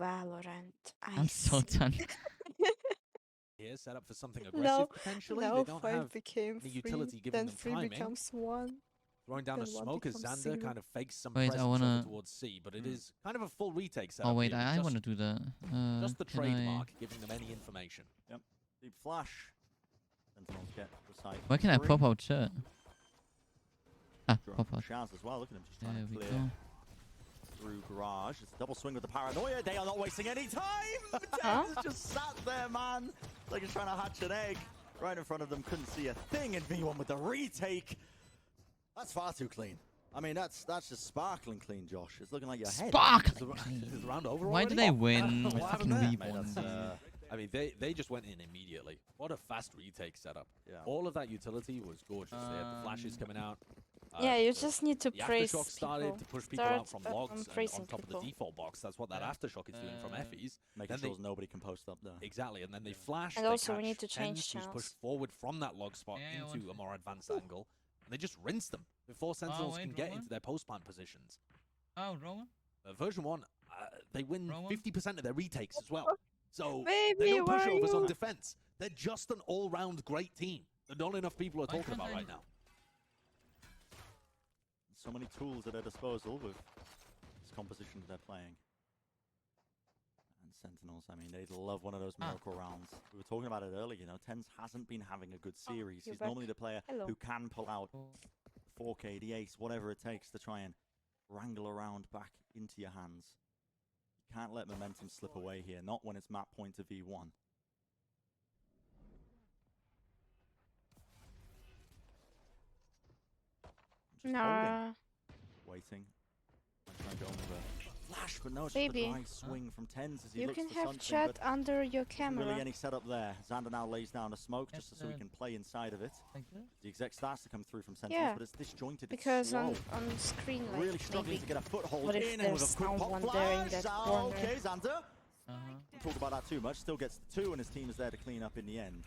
Valorant. I'm so done. Here, set up for something aggressive No, potentially. now They don't 5 have became any 3, utility giving then them 3 timing. becomes 1. Throwing down a then one smoke as becomes Xander 0. kind of fakes some Wait, I presence wanna- over towards C, but it is kind of a full retake setup. Oh wait, here with I just, want to do that. just the can trademark giving them any information. Yep. Deep flash. Sentinels get the site. Where can I free. pop out shit? Ah, Drone pop out. Shaz as well. Look at him just There trying to we clear go. through garage. It's a double swing with the paranoia. They are not wasting any time. Huh? Tens just sat there, man. Like he's trying to hatch an egg. Right in front of them. Couldn't see a thing. And V1 with the retake. That's far too clean. I mean, that's just sparkling clean, Josh. It's looking like your head. Sparkling. Is the round over Why already? did they win? What I happened fucking there? weep Mate, on. that's, I mean, they just went in immediately. What a fast retake setup. Yeah. All of that utility was gorgeous. They had the flashes coming out. Yeah, you the- just need to The praise aftershock started people. to push people out from Start, logs and praising on top people. of the default box. That's what that aftershock is doing from Effie's. Making Then sure nobody can post up there. Exactly, and then they flash. And they also we catch need to change Tens, who's channels. pushed forward from that log spot Yeah, into a more advanced angle, and they just rinse them before Sentinels wait, can get Rowan? into their post plant positions. Oh, Rowan? Version 1, they win Rowan? 50% of their retakes as well. So Baby, they don't where push are overs on you? defense. They're just an all-round great team that not enough people are Why talking can't about I- right now. So many tools at their disposal with this composition they're playing. And Sentinels, I mean, they'd love one of those miracle rounds. We were talking about it earlier, you know, Tens hasn't been having a good series. you're He's back. normally the player Hello. who can pull out 4K, the ace, whatever it takes to try and wrangle around back into your hands. You can't let momentum slip away here, not when it's map point to V1. Just holding, Nah. waiting. Trying to go on with a flash, but no, it's Baby. just a dry swing from Tens as he You looks can for have something, chat but under your isn't camera. really any setup there. Xander now lays down a smoke Yes, just so he can play inside of it. Like this? The exec starts to come through from Sentinels, Yeah, but it's disjointed. Because it's slow. on screen, like, Really struggling maybe. to get a foothold What if in, and with there's a quick pop someone there in flash. that Oh, corner? okay, Xander. Uh-huh. Don't talk about that too much. Still gets the 2, and his team is there to clean up in the end.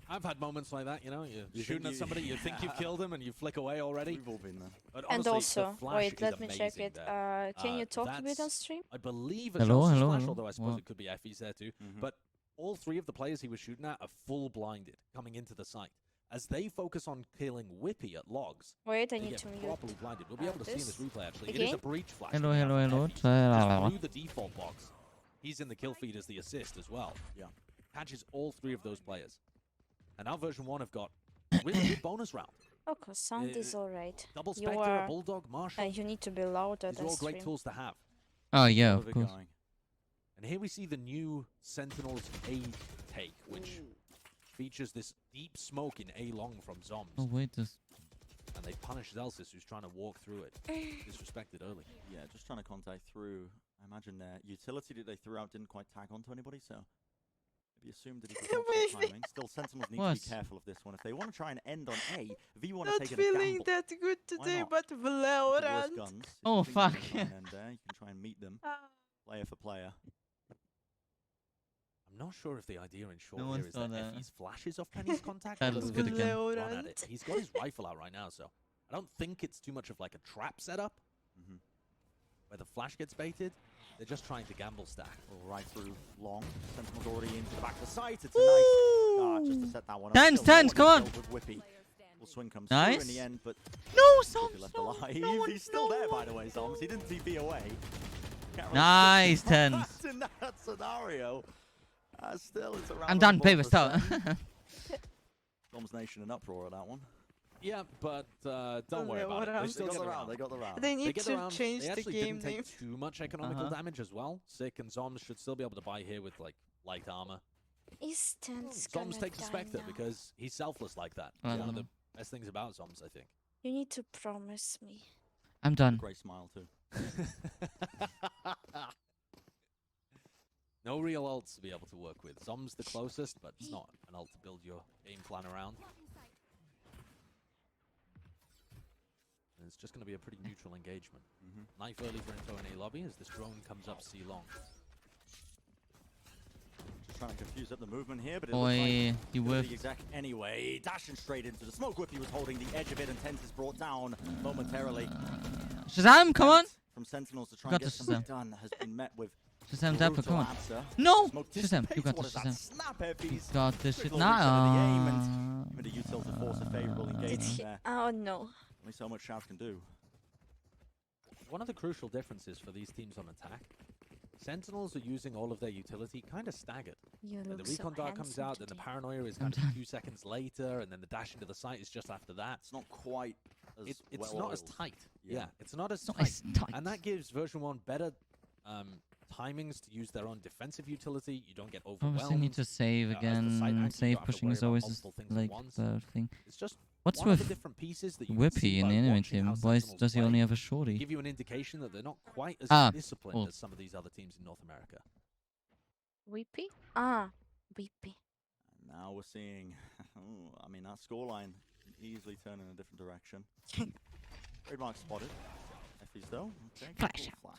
I've had moments like that, you know, you're You shooting think at somebody, you think you've Yeah. killed them, and you flick away already. We've all been there. But And honestly, also, the flash wait, is let me check amazing it. there. Can you talk a bit on that's- stream? I believe a Hello, Chelsea's hello, flash, hello. although I suppose What? it could be Effie's there too. Mhm. But all 3 of the players he was shooting at are full blinded coming into the site. As they focus on killing Whippy at logs, Wait, I they need get to mute. properly blinded. We'll be able to see in this this. replay actually. It is a Again? breach flash. Hello, coming out hello, from hello. Effie, just through the default box. He's in the kill feed as the assist as well. Yeah. Catches all 3 of those players. And now version 1 have got really good bonus round. Oh, 'cause sound is Uh, alright. Double You Spectre, are- a Bulldog, Marshall. You need to be louder These are than all great stream. tools to have. Oh yeah, Love of it course. going. And here we see the new Sentinels A take, which features this deep smoke in A long from Zombs. Oh wait, this. And they punish Zelsis, who's trying to walk through it. Disrespected early. Yeah, just trying to contact through. I imagine their utility that they threw out didn't quite tag onto anybody, so maybe assumed that he could control Maybe. timing. Still, Sentinels need What? to be careful of this one. If they want to try and end on A, V1 are Not taking a feeling gamble. that good Why today, not? but With the worst Valorant. guns, if Oh, you think they're fuck. gonna try and end there, you can try and meet them player for player. I'm not sure if the idea in short No here one is saw that that. Effie's flashes off Penny's contact. That or looks whether good he again. can run at it. Valorant. He's got his rifle out right now, so I don't think it's too much of like a trap setup Mhm. where the flash gets baited. They're just trying to gamble stack. Well, right through long. Sentinel's already into the back of the site. It's a nice start just to set that one up. Tens, Still Tens, more come on. to build with Whippy. Full swing comes through Nice. in the end, but No, Whippy left alive. He's still there, by the way, Zoms. He didn't TP away. Can't really Nice, put him Tens. in that scenario. Still, it's around I'm done. the Paper ball stop. for Zoms Nation in uproar at that one. Yeah, but don't worry about it. Valorant. They They still got get the the round. They got the round. They They need get to around. change They the actually game didn't take name. too much economical Uh-huh. damage as well. Sick and Zoms should still be able to buy here with like light armor. Is Tens gonna Zoms takes the die Spectre now? because he's selfless like that. I One don't of the know. best things about Zoms, I think. You need to promise me. I'm done. Great smile, too. No real ults to be able to work with. Zoms the closest, but it's not an ult to build your game plan around. And it's just going to be a pretty neutral engagement. Knife early for Info in A lobby as this drone comes up C long. Just trying to confuse up the movement here, but it Boy, looks like you the whiffed. exact anyway. Dashing straight into the smoke. Whippy was holding the edge of it, and Tens is brought down momentarily. Shazam, come on. From Sentinels to try Got and get the something Shazam. done has been met with Shazam, Dapper, Brutal come on. answer. No! Smoke Shazam, you got dissipates. this, What is Shazam. that? Snap You heavies. got this shit. Quick little reset of the aim and Nah. even the utility force a favourable Did engagement he? there. Oh no. Only so much Shout can do. One of the crucial differences for these teams on attack, Sentinels are using all of their utility kind of staggered. You When the look so recon dart comes handsome out, then the today. paranoia is kind of a few seconds later, and then the dash into the site is just after that. It's not quite as It's well not as oiled. tight. Yeah. Yeah, it's not as Not tight. as tight. And that gives version 1 better timings to use their own defensive utility. You don't get overwhelmed. Obviously need to save as the site again. actor, you Save don't have to pushing worry is about always multiple things at like once. the thing. It's just What's one of the with different pieces that you can see Whippy in by the enemy watching how team? Why Sentinels does he play, only have a shorty? give you an indication that they're not quite as disciplined well. as some of these other teams in North America. Weepy? Ah, weepy. And now we're seeing, I mean, that scoreline can easily turn in a different direction. Trademark spotted. Effie's though. Okay, Flash cool out.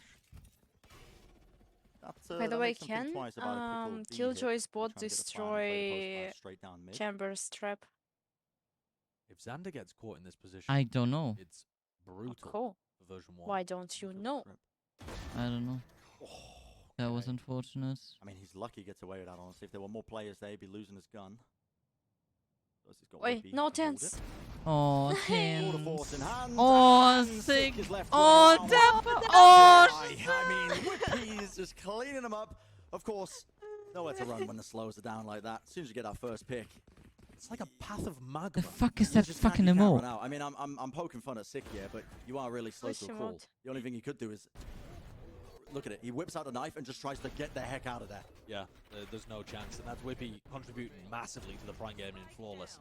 That, By the that way, makes them think can twice about a pickle D Killjoy's hit. bot They're trying to get a plan and play the post destroy pass straight down mid. Chamber's trap? If Xander gets caught in this position, I don't know. it's brutal Cool. for version 1. Why don't you know? I don't know. Oh, That was okay. unfortunate. I mean, he's lucky he gets away with that, honestly. If there were more players there, he'd be losing his gun. Plus, he's got Wait, Whippy no to hold tense. it. Oh, Tour de Tim. force in hand. Oh, and sick. is left Oh, way around. Dapper. Oh, I mean, Whippy is just cleaning them up. Of course, nowhere to run when the slows are down like that. As soon as you get that first pick, It's like a path of magma. the fuck is you that just fucking can't emo? run out. I mean, I'm poking fun at Sick here, but you are really slow Push to a him call. out. The only thing you could do is look at it. He whips out a knife and just tries to get the heck out of there. Yeah, there's no chance. And that's Whippy contributing massively to the Prime game in Flawless.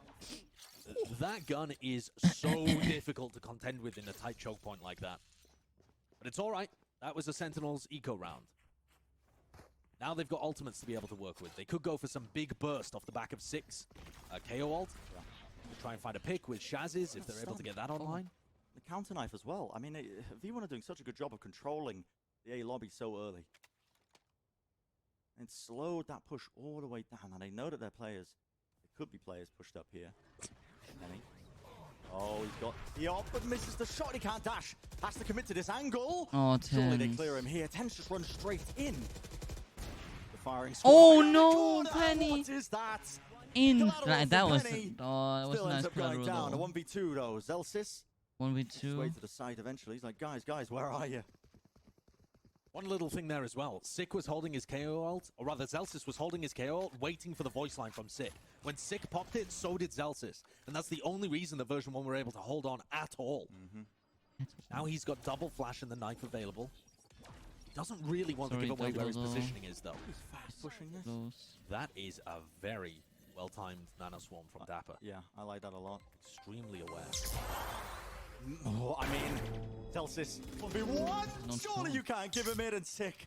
That gun is so difficult to contend with in a tight choke point like that. But it's all right. That was a Sentinels eco round. Now they've got ultimates to be able to work with. They could go for some big burst off the back of 6. KO ult. To try and find a pick with Shaz's if they're able to get that online. The counter knife as well. I mean, V1 are doing such a good job of controlling the A lobby so early. And slowed that push all the way down. And they know that they're players. There could be players pushed up here. Penny. Oh, he's got the op, but misses the shot. He can't dash. Has to commit to this angle. Oh, Surely they Tim. clear him here. Tens just run straight in. The firing Oh, squad. no, Corner. Penny. What is that? In. Collateral That for was. Penny. Oh, that was Still a nice ends up going collateral down. A though. 1v2 though. Zelsis. 1v2. His way to the side eventually. He's like, guys, where are you? One little thing there as well. Sick was holding his KO ult, or rather Zelsis was holding his KO ult, waiting for the voice line from Sick. When Sick popped it, so did Zelsis. And that's the only reason the version 1 were able to hold on at all. Now he's got double flash and the knife available. He doesn't really want Sorry, to give away where his double though. positioning is, though. He's fast pushing this. Close. That is a very well-timed Nano Swarm from Dapper. Yeah, I like that a lot. Extremely aware. Oh, I mean, Zelsis 1v1. Not Surely sure. you can't give him it and Sick.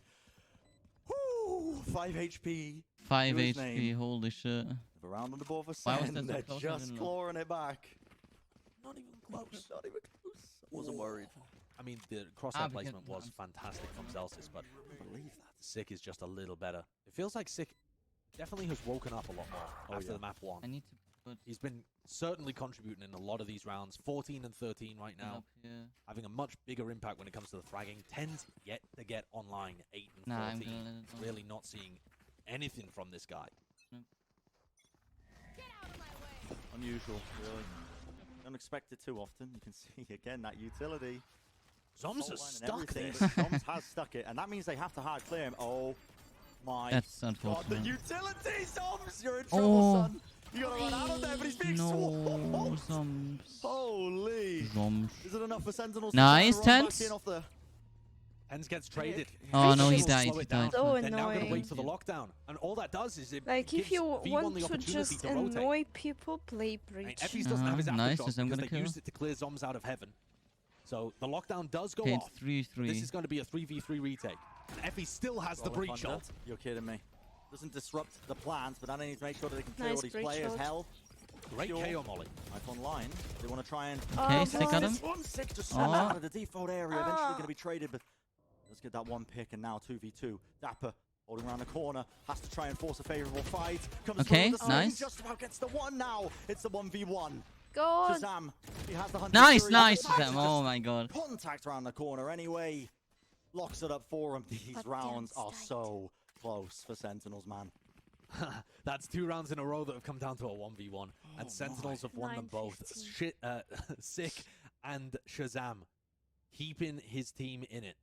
Woo, 5 HP. 5 Good HP, name. holy shit. The round on the board for Why was Sen. that so They're close? I just didn't know. clawing it back. Not even close. Not even close. I wasn't worried. I mean, the crosshair because- placement was fantastic from Zelsis, but I believe that. Sick is just a little better. It feels like Sick definitely has woken up a lot more after yeah. the map 1. I need to put He's been certainly contributing in a lot of these rounds. 14 and 13 right it now. up here. Having a much bigger impact when it comes to the fragging. Tends yet to get online 8 and Nah, I'm 14. gonna let it on. Really not seeing anything from this guy. Unusual, really. Don't expect it too often. You can see again that utility. Zoms has Fault line and stuck everything, this. but Zoms has stuck it, and that means they have to hard clear him. Oh my That's god, the unfortunate. utility, Zoms! You're in trouble, Oh. son! You gotta run out of there, but he's being No, swarmed! Zoms. Holy! Zoms. Is it enough for Sentinels Nice, to try and run Tens. back in off the... Hens gets traded. Oh no, he Slow died. it He down. died. So They're now going to annoying. wait for the lockdown. And all that does is it Like, gives if you V1 want the to opportunity just to rotate. annoy people, play I mean, Breach. Effie's doesn't have his Nice, aftershock as I'm because gonna they kill. used it to clear Zoms out of heaven. So the lockdown does go Okay, off. 3-3. This is going to be a 3v3 retake. And Effie still has the Roller breach thunder. ult. You're kidding me. Doesn't disrupt the plans, but then they need to make sure that they can clear Nice all these breach players' ult. health. Great Sure. KO molly. Knife online. They want to try and... Okay, Oh, sick at boy. him. This one Sick just Oh. snuck out of the default area. Eventually Ah. going to be traded, but let's get that one pick and now 2v2. Dapper holding around the corner. Has to try and force a favourable fight. Comes Okay, through with the swing, nice. Just about gets the one now. It's the 1v1. Go on. Shazam. He has the 100 Nice, series. nice, Shazam Shazam. Oh my god. Contact around the corner anyway. locks it up for him. These But rounds damn are tight. so close for Sentinels, man. That's 2 rounds in a row that have come down to a 1v1, and Oh Sentinels my. have won them both. 9-15. Sick and Shazam keeping his team in it.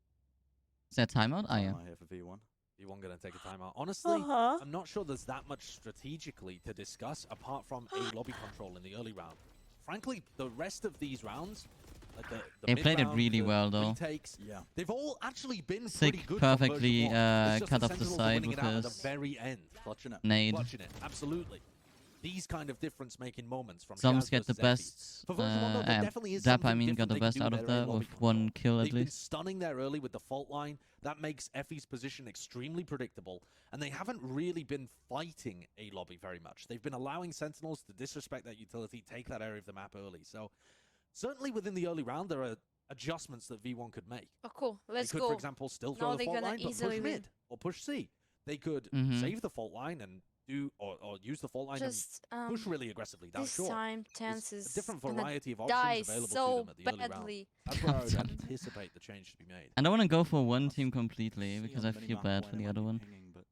Is that timeout? Ah, yeah. Timeout here for V1. V1 gonna take a timeout. Honestly, Uh-huh. I'm not sure there's that much strategically to discuss apart from a lobby control in the early round. Frankly, the rest of these rounds, like the They played it mid-round, really the well, though. retakes, Yeah. they've all actually been Sick pretty good. perfectly, from version 1. It's just cut off the Sentinels side winning with it out at the his very end. Clutching it. nade. Clutching it, absolutely. These kind of difference-making moments from Some Shaz get the versus Effie. best. For version 1, though, there definitely is Dap, I something mean, got different the they can best do out with of their that lobby with one control. kill at They've been least. stunning there early with the fault line. That makes Effie's position extremely predictable, and they haven't really been fighting a lobby very much. They've been allowing Sentinels to disrespect that utility, take that area of the map early. So certainly within the early round, there are adjustments that V1 could make. Oh, cool. Let's They could, go. for example, still throw Now the they're fault gonna line, but push easily win. mid or push C. They could Mhm. save the fault line and do or use the fault line Just and push really aggressively down this short. time, There's Tense is a different gonna variety of die options available to so them at the early round. badly. That's where I would Damn. anticipate the change to be made. I don't want to go for one That's- team completely See because on I the feel minimap bad when for it the might other be one. pinging, but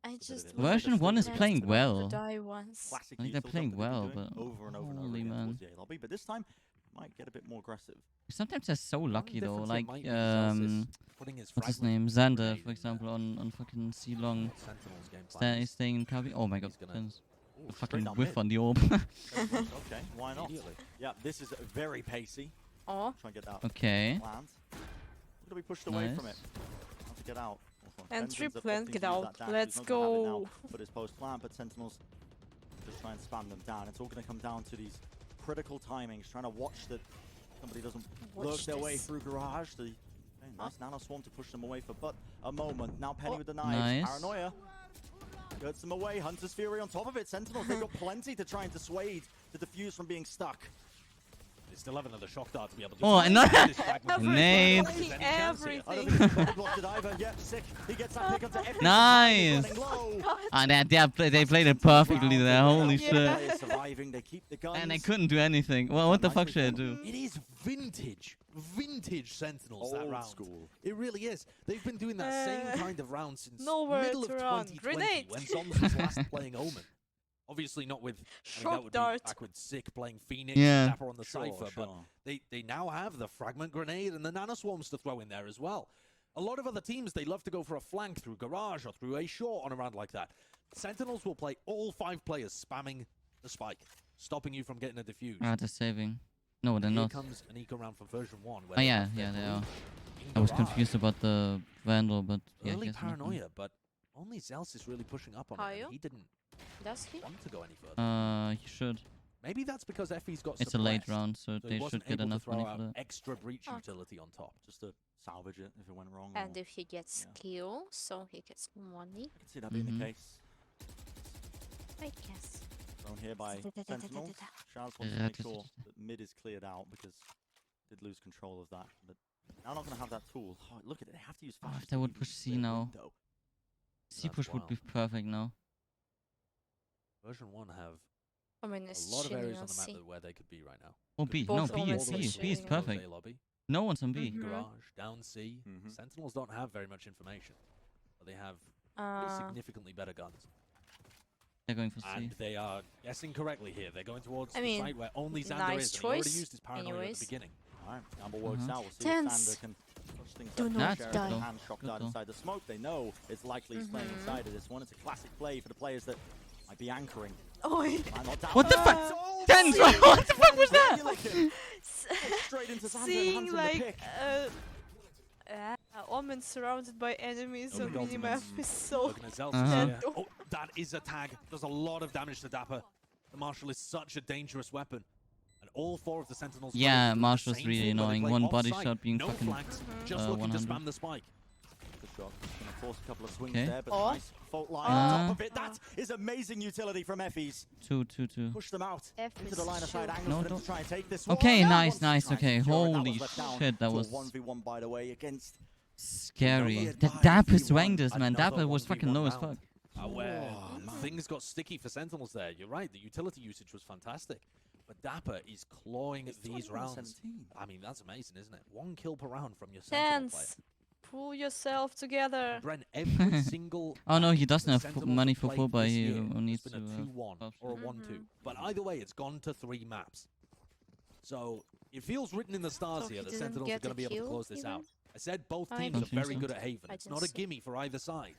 I bit just of want Version 1 is Tense playing to well. die once. classic I think they're util playing something they've been well, doing but over and over and over holy again man. towards the A lobby, but this time might get a bit more aggressive. Sometimes they're so lucky though. difference it Like, might be Celsius putting his what's his fragment name? Xander, grenade for in example, there. on fucking C long. Sentinel's game plan is Staying in copy. Oh my god, he's gonna- Prince. Ooh, A straight fucking down whiff mid. on the orb. Okay, why not? immediately. Yeah, this is very pacey. Oh, Try and get that Okay. plant. Look to be pushed away from it. Nice. How to get out. and Benzen's 3 opting plant, to get use out. that dash. Let's He's not gonna have it go. now, But his post plant, but Sentinels just try and spam them down. It's all going to come down to these critical timings, trying to watch that somebody doesn't lurk Watch their way this. through garage. The nice nano swarm to push them away for but a moment. Now Penny Oh. with the knife. Nice. Paranoia gets them away. Hunter's Fury on top of it. Sentinels, they've got plenty to try and dissuade the defuse from being stuck. They still have another shock dart to be able to. Oh, and not- this fragment. Nade. There's any chance here. I Everything. don't think he's gonna block it either. Yep, sick. He gets that pick onto Effie. Nice. Running low. Ah, they played it perfectly there. Holy Yeah. shit. Players surviving. They keep the guns. And they couldn't do anything. Well, what the fuck should I do? It is vintage Sentinels that Old round. school. It really is. They've been doing that same kind of round since nowhere middle of to run. 2020 Grenade. when Zoms was last playing Omen. Obviously not with, I mean, that Shock would dart. be back with Sick playing Phoenix, Yeah. Dapper on the Sure, Cypher, but sure. they now have the Fragment Grenade and the Nano Swarms to throw in there as well. A lot of other teams, they love to go for a flank through Garage or through A short on a round like that. Sentinels will play all 5 players spamming the spike, stopping you from getting a defuse. Ah, they're saving. No, they're Here not. comes an eco round from version 1. Oh yeah, yeah, they are. I was confused about the Vandal, but yeah, Early here's nothing. paranoia, but only Zels is really pushing up on it. Hayo? And he didn't Does he? want to go any further. He should. Maybe that's because Effie's got It's a late suppressed, round, so so he they wasn't should get able enough to throw money out for that. extra breach Oh. utility on top. Just to salvage it if it went wrong. And or- if he gets Yeah. kill, so he gets money, I can see that being Mhm. the case. I guess. Thrown here by Sentinels. Shaz wants to make sure that mid is cleared out because did lose control of that. But now not going to have that tool. Oh, look at it. They have to use Oh, flash. if they would push C now. C That's push would be perfect now. Version 1 have I mean, a it's lot of chilling areas on on the map C. that where they could be right now. Oh, B. Both No, B almost is B. like B is shading. perfect. Lobby, No one's on B. Mhm. Garage, down C. Mhm. Sentinels don't have very much information, but they have pretty Uh, significantly better guns. They're going for C. And they are guessing correctly here. They're going towards I the mean, site where only Xander nice is. And he already choice, used his paranoia at anyways. the beginning. Alright, Gamble works Mhm. out. We'll see Tense. if Xander can push things Do up. not Sheriff die. Hand shock Good dart goal. inside the smoke. They know it's likely he's playing Mhm. inside of this one. It's a classic play for the players that might be anchoring. oh, Might not doubt What the it. fuck? Oh, Tense, Xander! what the fuck was Xander, that? you're looking Straight into Xander and seeing Hunter the like pick. Omen surrounded by enemies No on big minimap ultimates. is so. Looking at Zeltz Uh-huh. here. Oh, that is a tag. Does a lot of damage to Dapper. The Marshal is such a dangerous weapon. And all 4 of the Sentinels. Yeah, doing the Marshal's same really thing where they annoying. play One body offside. shot being no fucking, flanks, just looking to 100. spam the spike. Good shot. Gonna force a couple of swings Okay. there, but Oh. nice fault line on top Uh. of it. That is amazing utility from Effie's. 2-2-2. Push them out F into is the line of sight shoot. angle No, for them don't- to try and take this Okay, one. nice, Wants to nice, try and okay. secure it. That Holy was left down shit, that to a was 1v1 by the way against scary. Another The Dapper V1, swang this, man. another Dapper was 1v1 fucking low as fuck. round. Where Oh, man. things got sticky for Sentinels there. You're right, the utility usage was fantastic. But Dapper is clawing It's these 21 rounds. 17. I mean, that's amazing, isn't it? 1 kill per round from your Sentinel player. Tense. pull yourself together. Bren, every single Oh no, map he doesn't that have Sentinels money have for played full buy. this He year needs has to. been a 2-1 or a 1-2. Mhm. But either way, it's gone to 3 maps. So it feels written in the stars So here he that didn't Sentinels are get going to a be able to kill close this out. even? I said both I teams Don't are think very so. good at Haven. I It's didn't not a see. gimme for either side.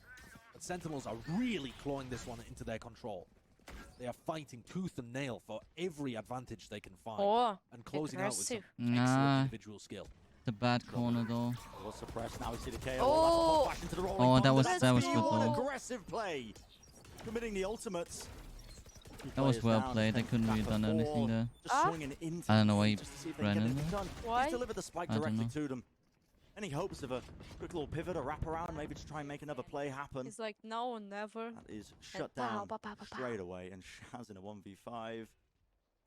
But Sentinels are really clawing this one into their control. They are fighting tooth and nail for every advantage they can find. Oh, And closing out with some aggressive. excellent Nah, individual skill. the bad corner though. It was suppressed. Now we see the KO. Oh! Flash into the rolling Oh, that thunder. was- That's that was the good one though. aggressive play. Committing the ultimates. That was well played. They couldn't really done anything there. Just Ah. swinging into I don't know why he just to see if they ran can get in anything there. done. Why? He's delivered the spike I don't directly know. to them. Any hopes of a quick little pivot, a wraparound, maybe to try and make another play happen? he's like, no, never. That is And shut pow, down pow, pow, pow, pow. straight away. And Shaz in a 1v5.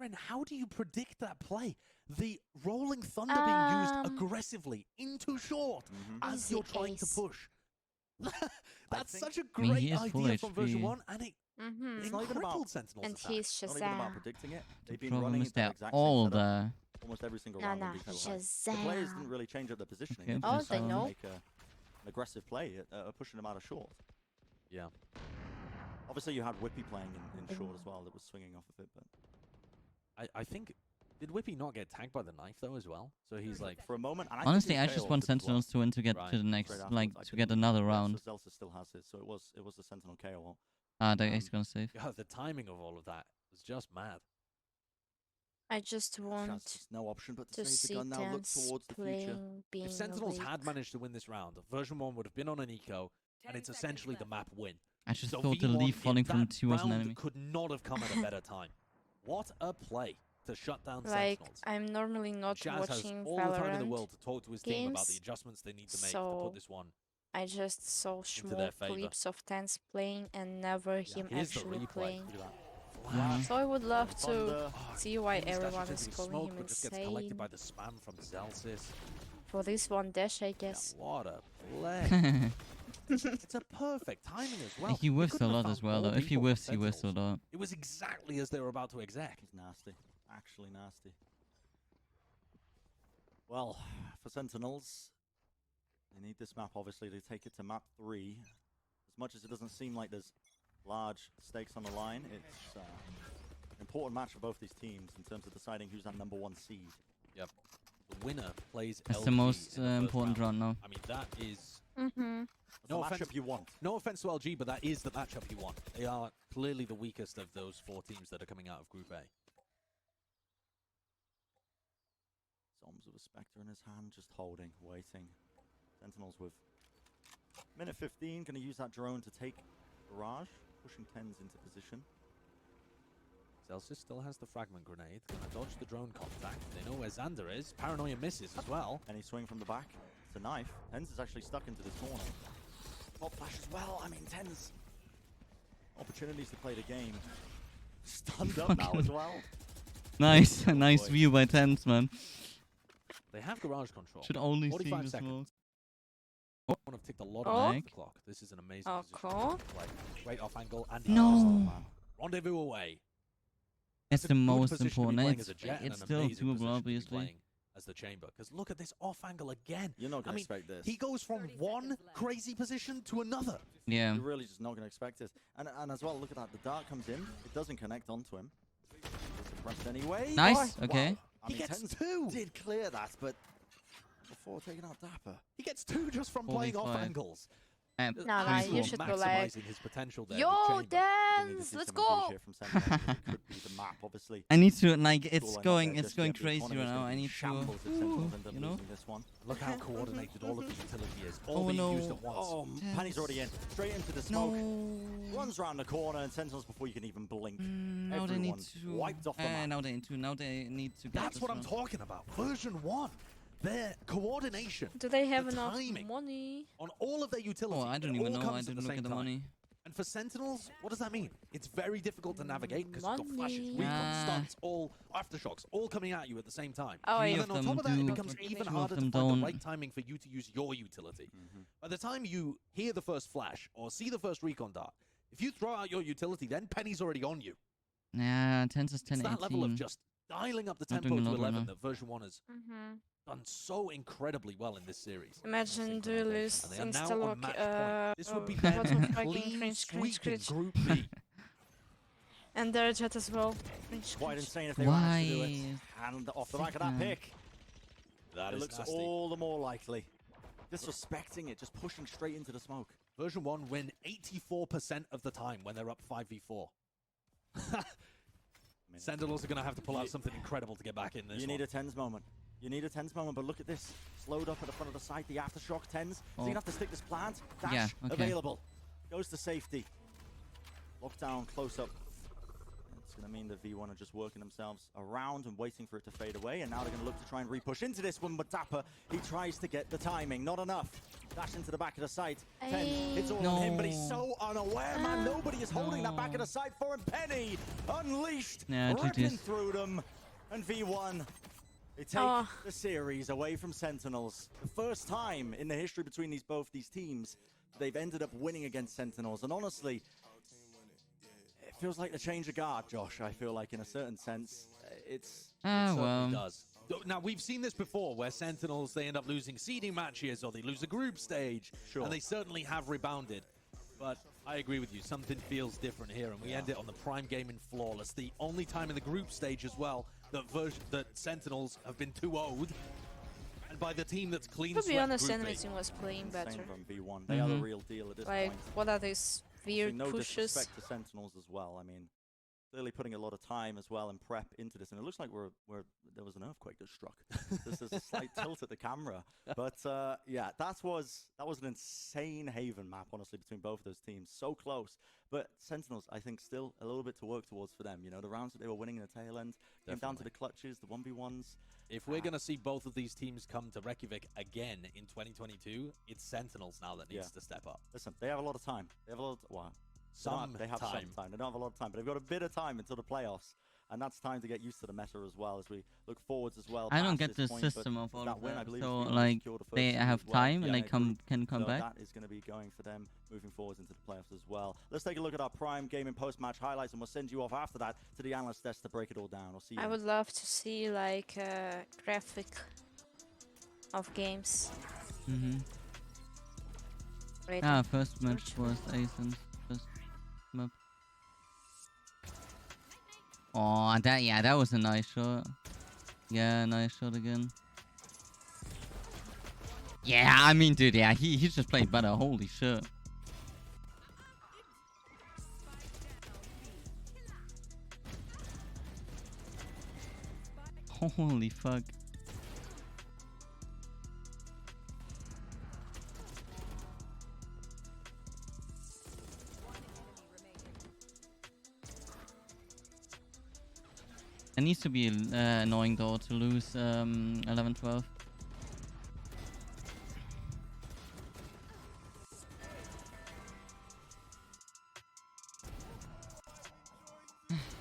Bren, how do you predict that play? The rolling thunder being used aggressively into short as Easy you're trying to ace. push. That's think- such a I mean, great he is full idea from version HP. 1, and it Mm-hmm. It's not even about- crippled Sentinel's And attack. he's Not even about Shazam. predicting it. The They've been problem running is into the they're exact all same setup there. almost every single Nah, round. nah, when these guys play. The players didn't Shazam. really change up their positioning. Okay, They Oh, just they decided to know. make an aggressive play at pushing them out of short. Yeah. Obviously, you had Whippy playing in short as well that was swinging off of it, but I think, did Whippy not get tagged by the knife though as well? So he's like, for a moment, and I think Honestly, his I just KO want did as well. Sentinels to win to get Right, to the Straight next, afterwards, like, I to get couldn't- another yeah, round. So Zelsa still has his, so it was the Sentinel KO. Ah, they're Um, actually gonna save. God, the timing of all of that was just mad. I just Shaz want just no option but to to save the see gun now. Look Dance towards the future. playing, being If Sentinels awake. had managed to win this round, version 1 would have been on an eco, and it's essentially the map win. I just So thought the V1 leaf in falling from that 2 was an round enemy. could not have come at a better time. What a play to shut down Like, Sentinels. I'm normally not Shaz has watching all the time in the Valorant. world to talk to his team about the games, adjustments they need to make to so put this one. I just saw Into small their favour. clips of Dance playing and never him Here's the actually replay. playing. Look at that. Mhm. So I would love to Thunder. see why He stashes everyone into is his calling smoke, him but just gets collected by insane. the spam from Zelsis. For this one dash, I Yeah, guess. what a play. It's a perfect timing as well. He They whiffs a couldn't have lot as found well, more though. If he people for whiffs, he whiffs a Sentinels. lot. It was exactly as they were about to exec. He's nasty. Actually nasty. Well, for Sentinels, they need this map, obviously, to take it to map 3. As much as it doesn't seem like there's large stakes on the line, it's an important match for both these teams in terms of deciding who's that #1 seed. Yep. The winner plays That's LG the most in the first important round now. I mean, that is... Mm-hmm. That's No the offense- matchup you want. No offense to LG, but that is the matchup you want. They are clearly the weakest of those 4 teams that are coming out of Group A. Zombs with a Spectre in his hand, just holding, waiting. Sentinels with minute 15, going to use that drone to take Barrage, pushing 10s into position. Celsius still has the fragment grenade. Gonna dodge the drone contact. They know where Xander is. Paranoia misses as well. Any swing from the back. It's a knife. Tens is actually stuck into this corner. Pop flash as well. I mean, Tens. Opportunities to play the game. Stunned up now as well. Nice, Oh nice boy. view by Tens, man. They have garage control. Should only see 45 this seconds. smoke. Have ticked a lot Oh. off Like. the clock. This is an amazing Oh, position. cool. to play. Great off angle and No. rendezvous away. That's It's a the good most position to be important. playing It's, as a jet and it's an still amazing doable, position to be obviously. playing as the chamber. Because look at this off angle again. You're not I going to mean, expect this. He goes from one crazy position to another. Yeah. You're really just not going to expect this. And as well, look at that. The dart comes in. It doesn't connect onto him. It's suppressed anyway. Nice, Oh, okay. wow. I He mean, gets Tens 2. did clear that, but before taking out Dapper. He gets 2 just from playing off 45. angles. And No, no, Please you go. should go like, Maximizing his potential there. yo, with chamber. We need to Dance, see let's some huge go. here from Sentinels. It could be the map, obviously. I need to, like, it's Scoreline not going, there it's just going yet. The crazy economy right is now. gonna I be need shambles if to, Sentinels end up you know? losing this one. Look how coordinated all of the utility is. All Oh, being no. used at once. Oh, Tens. Penny's already in. Straight into the No. smoke. Runs round the corner and Sentinels before you can even blink. Now they need Everyone to. wiped off the map. Now they need to. Now they need to. Get That's this what I'm one. talking about. Version 1. Their coordination Do they have The enough timing. money? on all of their utility. Oh, I don't it even all know. I comes at didn't the look same at the time. money. And for Sentinels, what does that mean? It's very difficult to navigate because you've got flashes, Money. recon, Nah. stunts, all aftershocks, all coming at you at the same time. Oh, Three yeah. And of then on them top of that, it do, becomes but even two of harder to them find don't. the right timing for you to use your utility. By the time you hear the first flash or see the first recon dart, if you throw out your utility, then Penny's already on you. Nah, Tens is 10 It's that level of 18. just dialing up the Not tempo doing to a lot right 11 now. that version 1 has Mm-hmm. done so incredibly well in this series. Imagine duelist And they are now on insta-lock, match point. This would be what their was fucking clean cringe, sweep in cringe. Group B. And their jet as well. Cringe, Quite cringe. insane if they managed to do it. Why? And off the back of that Sigma. pick, That it is looks nasty. all the more likely. Disrespecting it, just pushing straight into the smoke. Version 1 win 84% of the time when they're up 5v4. Sentinels are going to have to pull out something incredible to get back in this You one. need a TENS moment. You need a TENS moment, but look at this. Slowed up at the front of the site, the aftershock TENS. Is he Oh. gonna have to stick this plant? Dash Yeah, okay. available. Goes to safety. Lockdown, close up. It's gonna mean the V1 are just working themselves around and waiting for it to fade away, and now they're gonna look to try and re-push into this one, but Dapper, he tries to get the timing. Not enough. Dash into the back of the site. TENS, it's all on him, but he's so unaware, man. Nobody is holding that back of the site for him. Penny, unleashed, Yeah, ripping GG's. through them. And V1, they take Oh. the series away from Sentinels. The first time in the history between both these teams, they've ended up winning against Sentinels. And honestly, it feels like the change of guard, Josh. I feel like in a certain sense, it's... Ah, Certainly well. does. Now, we've seen this before, where Sentinels, they end up losing seeding matches, or they lose a group stage, Sure. and they certainly have rebounded. But I agree with you, something feels different here, and we end it on the Prime game in Flawless. The only time in the group stage as well that Sentinels have been 2-0'd, and by the team that's clean To be swept honest, Group B. Anything was playing better. Insane from V1. They are the real deal at this Like, point. what are these Obviously, weird no pushes? disrespect to Sentinels as well. I mean, clearly putting a lot of time as well and prep into this, and it looks like there was an earthquake that struck. There's a slight tilt at the camera, but yeah, that was an insane Haven map, honestly, between both of those teams. So close, but Sentinels, I think, still a little bit to work towards for them. You know, the rounds that they were winning in the tail end came down to the clutches, the 1v1s. If we're going to see both of these teams come to Reykjavik again in 2022, it's Sentinels now that needs to step up. Listen, they have a lot of time. They have a lot of, well, they have some time. They don't have a lot of time, but they've got a bit of time until the playoffs. And that's time to get used to the meta as well as we look forwards as well. I don't past get this the point, but system of all that of win, I that. believe, So, is like, secured the first they seed have as well. time Yeah, and they group. can come So back. that is going to be going for them moving forwards into the playoffs as well. Let's take a look at our Prime Gaming post-match highlights, and we'll send you off after that to the analyst desk to break it all down. I'll see you. I would love to see like a graphic of games. Right. Ah, first match was Ascen's first map. Oh, that was a nice shot. Yeah, nice shot again. Yeah, I mean, dude, yeah, he just played better. Holy shit. Holy fuck. It needs to be annoying though to lose 11-12.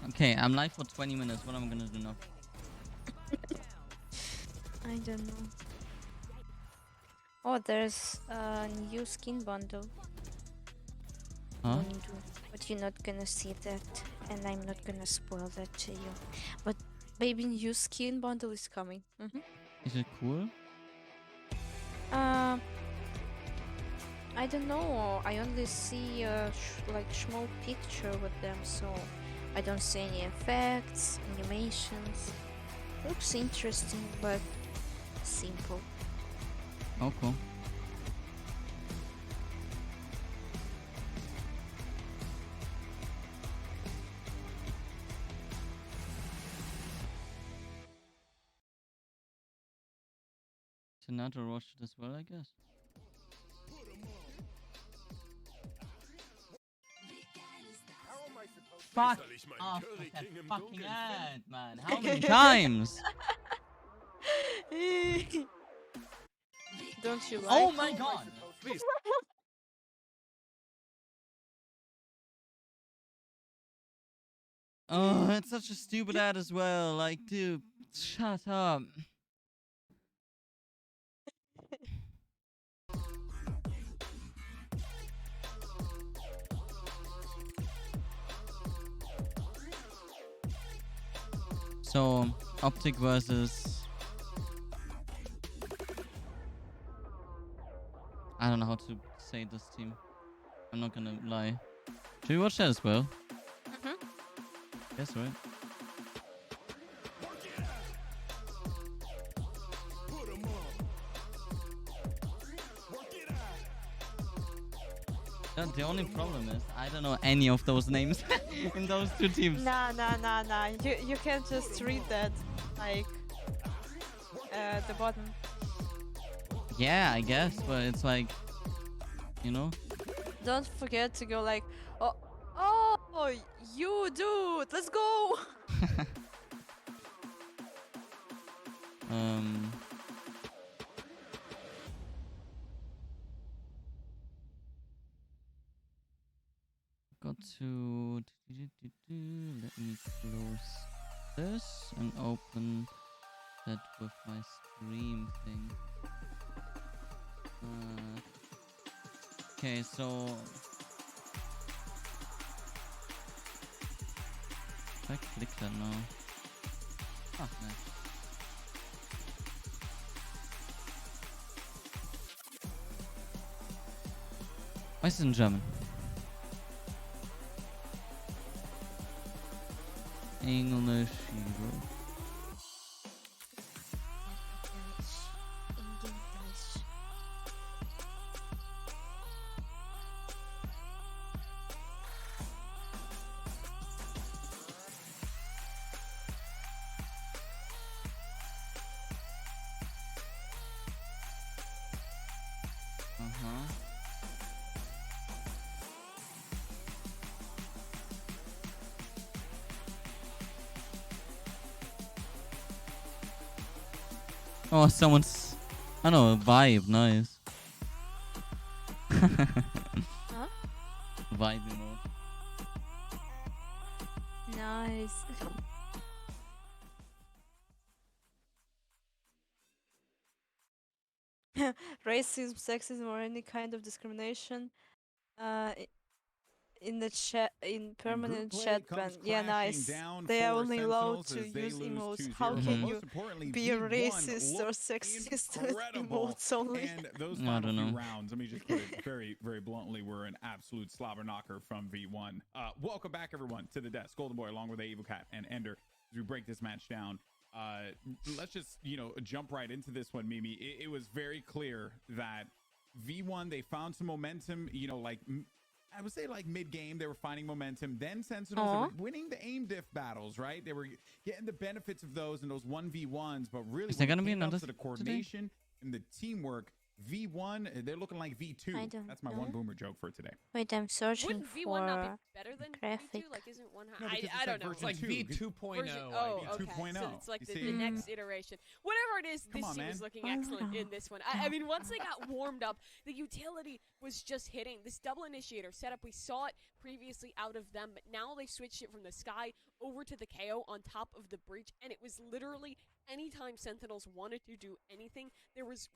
Okay, I'm live for 20 minutes. What am I gonna do now? I don't know. Oh, there's a new skin bundle. Huh? But you're not gonna see that, and I'm not gonna spoil that to you. But baby, new skin bundle is coming. Is it cool? I don't know. I only see like small picture with them, so I don't see any effects, animations. Looks interesting, but simple. Oh, cool. Sinatra watched it as well, I guess. Fuck off with that fucking ad, man. How many times? Don't you like? Oh my god! Oh, that's such a stupid ad as well. Like, dude, shut up. So, Optic versus I don't know how to say this team. I'm not gonna lie. Should we watch that as well? Yes, right. The only problem is I don't know any of those names in those two teams. Nah. You can't just read that like the bottom. Yeah, I guess, but it's like, you know. Don't forget to go like, oh, you dude, let's go. Got to let me close this and open that with my stream thing. Okay, so if I click that now. Oh, nice. Why is it in German? English hero. Oh, someone's... I know, a vibe, nice. Huh? Vibe emote. Nice. Racism, sexism, or any kind of discrimination in the chat, in permanent chat ban. Yeah, nice. They are only allowed to use emotes. How can you be racist or sexist with emotes only? And those I final don't few know. rounds, let me just put it very, very bluntly, were an absolute slobber knocker from V1. Welcome back, everyone, to the desk. Golden Boy, along with Evil Cat and Ender, as we break this match down. Let's just, jump right into this one, Mimi. It was very clear that V1, they found some momentum, I would say like mid-game, they were finding momentum. Then Sentinels they were winning the aim diff battles, right? They were getting the benefits of those in those 1v1s, but really Is there when gonna it be came down another to the today? coordination and the teamwork, V1, they're looking like V2. I don't That's my know. one boomer joke for today. Wait, I'm searching Wouldn't V1 not be for better than graphic. V2? Like, isn't one No, because I it's don't like know. version It's like two. V2.0. Version, I oh, think. okay. 2.0. So it's like You the see? next iteration. Whatever it is, Come this on, team man. is looking excellent in this one. I mean, once they got warmed up, the utility was just hitting. This double initiator setup, we saw it previously out of them, but now they switched it from the sky over to the KO on top of the breach, and it was literally anytime Sentinels wanted to do anything, there was,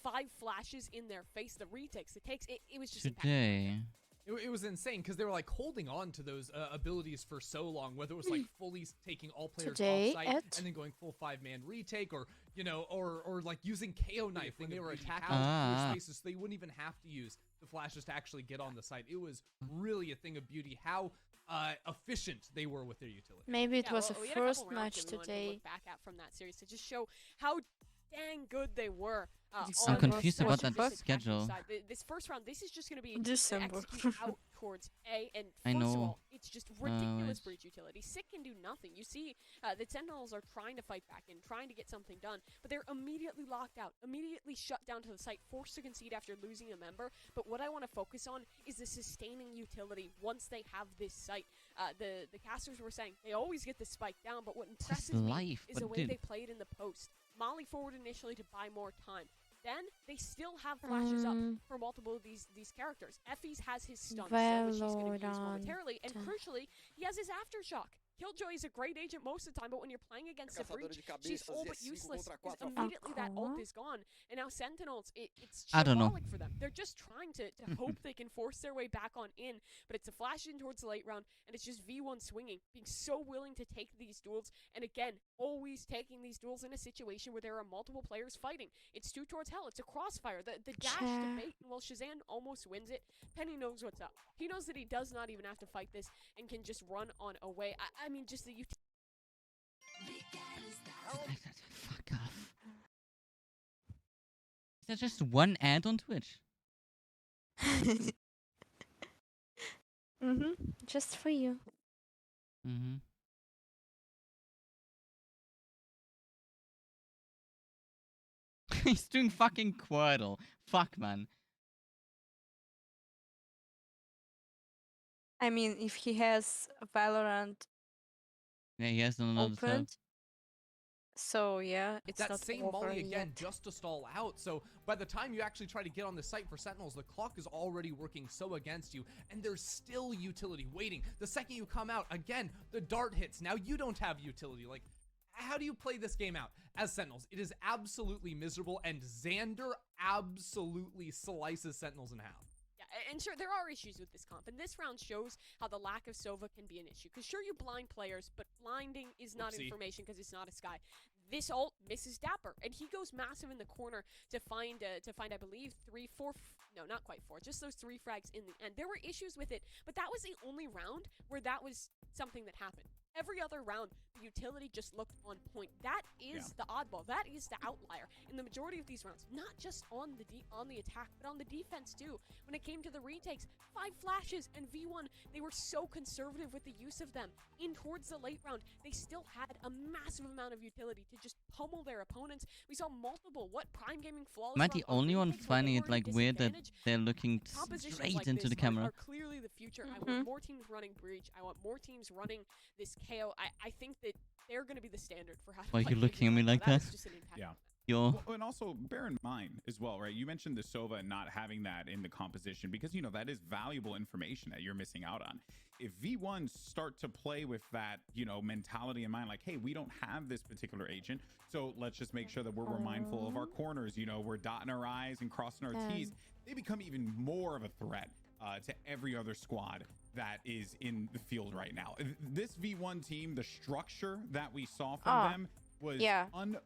5 flashes in their face, the retakes, the takes, it was just impactful. Today. It was insane because they were like holding on to those abilities for so long, whether it was like fully taking all players Today off site at- and then going full 5-man retake, or or like using KO knife when they were attacking Ah. clear spaces, so they wouldn't even have to use the flashes to actually get on the site. It was really a thing of beauty how efficient they were with their utility. Maybe it was well, a we had couple first rounds match that we wanted to today. look back at from that series to just show how dang good they were. I'm on confused this about attacking that schedule. side. This first round, this is just going to be December. execute out towards A, and I first of know. all, it's just ridiculous it's- breach utility. Sick can do nothing. You see, the Sentinels are trying to fight back and trying to get something done, but they're immediately locked out, immediately shut down to the site, forced to concede after losing a member. But what I want to focus on is the sustaining utility once they have this site. The casters were saying they always get the spike down, but what impresses me life, is the but way dude. they played in the post. Molly forward initially to buy more time. Then they still have flashes up for multiple of these characters. Effie's has his stun, which he's going to use momentarily, and Valorant. crucially, he has his aftershock. Killjoy is a great agent most of the time, but when you're playing against the breach, she's cabeça, all but Z5 useless. contra 'Cause 4 immediately that ult Okay. is gone, and now Sentinels, it's I don't know. symbolic for them. They're just trying to hope they can force their way back on in, but it's a flash in towards the late round, and it's just V1 swinging, being so willing to take these duels, and again, always taking these duels in a situation where there are multiple players fighting. It's 2 towards hell. It's a crossfire. The dash to Yeah. bait, and while Shazam almost wins it, Penny knows what's up. He knows that he does not even have to fight this and can just run on away. I mean, just the Fuck off. Is that just one ad on Twitch? Just for you. Mm-hmm. He's doing fucking Quirtle. Fuck, man. I mean, if he has Valorant Yeah, he has another tab. opened, so yeah, it's That not same over molly again yet. just to stall out. So by the time you actually try to get on the site for Sentinels, the clock is already working so against you, and there's still utility waiting. The second you come out, again, the dart hits. Now you don't have utility. Like, how do you play this game out as Sentinels? It is absolutely miserable, and Xander absolutely slices Sentinels in half. Yeah, and sure, there are issues with this comp, and this round shows how the lack of Sova can be an issue. Because sure, you blind players, but blinding is not Oopsie. information because it's not a sky. This ult misses Dapper, and he goes massive in the corner to find, I believe, 3, 4, no, not quite 4, just those 3 frags in the end. There were issues with it, but that was the only round where that was something that happened. Every other round, the utility just looked on point. That is the oddball. That is the outlier in the majority of these rounds. Not just on the attack, but on the defense too. When it came to the retakes, 5 flashes and V1, they were so conservative with the use of them. In towards the late round, they still had a massive amount of utility to just pummel their opponents. We saw multiple Prime Gaming flawless. Am I the only one finding it like weird that they're looking Compositions straight like into this the camera? are clearly the future. I want more teams running Breach. I want more teams running this KO. I think that they're going to be the standard for how to Why are play you looking at me games like now. that? is just an impact Yeah. on them. Yo. Well, and also bear in mind as well, right? You mentioned the Sova not having that in the composition because, you know, that is valuable information that you're missing out on. If V1 start to play with that, you know, mentality in mind, like, hey, we don't have this particular agent, so let's just make sure that we're mindful of our corners, you know, we're dotting our I's and crossing our T's, they become even more of a threat to every other squad that is in the field right now. This V1 team, the structure that we saw from them was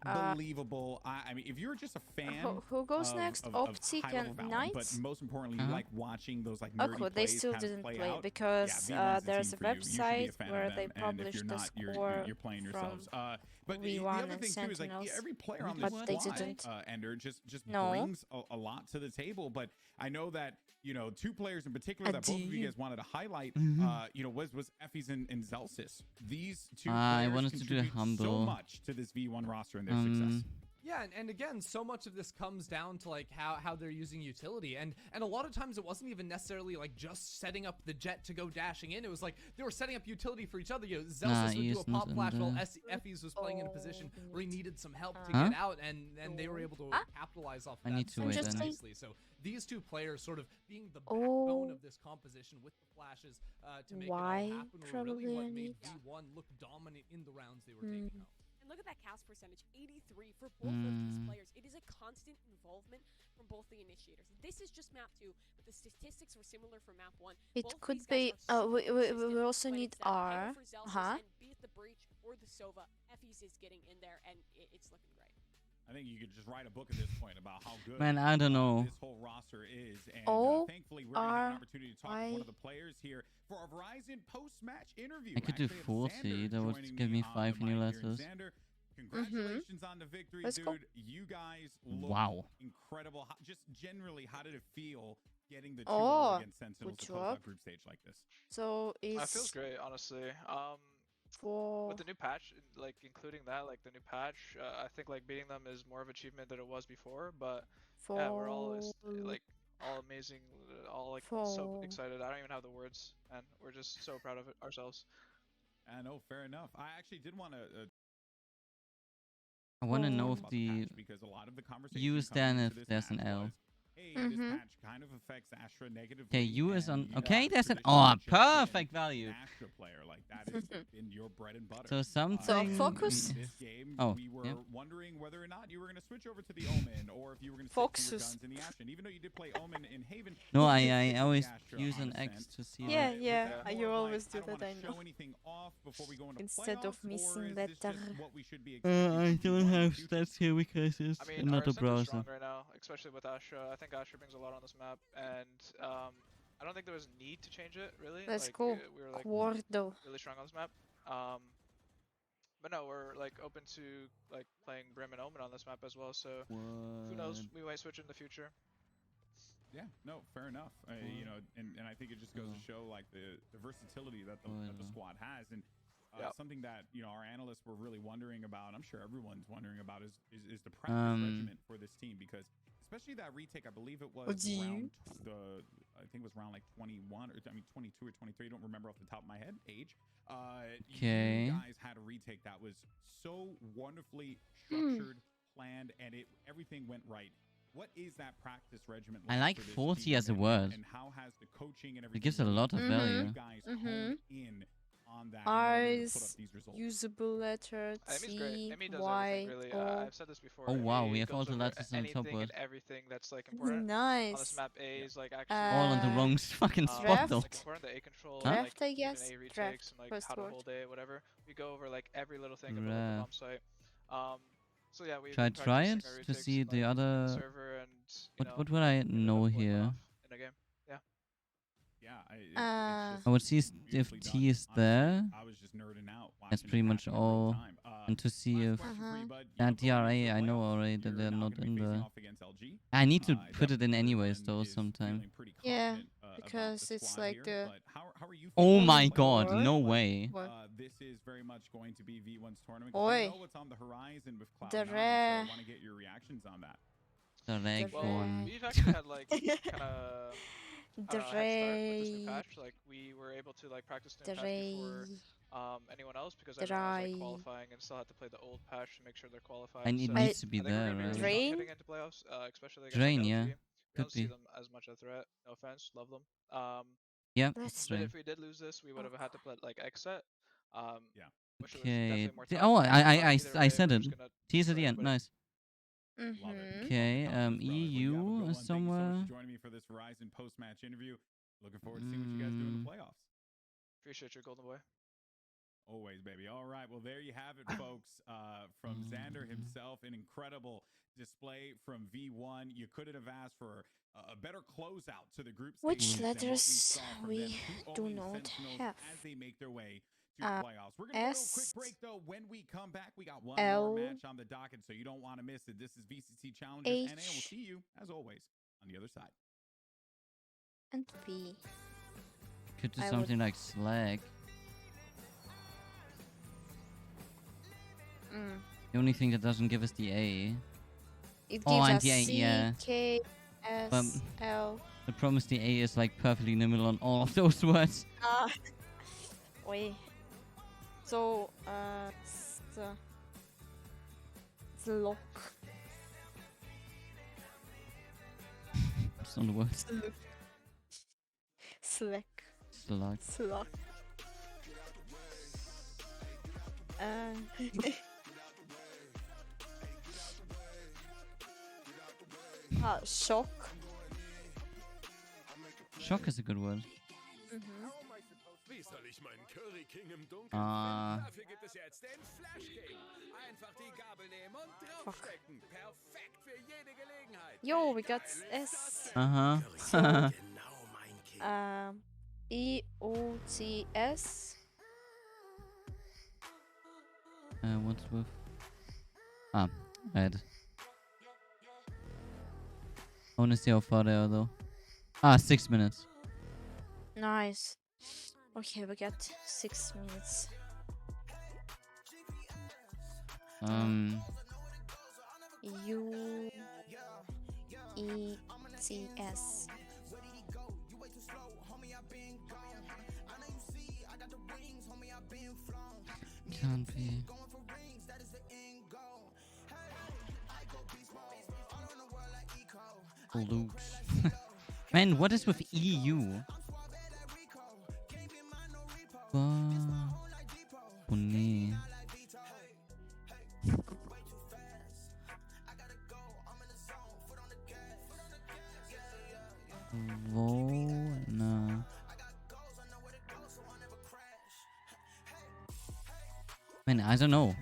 unbelievable. I mean, if you're just a fan, Who goes next? Optic high-level and Valorant, Knights? but most importantly, you like watching those like nerdy Okay, they plays still kind of didn't play play out. because Yeah, V1's the there's a team for you. You should be a website fan of where them, they and if publish you're the not, score you're playing yourselves. from But the V1 other and thing too is like Sentinels, every player on but this they squad, didn't. Ender, just No. brings a lot to the table. But I know that, you know, 2 players in particular that both of you guys wanted to highlight, you know, was Effie's and Zelsis. These 2 I players wanted to do contribute so Humble. much to this V1 roster and their success. Yeah, and again, so much of this comes down to like how they're using utility, and a lot of times it wasn't even necessarily like just setting up the jet to go dashing in. It was like they were setting up utility for each other. You know, Zelsis would do a pop flash while Effie's was playing in a position where he needed some help to get out, and they were able to capitalize off I that need to wait then. nicely. So these 2 players sort of being the backbone of this composition with the flashes to make it all happen were really Probably what I made need- V1 look dominant in the rounds they were taking out. And look at that cast percentage, 83 for both of these players. It is a constant involvement from both the initiators. This is just map 2, but the statistics were similar for map 1. It Both could these guys be. are so We consistent also when need it's that KO R. for Zelsis, and be it the Breach or the Sova, Effie's is getting in there, and it's looking great. I think you could just write a book at this point about how good Man, I don't know. this whole roster is. And thankfully, we're going to have an opportunity to talk to one of the players here for our Verizon post-match interview. I could do Actually, have 40. Xander That would joining give me on 5 the new mic here. letters. Xander, congratulations on the victory, Let's dude. go. You guys look Wow. incredible. Just generally, how did it feel getting the 2-0 Oh, against Sentinels good to close out job. group stage like this? So That feels it's great, honestly. for With the new patch, like including that, like the new patch, I think like beating them is more of achievement than it was before. But yeah, we're all like all amazing, all like so For- excited. I don't even have the words, and we're just so proud of it ourselves. I know, fair enough. I actually did want to I want to know talk if about the patch because a lot of the conversation use coming then into if this there's an match L. was, hey, this patch kind of affects Astra negatively. Okay, U is and on. you Okay, guys there's an. traditionally Oh, just get perfect value. an Astra player like that has been your bread and butter. So something. focus. This game, Oh, we were yeah. wondering whether or not you were going to switch over to the Omen or if you were going to stick to your Foxes. guns in the Ashen. Even though you did play Omen in Haven. No, you did stick I with the always Astra use on an Ascent. X to see. Yeah, Was yeah, that you more always like, do I don't that, wanna I know. show anything off before we go into Instead of playoffs, or missing is this letter. just what we should be I expecting from don't V1 in the have future? stats here because it's I mean, our another Ascent is strong browser. right now, especially with Astra. I think Astra brings a lot on this map, and I don't think there was need to change it really. Let's like, go. we were like Quardo. really strong on this map. But no, we're like open to like playing Brim and Omen on this map as well. So who knows? We might switch in the future. Yeah, no, fair enough. You know, and I think it just goes to show like the versatility that the squad has, and something that our analysts were really wondering about. I'm sure everyone's wondering about is the practice regimen for this team, because especially that retake, I believe it was around I think it was around like 21 or 22 or 23. I don't remember off the top of my head age. You guys had a retake that was so wonderfully structured, planned, and everything went right. What is that practice regimen like? I like for this 40 team, as a word. and how has the coaching and everything? It gives a lot of value. You guys honed in on that in order to put up these results. Usable letter, Emmy's great. Emmy T, does Y, everything really. O. I've said this before. Oh, wow, Emmy we have all goes the over letters on top anything word. and everything that's like important on this Nice. map. A is like actually All on the wrong fucking spot Draft. though. like important, the A control, Huh? and, like Draft, I even guess. A retakes Draft. and like First how to word. hold A, whatever. We go over like every little thing about the bomb site. So yeah, we Should I try it to see the other? server and What would I know pull it here? off in a game. Yeah, it's I would see if beautifully T done. is Honestly, there. I was just nerding out. That's watching pretty it much happen in real all. time. And to see Last if question for you, bud. that You know, going DRA, into I know playoffs, already that you're they're now not gonna be in facing the. off against LG. I need to I put it in definitely anyways Ruben though is sometime. feeling pretty Yeah, confident, about because the it's squad like here, a- but how are you Oh feeling my about god, playoffs? no way. What? This is very much going to be V1's tournament. 'Cause Oi. we know what's on the horizon with Cloud9, The so I rare. want to get your reactions on that. The rag The Well, one. we've actually had like kind of I don't know, a head start with this new Dray. patch. Like we were able to like practice the new patch Dray. before anyone else because everyone was like Dry. qualifying and still had to play the old patch to make sure they're qualified. And it so needs to be I think we're there, gonna be really right? tough Drain? getting into playoffs, especially against Drain, like, yeah. LG. We Could don't see be. them as much a threat. No offense, love them. Yeah, Let's that's But right. if we did lose this, we would have had to play like X set. Yeah. Which was Okay. definitely more tough. Oh, but either I way, said we're it. just gonna T is at destroy the end. everybody. Nice. Love it. Mm-hmm. Okay. Well, brothers, well, you have a good EU one. Thank you so much somewhere. for joining me for this Verizon post-match interview. Looking forward to seeing what you guys do in the playoffs. Appreciate you, Golden Boy. Always, baby. All right. Well, there you have it, folks. From Xander himself, an incredible display from V1. You couldn't have asked for a better closeout to the group Which stages than what we letters saw from we them, two do Omen not Sentinels have? as they make their way to the playoffs. We're gonna go to a quick S, break though. When we come back, we got one L, more match on the docket, so you don't want to miss it. This is VCT Challengers, and we'll H, see you as always on the other side. and P. Could do I would- something like Slack. The only thing that doesn't give us the A. It Oh, gives and us the A, C, yeah. K, S, L. The problem is the A is like perfectly in the middle on all of those words. Wait. So, lock. It's on the words. Slack. Slack. Slack. Shock. Shock is a good word. Wie soll ich meinen Curry King im Dunkeln Ah. finden? Dafür gibt es jetzt den Flash King. Einfach die Gabel nehmen und draufstecken. Perfekt für jede Gelegenheit. Yo, we got S. Uh-huh. Genau mein King. EOTS. What's with? Ah, red. I wanna see how far they are though. 6 minutes. Nice. Okay, we got 6 minutes. UETS. Can't be. Loot. Man, what is with EU? Man, I don't know.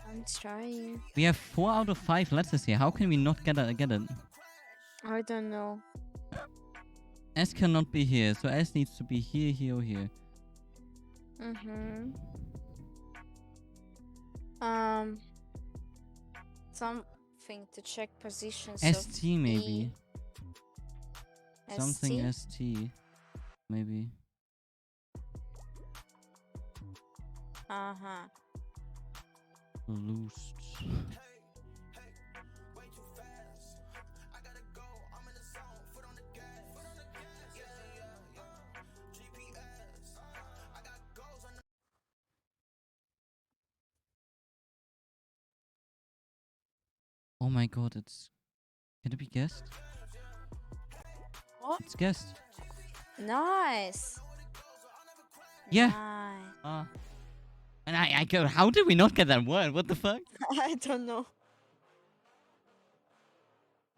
I'm trying. We have 4 out of 5 letters here. How can we not get it? I don't know. S cannot be here, so S needs to be here, here, or here. Something to check positions. ST of maybe. E. Something ST? ST. Maybe. Uh-huh. Loosed. Oh my god, it's... Can it be guessed? What? It's guessed. Nice. Yeah. Nice. And I go, how did we not get that word? What the fuck? I don't know.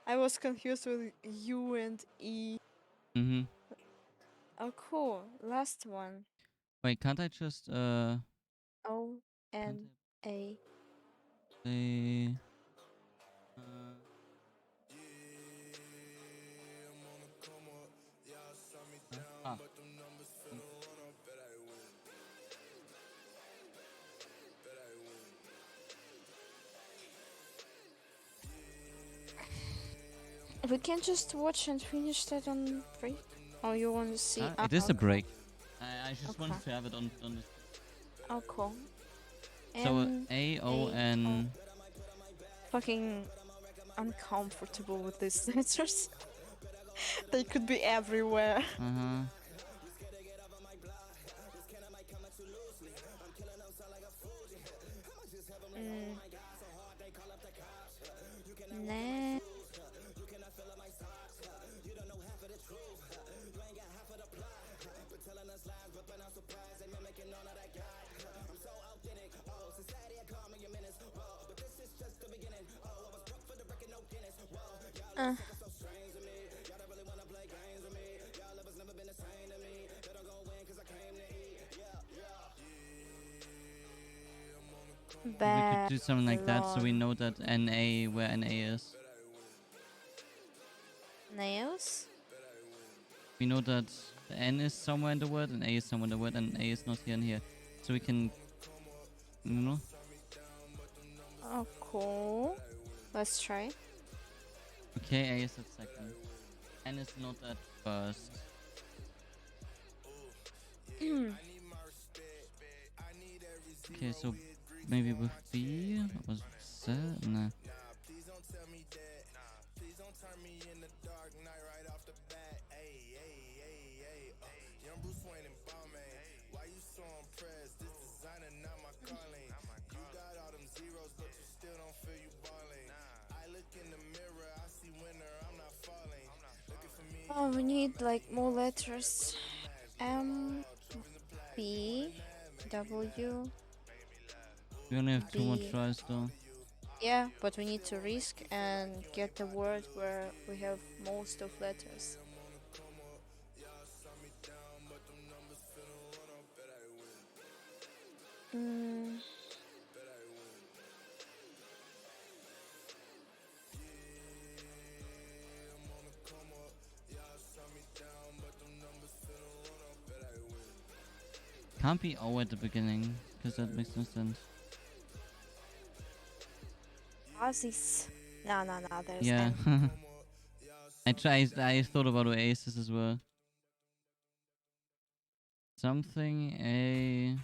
I was confused with U and E. Mm-hmm. Oh, cool. Last one. Wait, can't I just, O can't N A. I say... Ah. We can just watch and finish that on break. Oh, you want to see? It is a okay. break. I just Okay. wanted to have it on the... Oh, cool. So, M A-O-N... Fucking uncomfortable with these letters. They could be everywhere. Uh-huh. Ne. We could do something like that so we know that NA, where NA is. Nails? We know that the N is somewhere in the word and A is somewhere in the word and A is not here and here. So we can... You know? Oh, cool. Let's try. Okay, A is at second. N is not at first. Okay, so maybe with B? Was that? Nah. Oh, we need like more letters. M, B, W. We only have 2 more B. tries though. Yeah, but we need to risk and get the word where we have most of letters. Can't be O at the beginning, because that makes no sense. Aussies. No, there's Yeah. N. I thought about Oasis as well. Something A...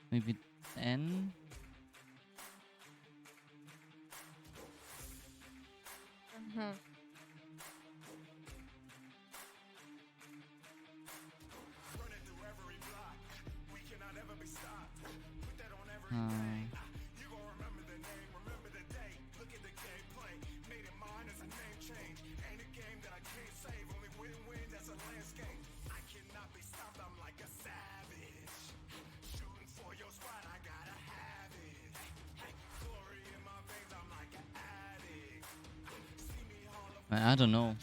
Maybe N? I don't know.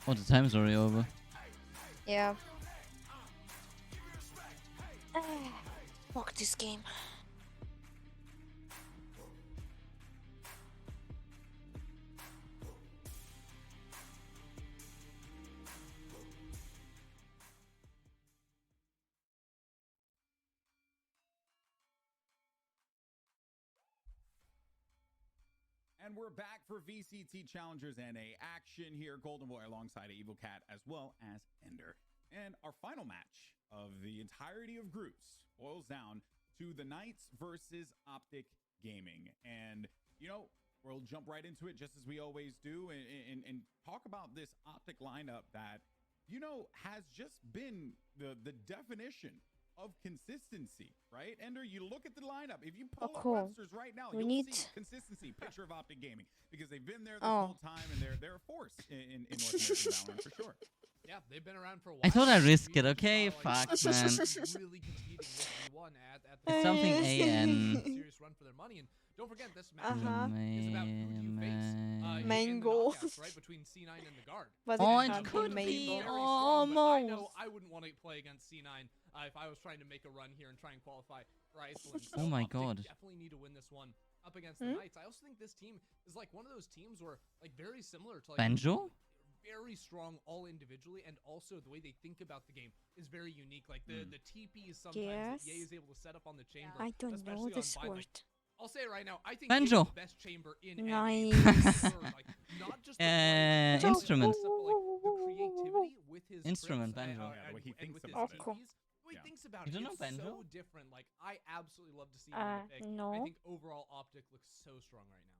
Oh, the time's already over. Yeah. Fuck this game. And we're back for VCT Challengers NA action here. Golden Boy alongside Evil Cat as well as Ender. And our final match of the entirety of groups boils down to the Knights versus Optic Gaming. And, you know, we'll jump right into it just as we always do and talk about this Optic lineup that, you know, has just been the definition of consistency, right? Ender, you look at the lineup. If you pull up rosters right now, you'll see consistency. Picture of Optic Gaming, because they've been there this whole time, and they're a force in North American Valorant for sure. Yeah, they've been around for a while. I thought I'd risk it, okay? Fuck, man. Really competing with V1 at the It's something AN. serious run for their money. And don't forget, this matchup is about who you face Mango. in the knockouts, right, between C9 and the guard. But Oh, it it can't could be be Mango. I know I wouldn't want to play against C9 if I was trying to make a run here and try and qualify for Iceland. So Oh my Optic god. definitely need to win this one up against the Knights. I also think this team is like one of those teams where, like, very similar to like Banjo? very strong all individually, and also the way they think about the game is very unique. Like the TPs sometimes that Ye is able to set up on the chamber. I don't know especially this on Vine. word. Like, I'll say it right now. I think Banjo. Ye is the best chamber in Nice. like, not just the play, Instrument. but the creativity with his Instrument, scripts, banjo. Yeah, the way he and thinks with about his it. TPs. The way he thinks about You it, don't know it's banjo? so different. Like, I absolutely love to see him in the pick. no. I think overall Optic looks so strong right now.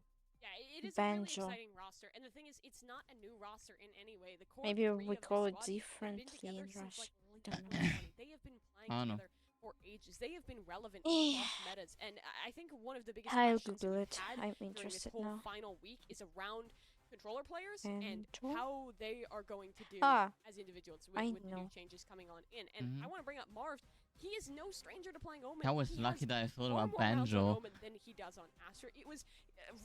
Yeah, it is Banjo. a really exciting roster, and the thing is, it's not a new roster in any way. The core Maybe three we of call this it squad have been differently together in since, Russia. like, early Don't know. 2020. They have been playing I know. together for ages. They have been relevant Eh. across metas, and I think one of the biggest I'll questions Google we've it. had I'm during this interested whole now. final week is around controller players and Banjo? how they are going to do Ah, as individuals I with the new know. changes coming on in. And I want to bring up Marv. He is no stranger to playing Omen. That was He lucky has that I thought far about more rounds on Banjo. Omen than he does on Astra. It was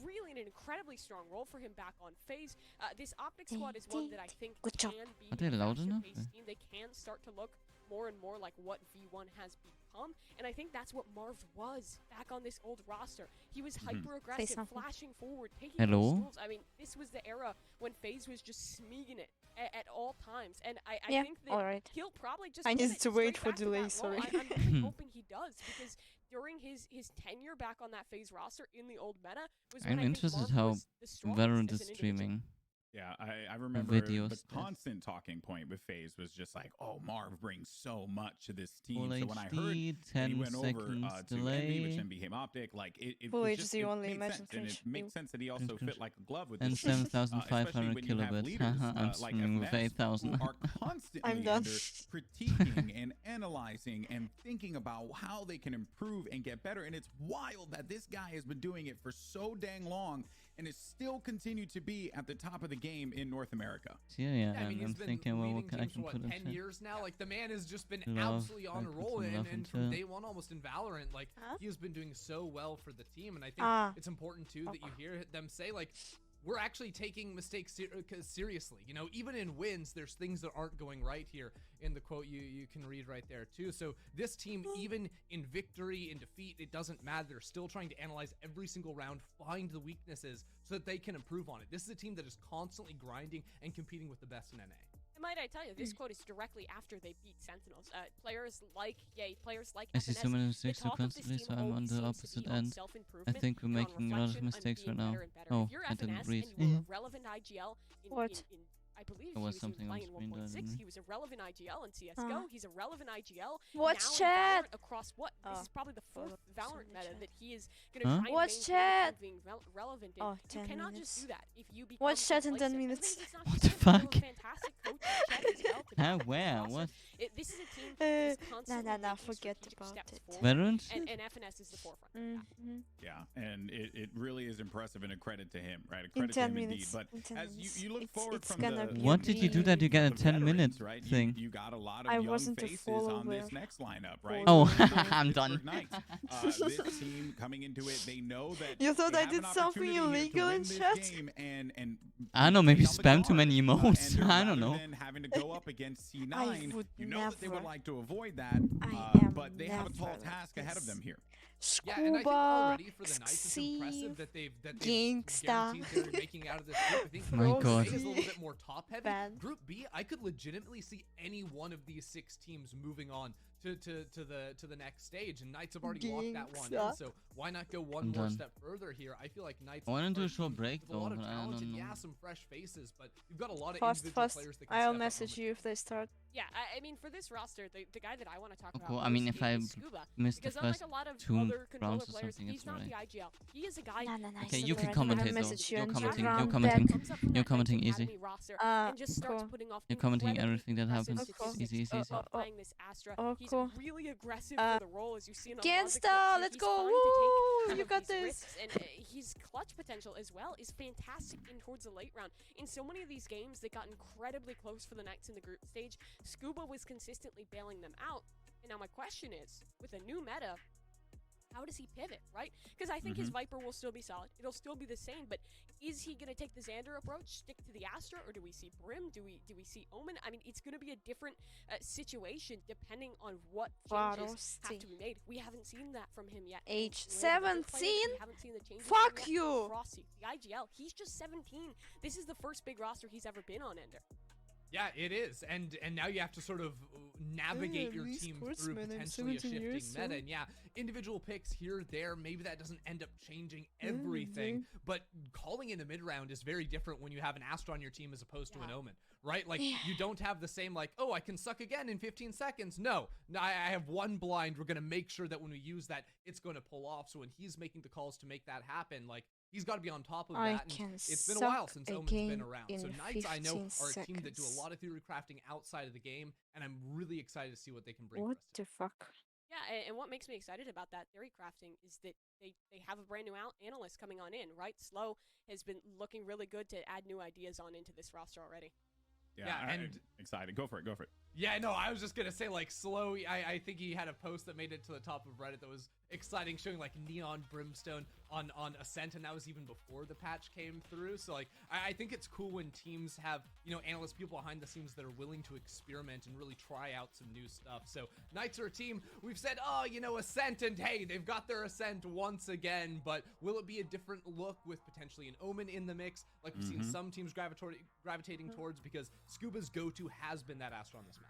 really an incredibly strong role for him back on FaZe. This Optic squad is one that I think Good job. can be Are they a loud faster enough? paced team. They can start to look more and more like what V1 has become, and I think that's what Marv was back on this old roster. He was hyper aggressive, something. flashing forward, taking Hello? those moves. I mean, this was the era when FaZe was just smeeging it at all times, and I Yeah, think that alright. he'll probably just I get needed it to wait straight for back to delay, that role. sorry. I'm really hoping he does, because during his tenure back on that FaZe roster in the old meta was when I'm I think interested Marv how was the strongest Valorant as is an individual. streaming. Yeah, I remember videos the that- constant talking point with FaZe was just like, oh, Marv brings so much to this team. Full So when I heard HD, that he 10 went over seconds to Envy, which delay, then became Optic, like it Full was just, HD it only, made imagine sense, and it cringe. makes Ew. sense that he also Cringe, fit like a glove with and this team. 7,500 especially when you have kilobits. leaders, Haha, I'm like streaming with FNS, 8,000. who are constantly I'm done. under critiquing and analyzing and thinking about how they can improve and get better. And it's wild that this guy has been doing it for so dang long and is still continued to be at the top of the game in North America. Yeah, I mean, and he's I'm been thinking, well, leading what I teams can for put what, 10 into years now. Like, the man has just been Love, absolutely on I a put roll, some love and into from it. day one, almost in Valorant, like Huh? he has been doing so well for the team. And I think Ah. it's important too that you hear them say, like, we're actually taking mistakes seriously. You know, even in wins, there's things that aren't going right here. In the quote you can read right there too. So this team, even in victory, in defeat, it doesn't matter. They're still trying to analyze every single round, find the weaknesses so that they can improve on it. This is a team that is constantly grinding and competing with the best in NA. And might I tell you, this quote is directly after they beat Sentinels. Players like Ye, players like I see FNS, so many the mistakes so talk of this constantly, team so I'm on always the seems to opposite be on end. I self-improvement think we're and on making a lot of reflection, on mistakes being right now. better and better. Oh, If you're I didn't FNS read. and you were a relevant IGL What? in I believe There he was was something even on playing in screen that I 1.6. didn't He was a relevant IGL in CSGO. Huh. He's a relevant IGL. Watch now in chat. Valorant across what? This Oh. is probably the fourth Follow Valorant some meta chat. that he is going to Huh? try and Watch maintain chat. being relevant in. Oh, You 10 cannot minutes. just do that if you become Watch chat in 10 complacent. And the minutes. thing is, it's not What just the him, he's fuck? still a fantastic coach in chat as well to Huh? develop Where? the What? roster. This is a team that is constantly nah, making forget strategic about steps it. forward, Valorant? and FNS is the forefront. of that. Yeah, and it really is impressive and a credit to him, right? A In credit to 10 him minutes. indeed. But in 10 as minutes. you look forward it's from gonna What did you do that you get a the 10-minute veterans, right? thing? You got a lot I of young wasn't a faces follower on this next lineup, right? Oh, The I'm Pittsburgh done. Knights. This team coming into it, they know that You thought they I have did an something opportunity here to illegal win in this chat? game and I don't know, maybe take down the spam too many guard, emotes. Ender, I don't rather know. than having to go up against C9, I would you know that they would never. like to avoid that, I am but they have a tall never like task ahead of this. them here. Yeah, and I think Scuba, already for the Knights, it's impressive Xyz, that they've Gangsta. guaranteed they're making out of this group. I think My Group God. A is a little bit more top heavy. Bad. Group B, I could legitimately see any one of these 6 teams moving on to the next stage, and Knights have already locked that one in. Gangsta. So why not go one I'm more done. step further here? I feel like Knights. I wanna are do a a short team break, with a lot though, of but I talent don't and know. yeah, some fresh faces, but you've got a lot of Fast, individual fast. players that can I'll step up message you momentarily. if they start. Yeah, I mean, for this roster, the guy that I want to talk Oh, about cool. I most mean, if I is Scuba. missed the Because unlike first a lot of 2 other controller rounds or players, something, he's it's not alright. the IGL. He is a guy No, no, no. Okay, it's you can alright. commentate, I'll though. message you You're and commenting, round you're back. commenting. comes up from You're that Knights commenting easy. Academy roster and just starts Cool. putting off You're commenting incredibly everything that impressive happens. cool. statistics Easy, easy, easy. of playing this Astra. Oh, He's cool. really aggressive for the role, as you've seen on a lot of the Gangsta, clips. let's He's go. fine to Woo! take some You of got these this. risks, and his clutch potential as well is fantastic in towards the late round. In so many of these games that got incredibly close for the Knights in the group stage, Scuba was consistently bailing them out. And now my question is, with a new meta, how does he pivot, right? Because I think his Viper will still be solid. It'll still be the same, but is he going to take the Xander approach, stick to the Astra, or do we see Brim? Do we see Omen? I mean, it's going to be a different situation depending on what changes have to be made. We haven't seen that from him yet. Age In other players, 17? we haven't seen the changes from Fuck yet. you! Frosty, the IGL, he's just 17. This is the first big roster he's ever been on, Ender. Yeah, it is, and now you have to sort of navigate your team through potentially a shifting meta. And yeah, individual picks here, there, maybe that doesn't end up changing everything, but calling in a mid round is very different when you have an Astra on your team as opposed to an Omen, right? Like you don't have the same like, oh, I can suck again in 15 seconds. No, I have one blind. We're gonna make sure that when we use that, it's going to pull off. So when he's making the calls to make that happen, like, he's got to be on top of that. And it's been a while since Omen's been around. So Knights, I know, are a team that do a lot of theory crafting outside of the game, and I'm really excited to see what they can bring. What the fuck? Yeah, and what makes me excited about that theory crafting is that they have a brand new analyst coming on in, right? Slow has been looking really good to add new ideas on into this roster already. Yeah, and excited. Go for it. Go for it. Yeah, no, I was just gonna say, like, Slow, I think he had a post that made it to the top of Reddit that was exciting, showing like neon brimstone on Ascent, and that was even before the patch came through. So like, I think it's cool when teams have, you know, analyst people behind the scenes that are willing to experiment and really try out some new stuff. So Knights are a team, we've said, oh, you know, Ascent, and hey, they've got their Ascent once again, but will it be a different look with potentially an Omen in the mix, like we've seen some teams gravitating towards, because Scuba's go-to has been that Astra on this map.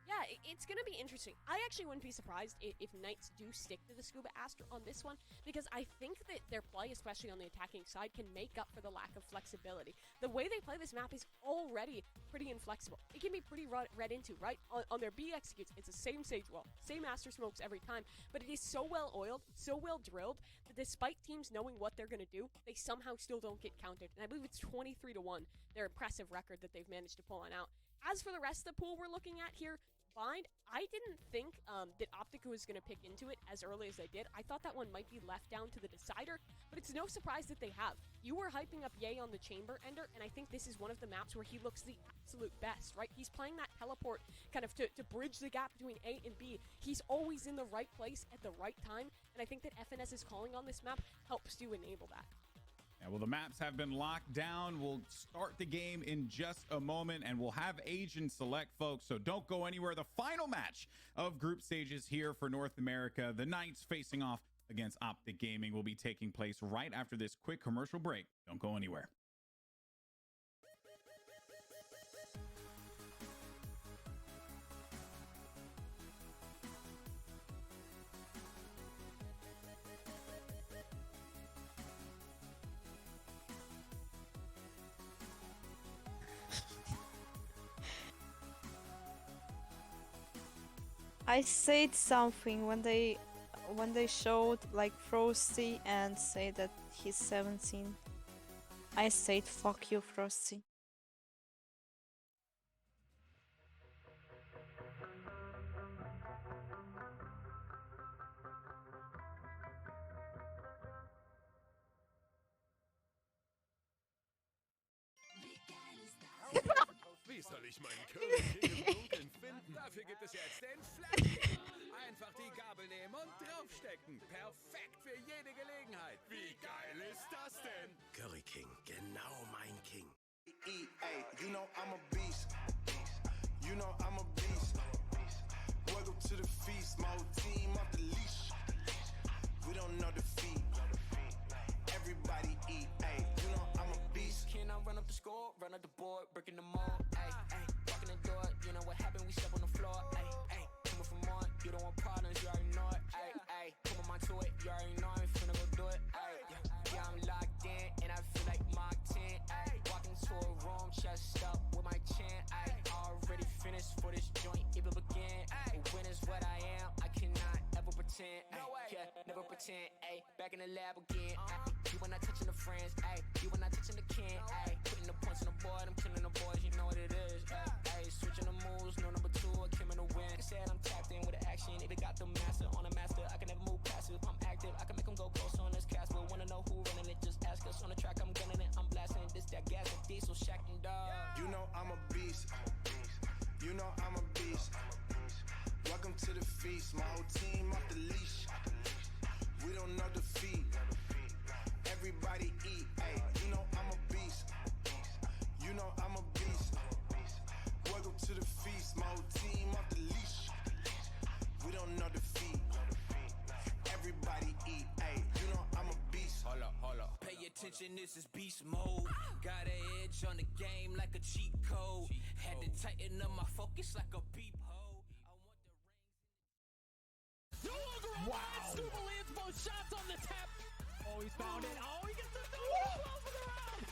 Yeah, it's going to be interesting. I actually wouldn't be surprised if Knights do stick to the Scuba Astra on this one, because I think that their play, especially on the attacking side, can make up for the lack of flexibility. The way they play this map is already pretty inflexible. It can be pretty read into, right? On their B executes, it's the same Sage Wall, same Astra smokes every time, but it is so well oiled, so well drilled, that despite teams knowing what they're going to do, they somehow still don't get countered. And I believe it's 23-1, their impressive record that they've managed to pull on out. As for the rest of the pool we're looking at here, Bind, I didn't think that Optica was going to pick into it as early as they did. I thought that one might be left down to the decider, but it's no surprise that they have. You were hyping up Ye on the Chamber, Ender, and I think this is one of the maps where he looks the absolute best, right? He's playing that teleport kind of to bridge the gap between A and B. He's always in the right place at the right time, and I think that FNS's calling on this map helps to enable that. Yeah, well, the maps have been locked down. We'll start the game in just a moment, and we'll have Asian select, folks, so don't go anywhere. The final match of group stages here for North America, the Knights facing off against Optic Gaming, will be taking place right after this quick commercial break. Don't go anywhere. I said something when they showed like Frosty and say that he's 17. I said fuck you, Frosty. soll ich meinen Curry King im Dunkeln finden? Dafür gibt es jetzt den Flash King. Einfach die Gabel nehmen und draufstecken. Perfekt für jede Gelegenheit. Wie geil ist das denn? Curry King, genau mein King. You know I'm a beast. You know I'm a beast. Welcome to the feast. My whole team off the leash. We don't know defeat. Everybody eat. You know I'm a beast. Can I run up the score, run up the board, breaking the mold? Walking the door, you know what happened? We step on the floor. Coming from on, you don't want problems, you already know it. Come on to it, you already know I'm finna go do it. Yeah, I'm locked in, and I feel like Mark 10. Walking to a room, chest up with my chin. Already finished for this joint, even begin. When is what I am, I cannot ever pretend. Yeah, never pretend. Back in the lab again. You when I touching the friends, you when I touching the can. Putting the points on the board, I'm killing the boys, you know what it is. Switching the moves, no number 2, I came in to win. Said I'm tapped in with the action, if it got the master on a master, I can never move passive. I'm active, I can make them go close on this cast, but wanna know who running it, just ask us. On the track, I'm gunning it, I'm blasting this, that gas, and diesel, shacking dog. You know I'm a beast. You know I'm a beast. Welcome to the feast. My whole team off the leash. We don't know defeat. Everybody eat. You know I'm a beast. You know I'm a beast. Welcome to the feast. My whole team off the leash. We don't know defeat. Everybody eat. You know I'm a beast. Hold up. Pay attention, this is beast mode. Got an edge on the game like a cheat code. Had to tighten up my focus like a beep hole. I want the rings. Wow. Scuba lands both shots on the tap. Oh, he's found it. Oh, he gets the double for the round.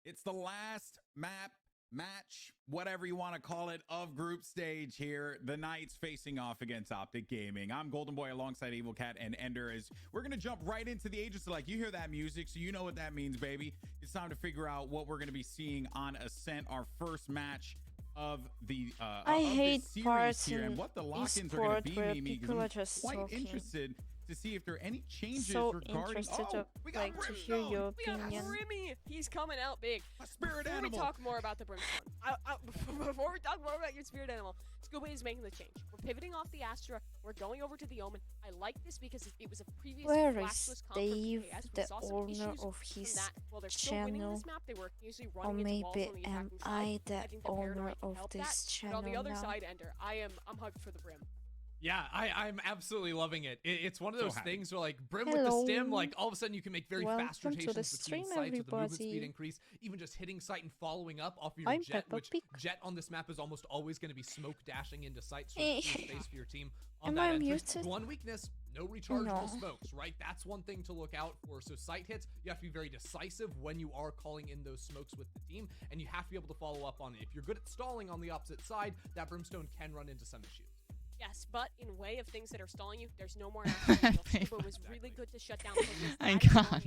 It's the last match, whatever you want to call it, of group stage here. The Knights facing off against Optic Gaming. I'm Golden Boy alongside Evil Cat and Ender. As we're going to jump right into the Aegis. Like, you hear that music, so you know what that means, baby. It's time to figure out what we're going to be seeing on Ascent, our first match of the I of hate this series parts here, in and what the lock-ins are esport going to be, where Mimi, people are because I'm just quite talking. interested to see if there are any changes So regarding. interested Oh, to we got like to hear Brimstone. your We got opinion. Brimmy. He's coming out big. A spirit Before animal. we talk more about the Brimstone, before we talk more about your spirit animal, Scuba is making the change. We're pivoting off the Astra. We're going over to the Omen. I like this because it was a previous Where flashless is comp from Dave, PKS. We the saw some owner issues of from his that. While they're still winning channel? this map, they were usually Or running into walls maybe on the am attacking I side. the I think the owner Paradise can of help this that. channel But on the other now? side, Ender, I'm hugged for the Brim. Yeah, I'm absolutely loving it. It's one of So those happy. things where, like, Brim with the stim, Hello. like, all of a sudden you can make very Welcome fast to the rotations stream, between sites with the movement speed everybody. increase. Even just hitting site and following up off your I'm jet, Peppa which Pig. jet on this map is almost always going to be smoke dashing into sites for Eh. space for your team on Am that I entrance. muted? One weakness, no rechargeable No. smokes, right? That's one thing to look out for. So site hits, you have to be very decisive when you are calling in those smokes with the team, and you have to be able to follow up on it. If you're good at stalling on the opposite side, that Brimstone can run into some issues. Yes, but in way of things that are stalling you, there's no more action. Scuba was really good to shut down. I You can't. have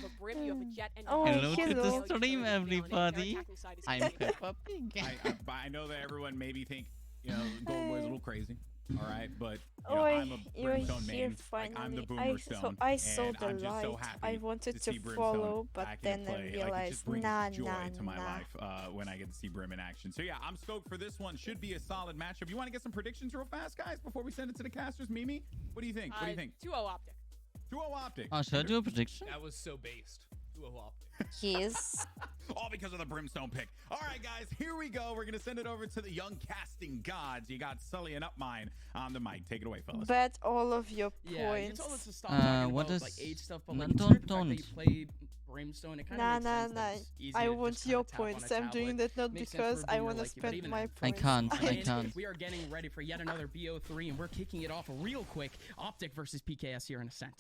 a Brim, you have a jet, and Oh, Hello to hello. the stream, everybody. I'm Peppa Pig. I know that everyone maybe think, Golden Boy's a little crazy. All right, but Oi, I'm a you're Brimstone here main. Like, I'm the finally. I saw and the I'm just so light. happy I wanted see to Brimstone follow, but back then into I play. Like, it realized, just brings nah, joy to my nah. life when I get to see Brim in action. So yeah, I'm stoked for this one. Should be a solid matchup. You want to get some predictions real fast, guys, before we send it to the casters? Mimi, what do you think? What do you think? 2-0 Optic. 2-0 Optic. Oh, should I do a prediction? That was so based. Optic. Yes. All because of the Brimstone pick. All right, guys, here we go. We're going to send it over to the young casting gods. You got Sully and Upmine on the mic. Take it away, fellas. Bet all of your Yeah, you points. told us to stop talking what about is- like age stuff, but No, like don't- the fact that don't. you play Brimstone, it kind of Nah, makes nah, sense that nah. it's easier I to want just your kinda tap on a points. I'm doing tablet. that not Makes sense because for a I boomer want to like you, but spend even my at- points. I can't. We are getting ready for yet another BO3, and we're kicking it off real quick. Optic versus PKS here in Ascent.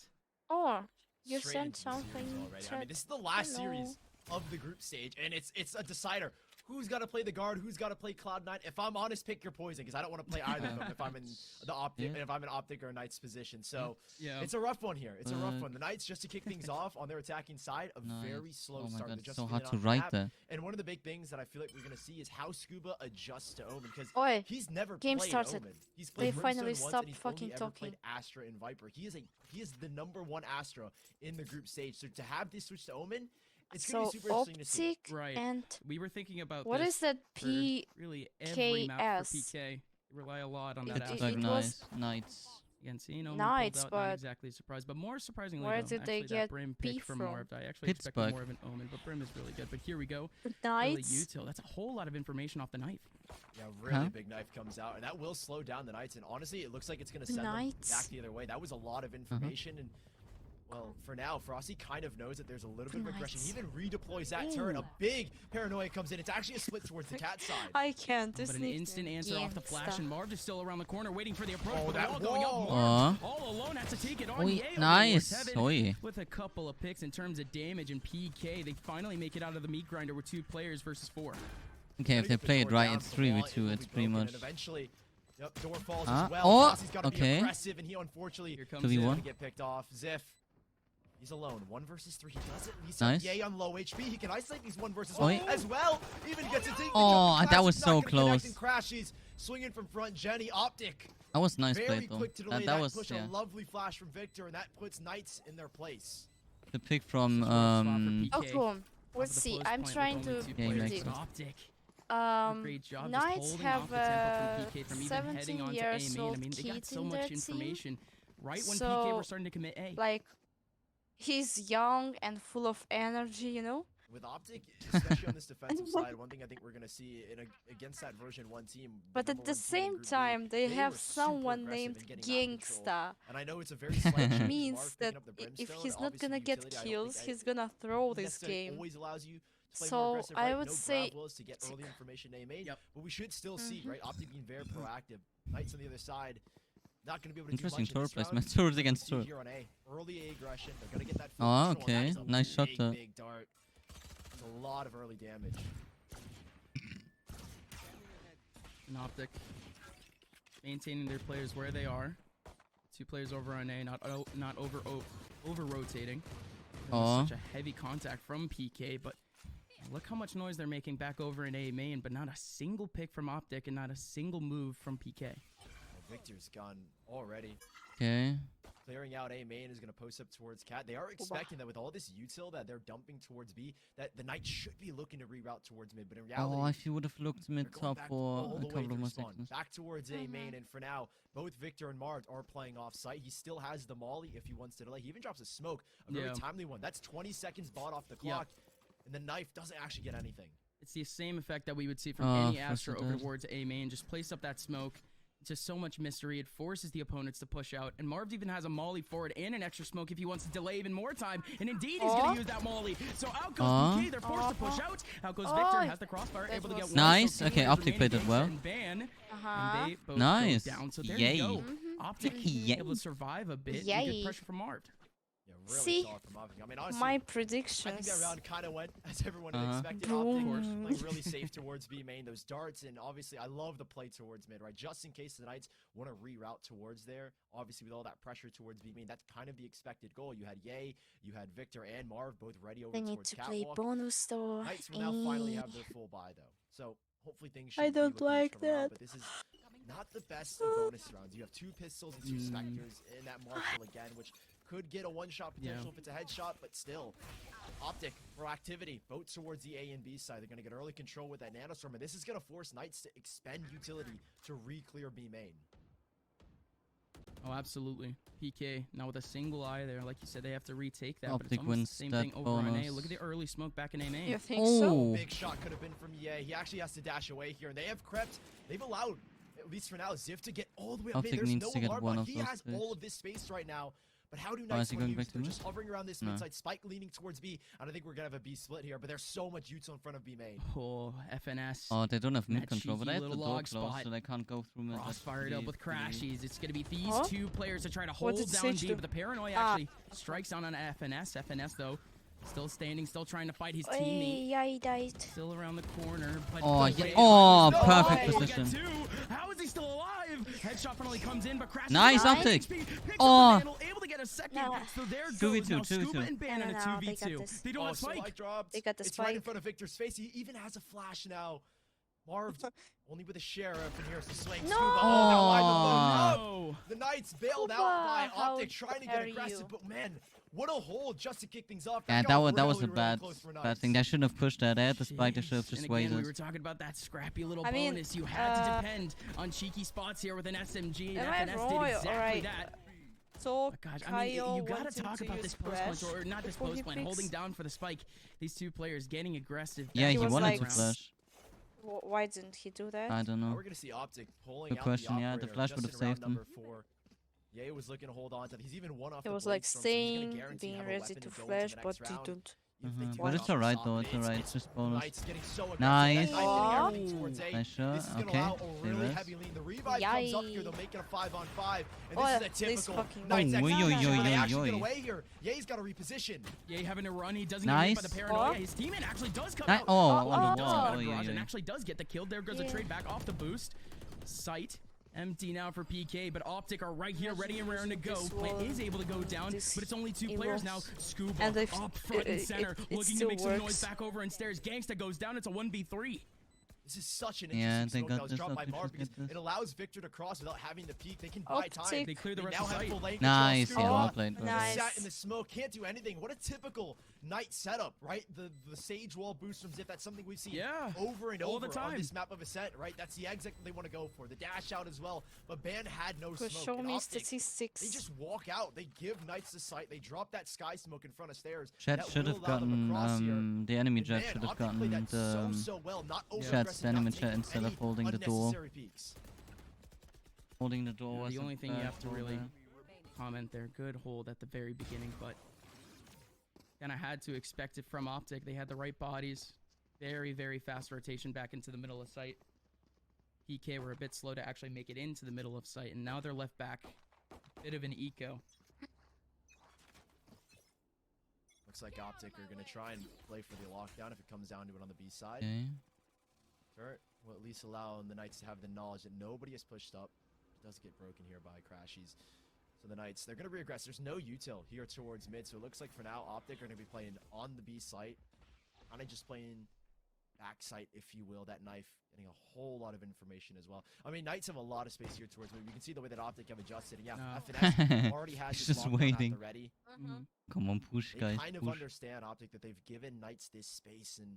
Oh, you Straight sent into the series something. already. I Chat. mean, this is the last Hello. series of the group stage, and it's a decider. Who's got to play the guard? Who's got to play Cloud9? If I'm honest, pick your poison, because I don't want to play either of them if I'm in the Optic, Yeah. if I'm in Optic or Knight's position. So Yeah. it's a rough one here. It's a rough one. The Knights, just to kick things off on their attacking side, a very slow Oh my start. God, They're it's just so getting hard off to the write map. that. And one of the big things that I feel like we're gonna see is how Scuba adjusts to Omen, because Oi, he's never game played started. Omen. He's They played finally Brimstone once, stopped and he's fucking only ever talking. played Astra and Viper. He is the #1 Astra in the group stage. So to have this switch to Omen, It's gonna So be super interesting to see. Optic Right. and We were thinking about what this is that for really every map for PKS? PK. Rely a lot on It- that it- aspect. it Pittsburgh was- Knights. Again, so, you know, Knights, pulled out, not but exactly surprised, but more surprisingly, where though, did they actually get that Brim P pick from from? Marv. I actually expected Pittsburgh. more of an Omen, but Brim is really good. But here we go. Early Knights. util. That's a whole lot of information off the knife. Yeah, really Huh? big knife comes out, and that will slow down the Knights. And honestly, it looks like it's going to send them Knights. back the other way. That was a lot of information, and well, for now, Frosty kind of knows that there's a little bit of aggression. He even redeploys that turret. A big paranoia comes in. It's actually a split towards the cat side. I can't. This But an needs instant answer off the flash, Gangsta. and Marv is still around the corner waiting for the approach. Oh, but the that wall going up. wall. Marv all alone has to take it on. Oi, Yay over nice. towards heaven Oi. with a couple of picks in terms of damage and PK. They finally make it out of the meat grinder with 2 players versus 4. Okay, if Gotta they get the play it door right, down it's to the wall, 3v2. it will It's be pretty broken, much. and eventually, yep, door falls Ah, as well. oh, Frosty's got to okay. be aggressive, and he unfortunately Here comes 2v1. gonna get picked off. Ziff. He's alone. 1 versus 3. He does it. He's Nice. Yay on low HP. He can isolate these 1 versus Oi. 1 as well. Even gets a ding. Oh, that Classic was not so gonna connect close. and crashes. Swinging from front. Jenny Optic. That was nice Very play though. quick to delay That that was push. yeah. A lovely flash from Victor, and that puts Knights in their place. The pick from Oh, cool. Let's the see. close I'm point trying with to only 2 Yeah, he players. makes predict. Optic. Um, Great job just Knights holding have off the tempo from a PK from even 17 heading on to A years main. I old mean, they got kid so in much their team. information right when PK So, were starting to commit A. like, he's young and full of energy, you know? With Optic, especially on this defensive side, one thing I think we're going to see against that version 1 team. But at the same time, they have someone named Gangsta. And I know it's a very slight Which change. means Marv that picking up the if Brimstone, he's not obviously gonna get utility, I don't kills, think he's gonna throw this necessarily game. always allows you to play more So aggressive, I right? would No say grab wills to get early information A main. Yep. But we should still see, Mhm. right? Optic being very proactive. Knights on the other side, not going to be able to Interesting do much turret in this placement. round. Turret against See turret. here on A. Early A aggression. They're going to get that Oh, full control, and that okay. is a Nice shot big, there. big dart. It's a lot of early damage. And Optic maintaining their players where they are. 2 players over on A, not over rotating. Aw. Such a heavy contact from PK, but look how much noise they're making back over in A main, but not a single pick from Optic and not a single move from PK. Victor's gone already. Okay. Clearing out A main is going to post up towards Cat. They are expecting that with all this util that they're dumping towards B, that the Knights should be looking to reroute towards mid. But in reality, Oh, if you would have looked mid they're going top back for all a the way couple of through more spawn, seconds. back towards A main. And for now, both Victor and Marv are playing off site. He still has the molly if he wants to delay. He even drops a smoke, a very Yeah. timely one. That's 20 seconds bought off the clock, and the knife doesn't actually get anything. It's the same effect that we would see from Oh, any of course Astra it over does. towards A main. Just place up that smoke. It's just so much mystery. It forces the opponents to push out. And Marv even has a molly forward and an extra smoke if he wants to delay even more time. And indeed, he's going to use that molly. So out goes PK. They're forced to push out. Out goes Victor. Has the crossfire. That Able to get was- one. Nice. So Okay, players Optic remaining played it against well. and Ban. Uh-huh. And they both Nice. go down. So there Yay. you go. Mhm. Optic Yay. able to survive a bit. And Yay. good pressure from Marv. Yeah, really See? solid from Optic. I mean, honestly, My I think predictions. that round kind of went as everyone had Uh-huh. expected. Boom. Optic playing really safe towards B main. Those darts, and obviously, I love the play towards mid, right? Just in case the Knights want to reroute towards there. Obviously, with all that pressure towards B main, that's kind of the expected goal. You had Ye, you had Victor and Marv both ready over They need towards to play Catwalk. bonus though. Knights will now finally Eh. have their full buy, though. So hopefully things should I be don't looking like to come around, that. But this is not the best of bonus rounds. You have 2 pistols and 2 specters in that Marshall again, which could get a one-shot potential if it's a headshot, but still. Optic, proactivity, both towards the A and B side. They're going to get early control with that Nanostorm, and this is going to force Knights to expend utility to re-clear B main. Oh, absolutely. PK now with a single eye there. Like you said, they have to retake that. but Optic it's almost wins the same that thing over on A. bonus. Look at the early smoke back in A main. You think so? Oh. Big shot could have been from Ye. He actually has to dash away here, and they have crept. They've allowed, at least for now, Ziv to get all the way up. Optic There's needs no to get alarm one button. of He those has space. all of this space right now. But how do Oh, is Knights he want going to back use? to They're mid? just hovering around this No. mid side. Spike leaning towards B, and I think we're going to have a B split here. But there's so much util in front of B main. Oh, FNS. Oh, they don't have That mid control, but cheeky they have the little door log closed, spot. so they can't go through mid. That's Crossfired up pretty- with pretty- crashies. It's going to be these Huh? 2 players to try to hold did down Sage D, do? but the paranoia Ah. actually strikes on FNS. FNS, though, still standing, still trying to fight his Oi, teammate. yeah, he died. Still around the corner, but Oh, no yeah. way. Oh, No perfect way. Look at position. 2. How is he still alive? Headshot finally comes in, but crashes. Nice down. Optic. XP, picks Oh. up the mantle, able to get a second. Nah. So there goes 2v2, now 2v2. Scuba and Ban in a No, they got 2v2. this. They don't have Spike. Spike dropped. They got the It's right in spike. front of Victor's face. He even has a flash now. Marv only with a sheriff, and here's the swing. No! Scuba. Oh, that line alone. Oh. The Knights Knights bailed out by Optic, trying to get aggressive, but man, what a hold just to kick things off. Yeah, got that was really, a bad close for bad Knights. thing. They shouldn't have pushed that. They had the spike. They should have just And again, waited. we were talking about that scrappy little I mean, bonus. You had to depend on cheeky spots here with an SMG, and am I FNS wrong? did exactly Alright. that. So But gosh, I mean, Kyle you gotta wanted talk to about use this post flash plant, or not this before he post plant, picks. holding down for the spike. These two players getting aggressive. Yeah, he was wanted like- to flash. Why didn't he do that? I don't Now know. we're gonna see Optic pulling Good out question, the yeah, the operator flash just would have in round saved him. number 4. Ye was looking to hold on to. He's even one off He the was like Blade Storm, so he's gonna staying, guarantee being have a ready weapon to go into flash, the but next round. didn't. If they do But it it's off alright the though. top, It's alright. It's just bonus. Knights getting so aggressive. Nice. That knife getting everything towards A. Nice shot. This is gonna Okay. allow a really Favors. heavy lean. The revive comes up here. They'll make it a 5-on-5, and Oh, this this is a typical fucking Knights guy. execution. Oi, oi, oi, They oi, actually get oi. away here. Ye's got to reposition. Yeah, having a run. He doesn't Nice. get hit by the paranoia. Oh. His teammate actually does come Ni- out. oh, on the He does wall. come out Oh, of yeah, garage and yeah. actually does get the kill. There goes the Yeah. trade back off the boost. Sight. Empty now for PK, but Optic are right here, ready and raring to go. This Plant wall, is able to go down, this but it's only two players now. involves- Scuba and if- up front and center, it looking to still make some noise works. back over and stairs. Gangsta goes down. It's a 1v3. This is such an Yeah, interesting they smoke that got was this. dropped by Optic Marv should because get this. it allows Victor to cross without having to peek. They can buy time. Optic. They clear the We rest now of have sight. full lane Nice. control. Yeah, Scuba well played. Well Nice. played. sat in the smoke, can't do anything. What a typical Knight setup, right? The Sage Wall boost from Zip, that's something we've seen Yeah, over and all over the time. on this map of Ascent, right? That's the exit they want to go for. The dash out as well, but Ban had no Could smoke. show And me Optic, statistics. they just walk out. They give Knights the sight. They drop that sky smoke in front of stairs. Jet That should will have allow them gotten across here. the enemy And jet man, should have Optic gotten played that the so well, not Jet's over-aggressive, enemy not jet taking instead of any holding the door. unnecessary peeks. Holding the door Yeah, was the only thing you have to call really there. comment there. Good hold at the very beginning, but kind of had to expect it from Optic. They had the right bodies. Very, very fast rotation back into the middle of sight. PK were a bit slow to actually make it into the middle of sight, and now they're left back. Bit of an eco. Looks like Optic are going to try and play for the lockdown if it comes down to it on the B side. Okay. Turret will at least allow the Knights to have the knowledge that nobody is pushed up. It does get broken here by Crashies. So the Knights, they're going to regress. There's no util here towards mid, so it looks like for now, Optic are going to be playing on the B site. Kind of just playing back site, if you will, that knife, getting a whole lot of information as well. I mean, Knights have a lot of space here towards mid. You can see the way that Optic have adjusted. And yeah, FNS already has He's this just lockdown waiting. at the ready. Come on, push, They guys. kind of Push. understand, Optic, that they've given Knights this space, and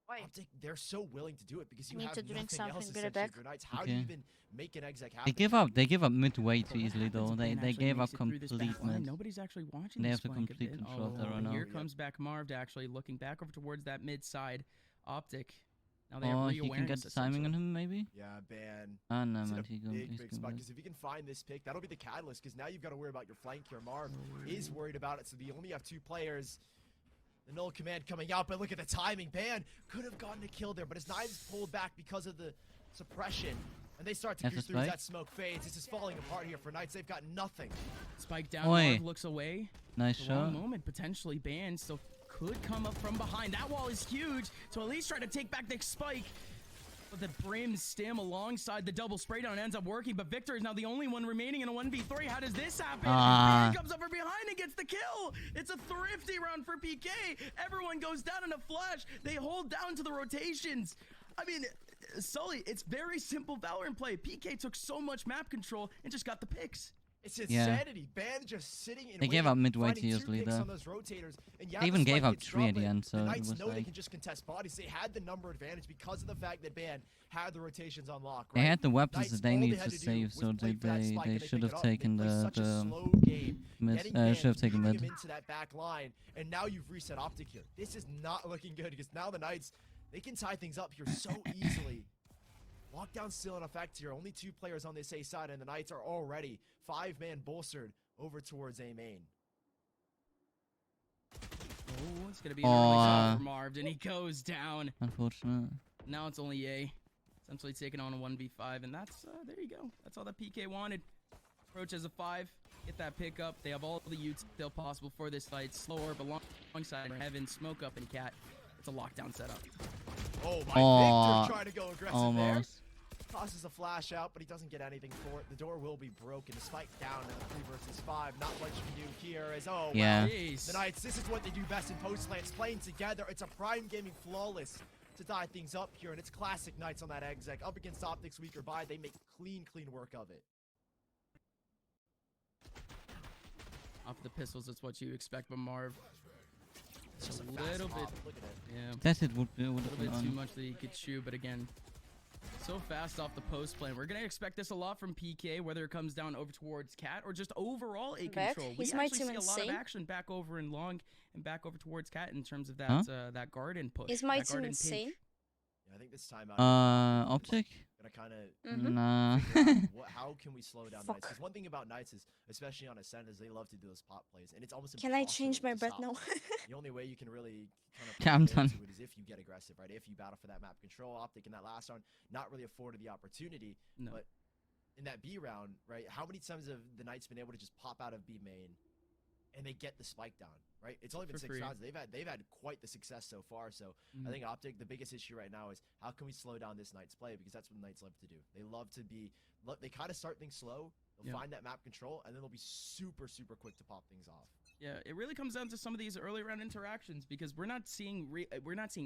Optic, they're so willing to do it because you Need have to drink nothing something, else be right essentially back. for Knights. How do you Okay. even make an exec happen? They give up. They give up mid way too easily though. Happens, They Bane actually gave up makes it through this complete back line. mid. Nobody's actually watching They this have the flank a complete bit. control of their Oh, own here now. comes back Marv actually looking back over towards that mid side. Optic. Now they have Oh, he can re-awareness, get the timing on essentially. him maybe. Yeah, Ban. Ah no, It's in man, a he go. big, He's big going spot mid. because if you can find this pick, that'll be the catalyst because now you've got to worry about your flank here. Marv is worried about it, so they only have 2 players. The null command coming out, but look at the timing. Ban could have gotten a kill there, but his knives pulled back because of the suppression. And they start to That's a goose through as spike. that smoke fades. This is falling apart here for Knights. They've got nothing. Spike down, Oi. Marv looks away. Nice The wrong shot. moment, potentially banned, so could come up from behind. That wall is huge, so at least try to take back the spike. But the Brim stem alongside the double spray down ends up working, but Victor is now the only one remaining in a 1v3. How does this happen? Ah. PK comes up from behind and gets the kill. It's a thrifty round for PK. Everyone goes down in a flash. They hold down to the rotations. I mean, Sully, it's very simple Valorant play. PK took so much map control and just got the picks. It's Yeah. insanity. Ban just sitting in They gave waiting, up midway finding too 2 easily picks there. on those rotators, and yeah, They even the gave spike up gets 3 at dropped, the but end, so the it Knights was know they like can just contest bodies. They had the number advantage because of the fact that Ban had the rotations on lock. they right? had the weapons Knights, that they all needed had to to do save, was so play for that spike, they and they should pick it have up. They taken play such a the slow game. mid. Getting Ban, Should have taken moving mid. him into that back line, and now you've reset Optic here. This is not looking good because now the Knights, they can tie things up here so easily. Lockdown still in effect here. Only 2 players on this A side, and the Knights are already 5-man bolstered over towards A main. Oh, it's gonna be an early shot for Marv, and he goes down. Unfortunate. Now it's only A, essentially taking on a 1v5, and that's there you go. That's all that PK wanted. Approach as a 5, get that pick up. They have all the utes still possible for this fight. Slower, but alongside Heaven, smoke up, and Cat. It's a lockdown setup. Oh my! Aw, Victor trying to go aggressive almost. there. Tosses a flash out, but he doesn't get anything for it. The door will be broken. The spike down in the 3 versus 5. Not much you can do here. As Yeah. well, Jeez. the Knights. This is what they do best in post lands, playing together. It's a prime gaming flawless to tie things up here, and it's classic Knights on that exec. Up against Optics weaker by, they make clean work of it. Off the pistols, that's what you expect, but Marv. It's Just just a a fast little bit. pop. Look at it. Yeah. Guess it would A have little been bit too on. much that he could chew, but again, so fast off the post plane. We're gonna expect this a lot from PK, whether it comes down over towards Cat or just overall A Back? control. We Is my actually team see a lot of insane? action back over in long and back over towards Cat in terms of that Huh? that garden push. Is my that team garden insane? pink. Yeah, I think this time out. Optic? Gonna kind of Mhm. Nah. how can we slow down Fuck. Knights? Because one thing about Knights is, especially on Ascent, is they love to do those pop plays, and it's almost Can I change my bet impossible now? to stop. The only way you can really kind of Yeah, I'm play done. into it is if you get aggressive, right? If you battle for that map control. Optic in that last round, not really afforded the opportunity, No. but in that B round, right? How many times have the Knights been able to just pop out of B main, and they get the spike down, right? It's only been For 6 free. rounds. They've had quite the success so far. So I think Optic, the biggest issue right now is how can we slow down this Knights play, because that's what Knights love to do. They love to be, they kind of start things slow. They'll Yeah. find that map control, and then they'll be super quick to pop things off. Yeah, it really comes down to some of these early round interactions because we're not seeing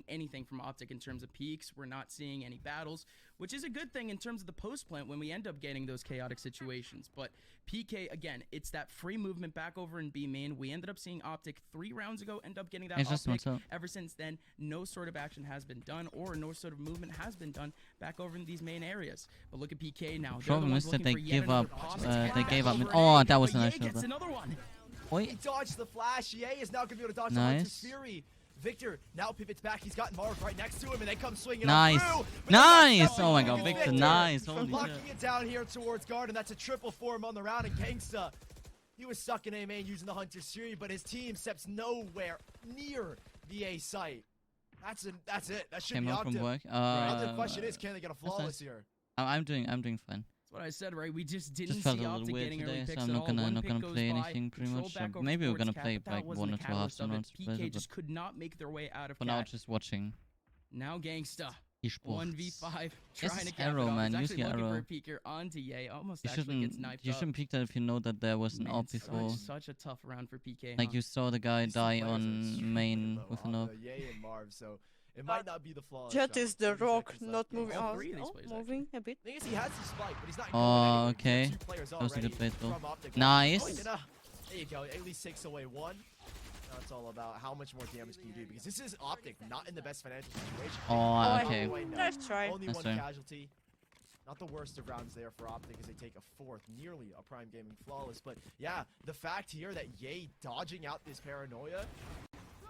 anything from Optic in terms of peaks. We're not seeing any battles, which is a good thing in terms of the post plant when we end up getting those chaotic situations. But PK, again, it's that free movement back over in B main. We ended up seeing Optic 3 rounds ago end up getting that It's just Optic. what's up. Ever since then, no sort of action has been done or no sort of movement has been done back over in these main areas. But look at PK now. They're the Problem ones is that looking they for yet give another up. pop. They gave up. Over Oh, A, that was a but nice Ye shot. gets Though. another one. He Wait. dodged the flash. Ye is now going to be able to dodge the Hunter's Nice. Fury. Victor now pivots back. He's got Marv right next to him, and they come swinging Nice. up through. But Nice. that's Oh my nothing god, against Victor. Nice. From Holy locking shit. it down here towards guard, and that's a triple for him on the round. And Gangsta, he was stuck in A main using the Hunter's Fury, but his team steps nowhere near the A site. That's it. That should Came be home from Octave. work. Now the question is, can they get a that's flawless nice. here? I'm doing fine. That's what I said, right? We just didn't Just felt see a little Optic weird getting today, early so picks I'm at not all. gonna One not pick gonna goes play by, anything pretty control much. back over Maybe we're towards gonna Cat, play but that like wasn't 1 the or 2 catalyst halves of it. rounds. PK just could not make their way out of For now, Cat. just watching. Now Gangsta. Esports. 1v5 Yes, trying to cap arrow, it off. man. He's Use actually your looking arrow. for a peeker onto Ye. Almost You actually gets shouldn't. knifed You up. shouldn't peek that if you know that there was an Man, AWP before. such a tough round for PK. Like huh? you saw the guy These two die players are on extremely main low with on an the AWP. Ye and Marv, so it might not be the flawless Jet round. is the 30 rock, seconds not left. moving. All Oh, three of these oh, plays, moving a bit. Thing is, he has the spike, but he's not Oh, going anywhere. okay. Two players That was a good already bait, though. from Optic. Nice. There you go. At least takes away one. Now it's all about how much more damage can you do, because this is Optic, not in the best financial situation. Oh, okay. Nice try. Only Nice one try. casualty. Not the worst of rounds there for Optic as they take a 4th, nearly a Prime Gaming flawless. But yeah, the fact here that Ye dodging out this paranoia.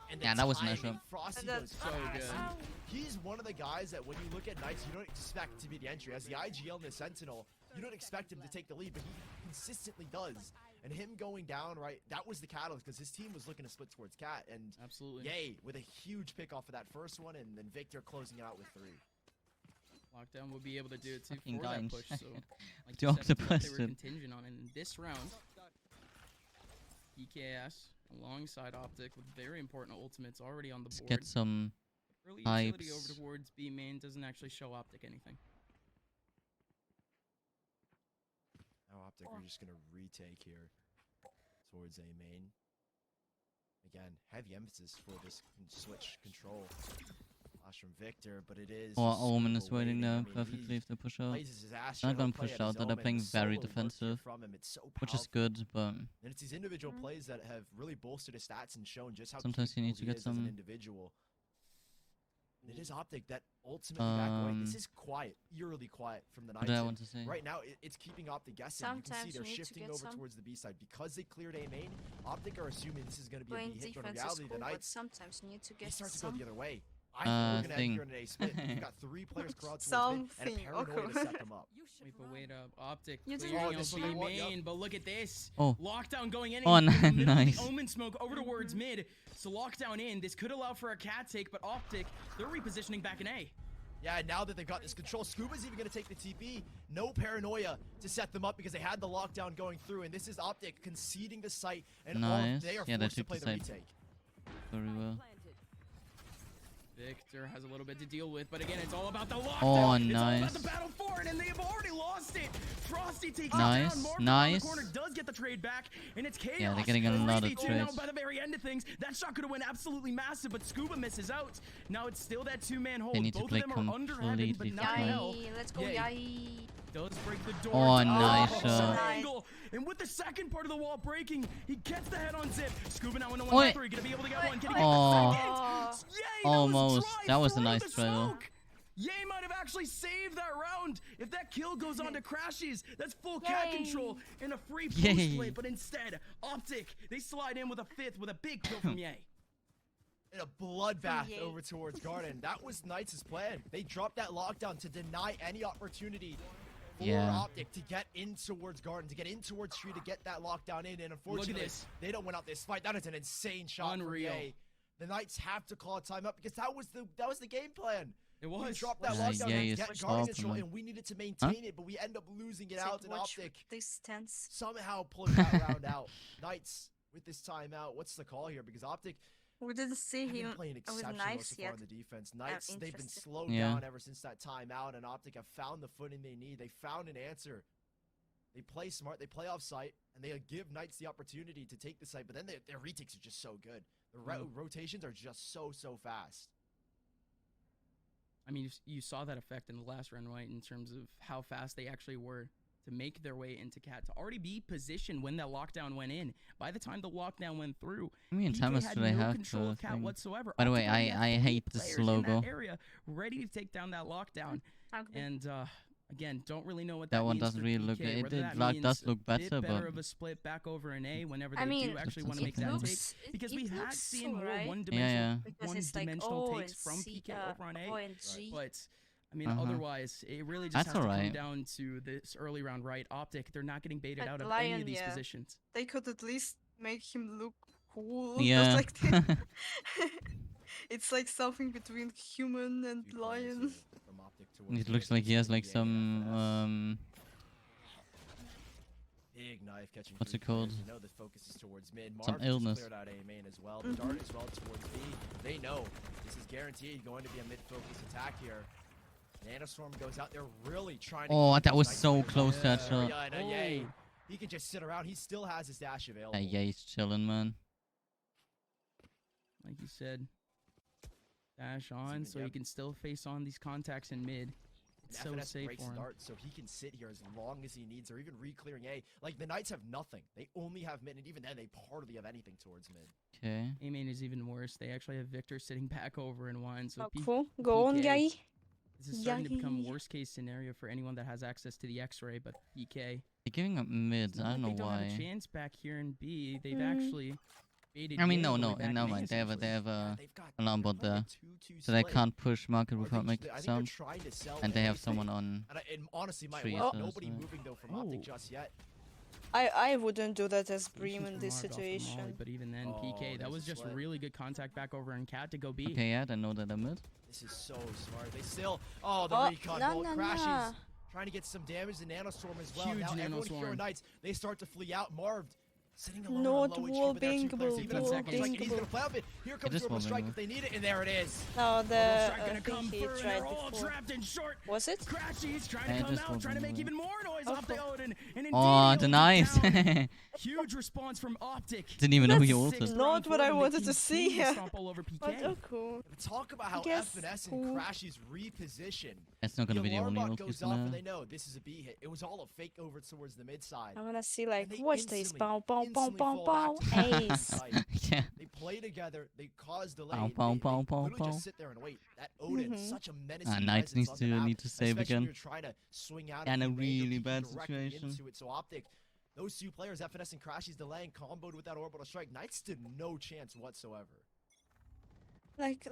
And the Yeah, that was a nice timing, shot. Frosty That- goes So fast. good. He's one of the guys that when you look at Knights, you don't expect to be the entry. As the IGL and the Sentinel, you don't expect him to take the lead, but he consistently does. And him going down, right, that was the catalyst, because his team was looking to split towards Cat. And Absolutely. Ye with a huge pick off of that first one, and then Victor closing it out with 3. Lockdown will be able to do it too Fucking for that dying. push. So, like The you said, it's what octopus they were did. contingent on. And in this round, PKS alongside Optic with very important ultimates already on the Let's board. get some Early utility hypes. over towards B main doesn't actually show Optic anything. Now Optic are just going to retake here towards A main. Again, heavy emphasis for this switch control. Flash from Victor, but it is. Or just Omen is super waiting waiting. I there mean, perfectly he if they push out. plays his ass They're not trying gonna to play push at out, his that they're Omen. playing The very solo work here defensive, from him, it's so which is powerful. good, but And it's these individual plays that have really bolstered his stats and shown just how sometimes you need to capable he get is as an some individual. And it is Optic that ultimately back away. This is quiet, eerily quiet from the what Knights. did I and want to say? Right now, it's keeping Optic guessing. You can see Sometimes they're you need to shifting get over some. towards the B side. Because they cleared A main, Optic are assuming this is going to be a Playing B hit, but in defense is reality, cool, the but Knights, sometimes you need to they get start to go some. the other way. I think we're going to thing. end here in an A split. We've got 3 players crowd towards mid, and a Something, paranoia okay. to set them up. Wait, but wait up. Optic You did clearing it. out Oh, B this one, main, yep. but look at this. Oh. Lockdown going in. Oh, in the middle of the nice. Omen smoke over towards mid. So lockdown in. This could allow for a cat take, but Optic, they're repositioning back in A. Yeah, now that they've got this control, Scuba's even going to take the TP. No paranoia to set them up because they had the lockdown going through, and this is Optic conceding the site, and Nice. they are Yeah, they forced to took play the the site. retake. Very well. Victor has a little bit to deal with, but again, it's all about the lockdown. Oh, It's all nice. about the battle for it, and they have already lost it. Frosty takes Nice, it down. Marvin nice. on the corner does get the trade back, and it's chaos. Yeah, they're getting a lot of 3v2 now trades. by the very end of things. That shot could have went absolutely massive, but Scuba misses out. Now it's still that 2-man hold. need to Both play of them are under heaven, but completely not fine. hell. Yay, let's go, Yay. yay. Does break the door. Oh, to- nice it's shot. an angle. And with the second part of the wall breaking, he gets the head on Zip. Scuba now in the Oi. 1v3. Gonna be able to get one. Can he get Oh. the second? Yay, Almost. That was a through nice the try, though. smoke. Ye might have actually saved that round. If that kill goes on to Crashies, that's full cat control and a free post play. But instead, Optic, they slide in with a 5th with a big kill from Ye. In a bloodbath over towards Garden. That was Knights' plan. They dropped that lockdown to deny any opportunity for Optic to get in towards Garden, to get in towards Tree, to get that lockdown in. And unfortunately, they don't win out this fight. That is an insane shot. Unreal. For Ye. The Knights have to call a timeout because that was the game plan. It was. We dropped that lockdown and get Garden control, and we needed to maintain it, but we end up losing it out. And Optic somehow pulling that round out. Knights with this timeout. What's the call here? Because Optic, we didn't see him playing with exceptional knives so far yet. on the defense. Knights, they've been slowed down ever since that timeout, and Optic have found the footing they need. They found an answer. They play smart, they play off site, and they give Knights the opportunity to take the site, but then their retakes are just so good. The rotations are just so fast. I mean, you saw that effect in the last run, right? In terms of how fast they actually were to make their way into Cat, to already be positioned when that lockdown went in. By the time the lockdown went through, How many PK times had do they no have control to of Cat thing? whatsoever. By the way, Optic already I had 3 hate this players in logo. that area ready to take down that lockdown. And again, don't really know what That that one means doesn't for really PK, look good. whether that It means does look a bit better, better but of a split back over an A whenever I they mean, do actually want to it make that looks- take, because it we had looks seen so, more right? one-dimensional Because it's like one-dimensional O takes and from C, PK over on O A, and G. but I mean, Uh-huh. otherwise, it really just That's has to come alright. down to this early round, right? Optic, they're not getting baited But out of Lion, any of these yeah. positions. They could at least make him look cool. Yeah. Just like this. It's like something between human and lion. From Optic towards it looks like he has like some big knife catching. What's three it called? players. You know the focus is towards mid. Some Marv just illness. cleared out A main as well. The dart as well towards B. They know this is guaranteed going to be a mid-focus attack here. Nanostorm goes out there really trying to. Oh, keep that those was Knights so players close in to that this shot. area, and, Yay, he can just sit around. He still has his dash available. Yeah, he's chilling, man. Like you said, dash on, so he can still face on these contacts in mid. It's so FNS safe breaks for him. start, so he can sit here as long as he needs, or even re-clearing A. Like, the Knights have nothing. They only have mid, and even then, they hardly have anything towards mid. Okay. A main is even worse. They actually have Victor sitting back over in one. So Cool. Go on, guy. This is starting to become worst case scenario for anyone that has access to the X-ray, but PK. They're giving up mids. I don't know They don't have why. a chance back here in B. They've actually baited I mean, Ye no, way no, back never in, mind. They have essentially. a alarm bot there, so they can't push market without making sound. And they have someone on. And it honestly might trees, work. so Nobody it's, moving, though, from Optic just yet. I wouldn't do that as Bream in Patience this from Marv off the Molly, situation. but even then, PK, that was just split. really good contact back over in Cat to go B. Okay, yeah, they know that I'm mid. This is so smart. They still... Oh, the recon bolt crashes. Trying to get some damage. The Nanostorm as well. Huge Now everyone here Nanostorm. on Knights, they start to flee out. Marv sitting alone Not on low wall HP, but there are two players. bangable, Even at wall second strike, and he's going to bangable. play up it. Here comes is Orbital wall Strike bangable. if they need it, and there it is. No, They're the gonna come he through, and tried they're all before. trapped in short. Was it? Crashy's trying Yeah, to come just out, wall trying to make bangable. even more noise off the Odin. And indeed, Oh, he the holds it knives. down. Huge response from Optic. Didn't even know he That's ulted. not what I wanted to They see continue to here. stomp all over PK. But oh, cool. But talk about how guess FNS cool. and Crashies reposition. That's not gonna The be the alarm only bot ult goes he's off, and gonna. they know this is a B hit. It was all a fake over towards the mid side. I wanna see like, And they watch this. instantly- Bow, bow, bow, instantly bow, fall bow. back to the Ace. side. Yeah. They play together. They cause delay. Bow, and bow, they bow, bow, literally bow. just sit there and wait. That Odin, such a menacing Knights presence on the map, need to save especially again. when you're trying to swing out And of a the range or really peeking bad directly situation. into it. So Optic, those two players, FNS and Crashies, delaying, comboed with that orbital strike. Knights stood no chance whatsoever. Like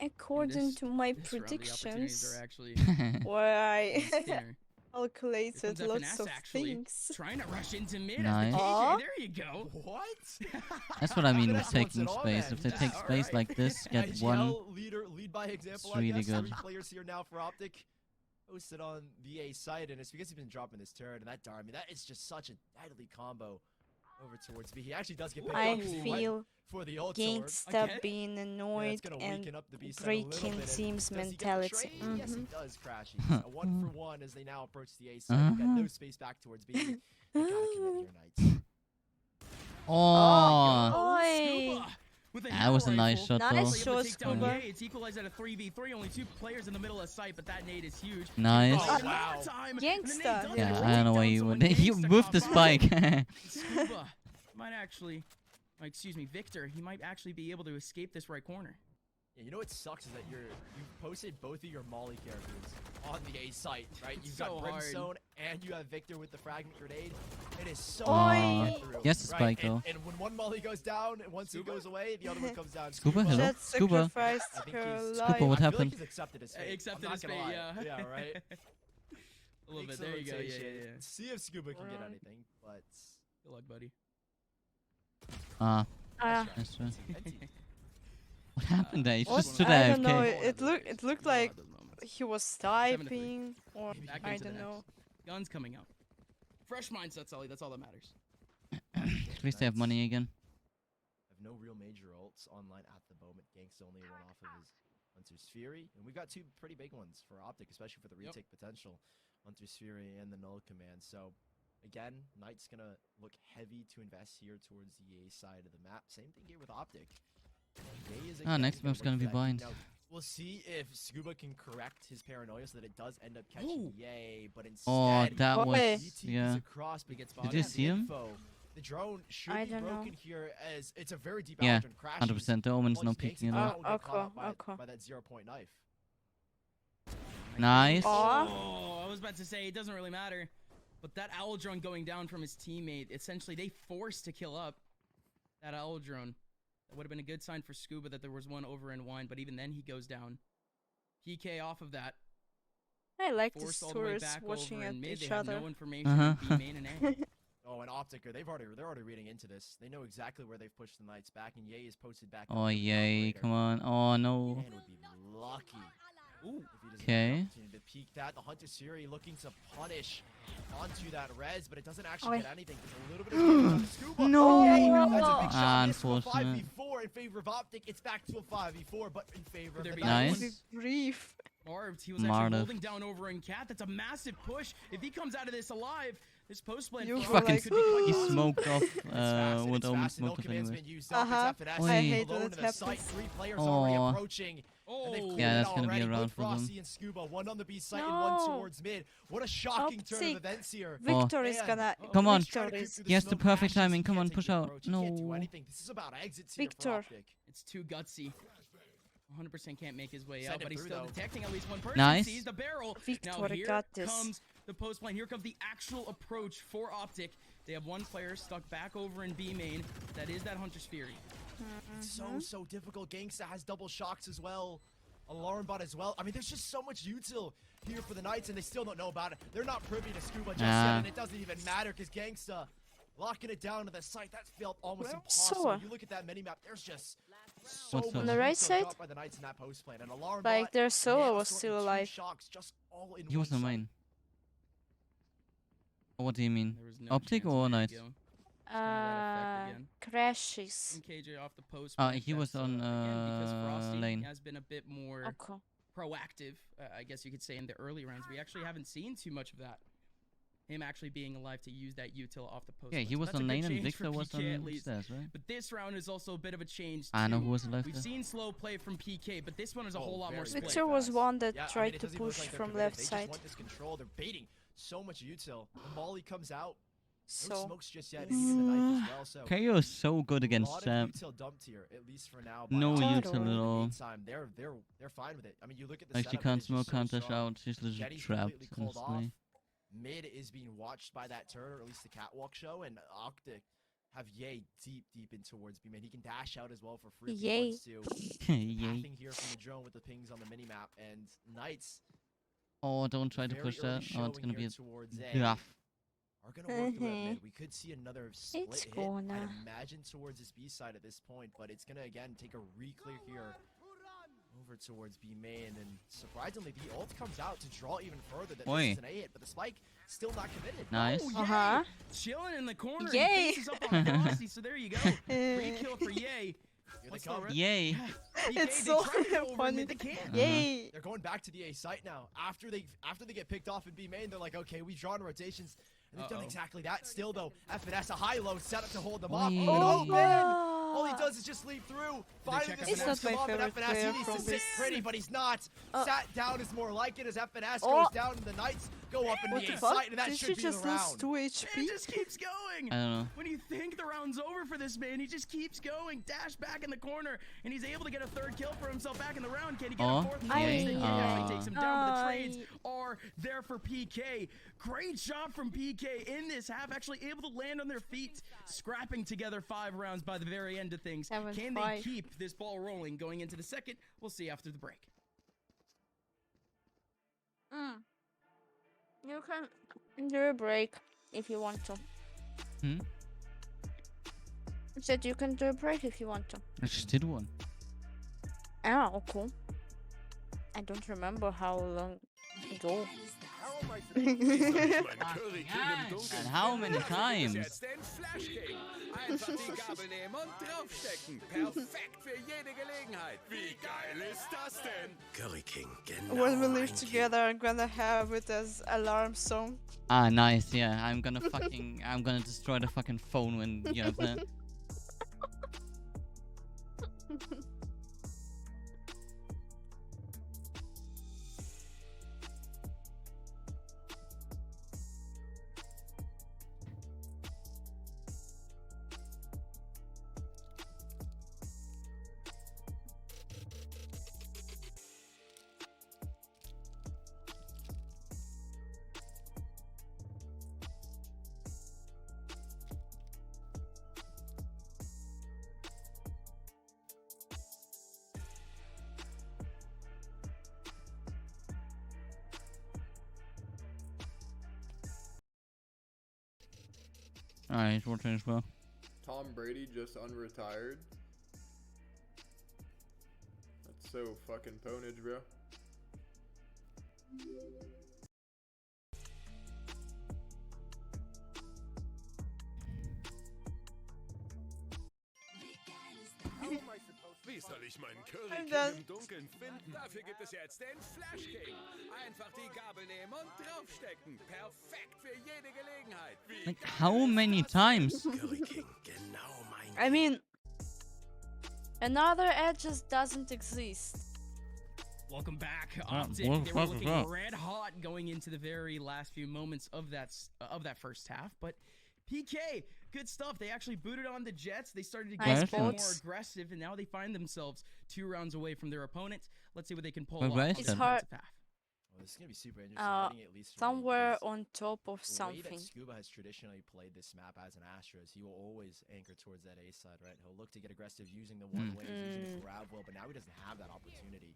according to my This round, the opportunities predictions, are actually where I thinner. calculated Here comes lots FNS of actually, things. trying to rush into mid Nice. as the Aw. KJ. There you go. What? That's what I mean with FNS wants taking it all, space. man. If they Yeah, take space alright. like this, get IGL one. lead by example. It's I really guess. good. 3 players here now for Optic. Posted on the A side, and it's because he's been dropping this turret and that dart. I mean, that is just such a deadly combo over towards B. He actually does get picked I up 'cause he went feel for the ult sword. gangsta Again? being Yeah, annoyed it's gonna and weaken up the B side a little breaking bit. And team's does he get the mentality. trade? Yes, he does, Crashy. A 1-for-1 as they now approach the A side. They got no space back towards B. They gotta commit here, Knights. Oh. Oi. Scuba with a That was a nice shot, though. Nice shot, Take down Scuba. Ye. It's equalized at a 3v3. Only 2 players in the middle of sight, but that nade is huge. Nice. Oh, wow. Gangsta. Yeah, I don't know why you would. You moved the spike. Scuba might actually, excuse me, Victor. He might actually be able to escape this right corner. Yeah, you know what sucks is that you posted both of your Molly characters on the A site, right? You've got Brimstone and you have Victor with the fragment grenade. It is so hard to get through. Yes, the right? spike though. And when one Molly goes down, and once it goes away, the other one comes down. Scuba, hello? That Scuba. sacrificed I think her he's- life. Scuba, what I feel happened? like he's accepted his fate. Accepted I'm his not fate, gonna yeah. lie. Yeah, right? A little bit. There you go. Yeah. See if Scuba can get anything, but Good luck, buddy. That's true. What happened there? He What? just stood I there don't know. AFK. It looked like he was typing, or Back I into the don't next. know. Guns coming out. Fresh mindset, Sully. That's all that matters. At least they have money again. have no real major ults online at the moment. Gank's only one off of his Hunter's Fury, and we've got two pretty big ones for Optic, especially for the retake potential. Hunter's Fury and the Null Command. So again, Knight's gonna look heavy to invest here towards the A side of the map. Same thing here with Optic. Next map's gonna be bind. Now, we'll see if Scuba can correct his paranoia so that it does end up catching Yay, but instead, that was DTs yeah. across, but gets Did you see him? info. The drone should I be don't broken know. here as it's a very deep Yeah, Aldrin crashes. 100%. The Omen's Once not Gank's picking it out, up. will get caught Okay, up okay. by that 0-point knife. Nice. Oh, I was about to say it doesn't really matter, but that owl drone going down from his teammate, essentially they forced to kill up that owl drone. That would have been a good sign for Scuba that there was one over in wine, but even then he goes down. PK off of that. I like these Forced all the way tourists back watching over at in mid. each They have other. no information on B main and A. Oh, and Optica, they're already reading into this. They know exactly where they've pushed the Knights back, and Yay is posted back. Oh yay! Come on! Oh no! Man would be lucky. Ooh. If he doesn't Okay. have the opportunity to peek that. The Hunter Siri looking to punish onto that res, but it doesn't actually get anything. There's a little bit of damage on Scuba. No. Yay, that's a big shot. Missed from a Unfortunate. 5v4 in favor of Optic. It's back to a 5v4, but in favor of the Nice. Knights. Brief. Marved, he was actually Marved. holding down over in Cat. That's a massive push. If he comes out of this alive, this post plan You for were Optic like, could be quite He awesome. smoked off It's fast, and what it's Omen fast, and no smoked off command's anyway. been used up. It's FNS Oi. I hate alone when to it the site. happens. 3 players already Aw. approaching. And they've Oh, cleared Yeah, it that's gonna be already. a round Both for them. Frosty and Scuba, one on the B site and one No. towards mid. What a shocking turn of Optic. events here. Victor is Man. gonna. Come on. Victor Trying to creep is. through the Yes, the smoke perfect ashes. timing. He Come can't on, take push the out. approach. He can't do No. anything. This is about exits here for Victor. Optic. It's too gutsy. 100% can't make his way Send out, him but he's through, still though. detecting at least one person. Nice. Sees the barrel. Victor Now here got this. comes the post plan. Here comes the actual approach for Optic. They have one player stuck back over in B main. That is that Hunter's Fury. It's so difficult. Gangsta has double shocks as well. Alarm bot as well. I mean, there's just so much util here for the Knights, and they still don't know about it. They're not privy to Scuba just yet, and it doesn't even matter because Gangsta locking it down to the site. That felt almost impossible. So- You look at that minimap, there's just so What's much up? On the right util side? dropped by the Knights in that post plan. And alarm Like bot, their solo Nano was Sword, still and two alive. shocks just all in He one was on site. main. What do you mean? There was no Optic chance. or There you Knights? go. Just that effect again. Crashes. From KJ off the post. He was on again, because Frosty lane. has been a bit more Okay. proactive, I guess you could say, in the early rounds. We actually haven't seen too much of that. Him actually being alive to use that util off the post. Yeah, plan. he So was that's a on good lane and change Victor for was PK at on least. stairs, right? But this round is also a bit of a change. I know too. who was left We've there. seen slow play from PK, but this one is a whole lot more very split. Victor was fast. one that Yeah, I mean, tried it to doesn't even look push like they're from committed. left They side. just want this control. They're baiting so much util. The Molly comes out. No So smokes just yet. And even the knife as well. So KO is so good a against lot Sam. of util dumped here, at least for now. No by util Optic. at In the all. meantime, they're fine with it. I mean, you look at the Like she setup, can't it is just smoke, can't so dash strong. out. She's literally Jetty's trapped completely called off. instantly. Mid is being watched by that turn, or at least the catwalk show, and Optic have Yay deep in towards B man. He can dash out as well for free. if he Yay. wants to. Yay. Nothing here from the drone with the pings on the minimap, and Knights. Oh, don't try to very push early that. Oh, it's showing gonna be here a towards A. gaff. Are gonna work through at mid. We could see another split It's hit. gonna. I'd imagine towards this B side at this point, but it's gonna again take a re-clear here over towards B main, and surprisingly the ult comes out to draw even further. That Oi. this is an A hit, but the spike still not committed. Nice. Oh, Yay! Uh-huh. Chilling in the corner. Yay! He faces up on Frosty, so there you go. Free kill for Yay. Here they What's the come. re- Yay. PK, It's they so tried to go over funny. mid, They can't. Yay! They're going back to the A site now. After they get picked off in B main, they're like, okay, we've drawn rotations. And they've done exactly that. Still though, FNS a high-low setup to hold them off. Oi. Oh, man! All he does is just leap through. Finally, check this He's wants not to my come up, and favorite FNS, he player needs from to sit this. pretty, but he's not. Sat down is more like it as FNS Oh. goes down, and the Knights go up in What the the A fuck? site, and that Did should she be just the lose round. 2 HP? It just keeps going. I don't know. When you think the round's over for this man, he just keeps going. Dash back in the corner, and he's able to get a 3rd kill for himself back in the round. Can he get Oh, a 4th? No, yeah. he actually takes him down, but the Aye. trades are there for PK. Great job from PK in this half, actually able to land on their feet, scrapping together 5 rounds by the very end of things. Can they 7-5. keep this ball rolling going into the second? We'll see after the break. You can do a break if you want to. Hmm? I said you can do a break if you want to. I just did one. Oh, cool. I don't remember how long ago. And how many times? Jetzt den Flash King. Einfach die Gabel nehmen und draufstecken. Perfekt für jede Gelegenheit. Wie geil ist das denn? Curry King, genau When we mein live King. together, I'm gonna have it as alarm song. Ah, nice. Yeah, I'm gonna destroy the fucking phone when you have that. Alright, we'll change well. Tom Brady just unretired. That's so fucking ponage, bro. Wie soll ich meinen Curry I'm King done. im Dunkeln finden? Dafür gibt es jetzt den Flash King. Einfach die Gabel nehmen und draufstecken. Perfekt für jede Gelegenheit. Wie Like, how many times? Curry King, genau mein I mean, another edge just doesn't exist. Welcome back, Ah, Optic. what the They were fuck is looking that? red hot going into the very last few moments of that first half, but PK, good stuff. They actually booted on the Jets. They started to get Nice a bit more boats. aggressive, and now they find themselves 2 rounds away from their opponent. Let's see what they can pull Well, off. guys, on It's the hard. defensive half. Well, this is gonna be super interesting. Uh, I think at least for me, Somewhere because on top of the way something. that Scuba has traditionally played this map as an Astros, he will always anchor towards that A side, right? He'll look to get aggressive using the one wave, using the grab well, but now he doesn't have that opportunity.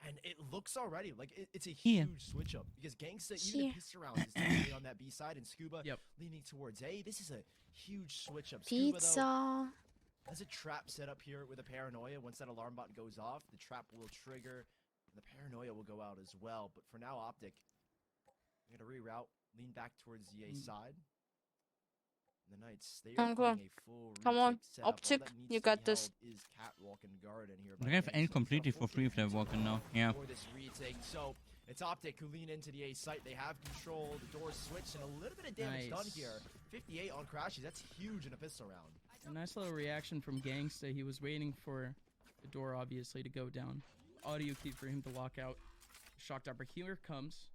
And it looks already like it's a Here. huge switch up because Gangsta, even Here. the pistol round is technically on that B side, and Scuba Yep. leaning towards A. This is a huge switch up. Scuba, though, Pizza. has a trap set up here with a paranoia. Once that alarm bot goes off, the trap will trigger, and the paranoia will go out as well. But for now, Optic, they're gonna reroute, lean back towards the A side. And the Knights, they are Okay. playing a full Come on, retake setup. All Optic, that needs you to got be this. held Is Catwalk and Garden here They're gonna have end completely for free if they're walking now. Yeah. for this retake. So it's Optic who lean into the A site. They have control. The doors switch, and a little bit of damage done Nice. here. 58 on crashes. That's huge in a pistol round. A nice little reaction from Gangsta. He was waiting for the door, obviously, to go down. Audio key for him to lock out. Shocked upper here comes.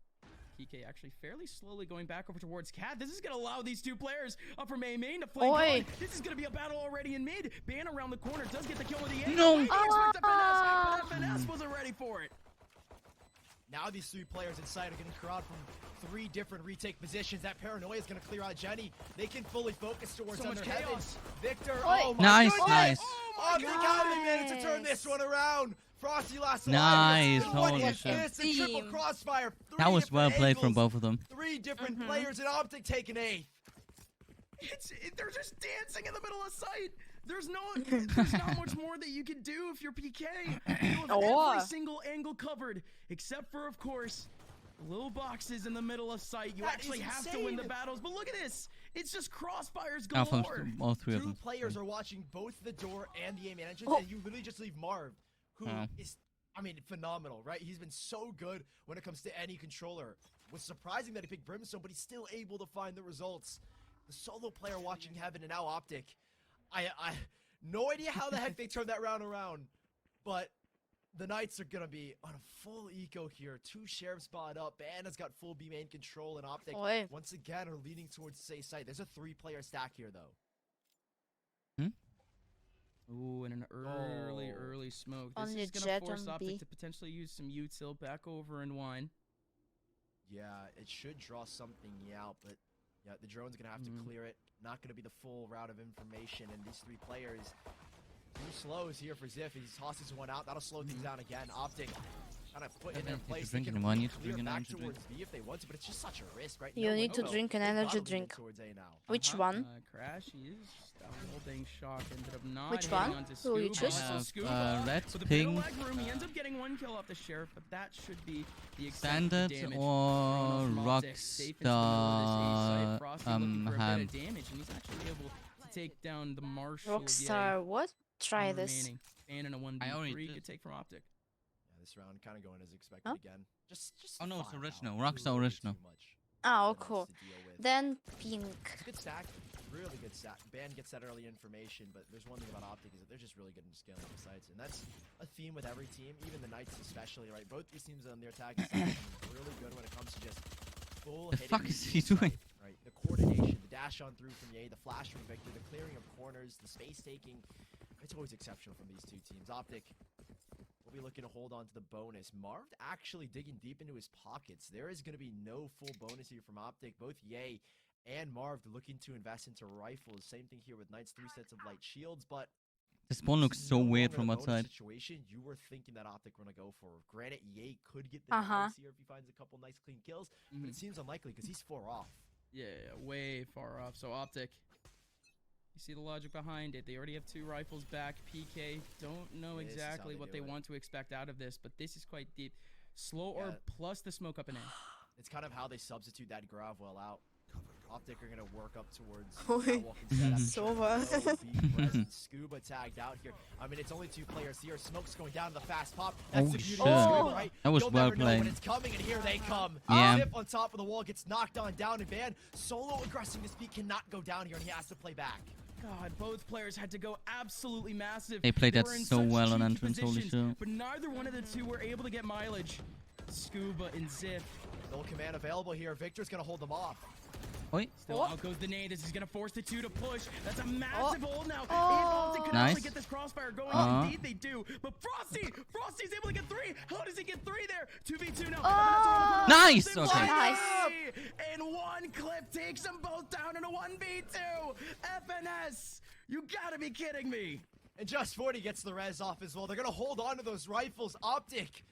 PK actually fairly slowly going back over towards Cat. This is going to allow these 2 players up from A main to flank Oi. on. This is going to be a battle already in mid. Ban around the corner does get the kill with the A. No. Waiting, expect the finesse, but that finesse wasn't ready for it. Now these 3 players inside are getting crowd from 3 different retake positions. That paranoia is going to clear out Jenny. They can fully focus towards So much under heaven. chaos. Victor, Oi. oh my Nice, goodness. nice. Oh my God, they managed to turn this one around. Frosty last Nice, alive. What holy is shit. this? A triple Team. crossfire. 3 That was well different played from angles, both of them. 3 different players in Optic taking 8th. They're just dancing in the middle of sight. There's not much more that you can do if you're PK. You have Oh. every single angle covered, except for, of course, the little boxes in the middle of sight. You That actually is have to win the insane. battles. But look at this. It's just crossfires Ah, from galore. all 3 of 2 them. players are watching both the door and the aim entrance, Oh. and you literally just leave Marv, who is, I mean, phenomenal, right? He's been so good when it comes to any controller. It was surprising that he picked Brimstone, but he's still able to find the results. The solo player watching Heaven and now Optic. No idea how the heck they turned that round around, but the Knights are gonna be on a full eco here. 2 sheriffs spot up. Banda's got full B main control, and Optic Oi. once again are leaning towards the safe side. There's a 3-player stack here though. Ooh, and an early smoke. This Only is gonna Jet force on Optic B. to potentially use some util back over in 1. Yeah, it should draw something out, but yeah, the drone's gonna have to clear it. Not gonna be the full route of information, and these 3 players, 2 slows here for Ziff. He tosses 1 out. That'll slow things down again. Optic kind of put in their place. They can one, you need to clear drink an back energy drink. towards B if they want to, but it's just such a risk, right? You No need to window. drink an They've energy gotta lean drink. towards A now. Which one? Crash, he is that holding shock, ended up not Which hitting one? onto Who you Scuba. choose? Scuba, red, with a bit of pink, leg room, he ends up getting 1 kill off the sheriff, but that should be the extent Standard of the damage. or Thrown off from Optic, safe into the middle of this A site. Frosty looking for a ham? bit of damage, and he's actually able to take down the Marshal. Rockstar, what? Try this. And in a 1v3 already could take from Optic. Yeah, this round kind of going as expected Huh? again. Just Oh no, it's firepower. original. Rockstar original. Too much Oh, for Knights cool. to deal with. Then pink. It's a good stack, really good stack. Ban gets that early information, but there's one thing about Optic is that they're just really good in scaling the sites, and that's a theme with every team, even the Knights especially, right? Both these teams on their attacking side are really good when it comes to just full The hitting fuck the is he site, doing? right? The coordination, the dash on through from Ye, the flash from Victor, the clearing of corners, the space taking. It's always exceptional from these 2 teams. Optic will be looking to hold on to the bonus. Marv actually digging deep into his pockets. There is going to be no full bonus here from Optic. Both Ye and Marv looking to invest into rifles. Same thing here with Knights, 3 sets of light shields, but This spawn looks so no weird longer from a bonus outside. situation you were thinking that Optic were going to go for. Granted, Ye could get the nice here if he finds a couple nice clean kills, but it seems unlikely because he's 4 off. Yeah, way far off. So Optic, you see the logic behind it. They already have 2 rifles back. PK don't know This is how exactly they what do they it. want to expect out of this, but this is quite deep. Slow orb plus the smoke up and in. It's kind of how they substitute that Gravwell out. Optic are going to work up towards Oi. Sova. Scuba tagged out here. I mean, it's only 2 players here. Smoke's going down to the fast pop. Oh, the beauty shit. of Scuba, right? That was You'll well never know when played. it's coming, and here they come. Yeah. Zip on top of the wall gets knocked on down and Ban. Solo aggressing this beat cannot go down here, and he has to play back. God, both players had to go absolutely massive. They played that were in so such well on cheeky entrance, holy positions, shit. but neither one of the 2 were able to get mileage. Scuba and Zip. No command available here. Victor's going to hold them off. Oi. Still out goes the nade. This is going to force the 2 to push. That's a massive hold now. Oh. If could Nice. actually get this crossfire going, indeed they do. But Frosty's able to get 3. How does he get 3 there? 2v2 now. Oh. Nice! Okay. Nice. And 1 clip takes them both down in a 1v2. FNS, you gotta be kidding me. And Just 40 gets the res off as well. They're going to hold on to those rifles. Optic.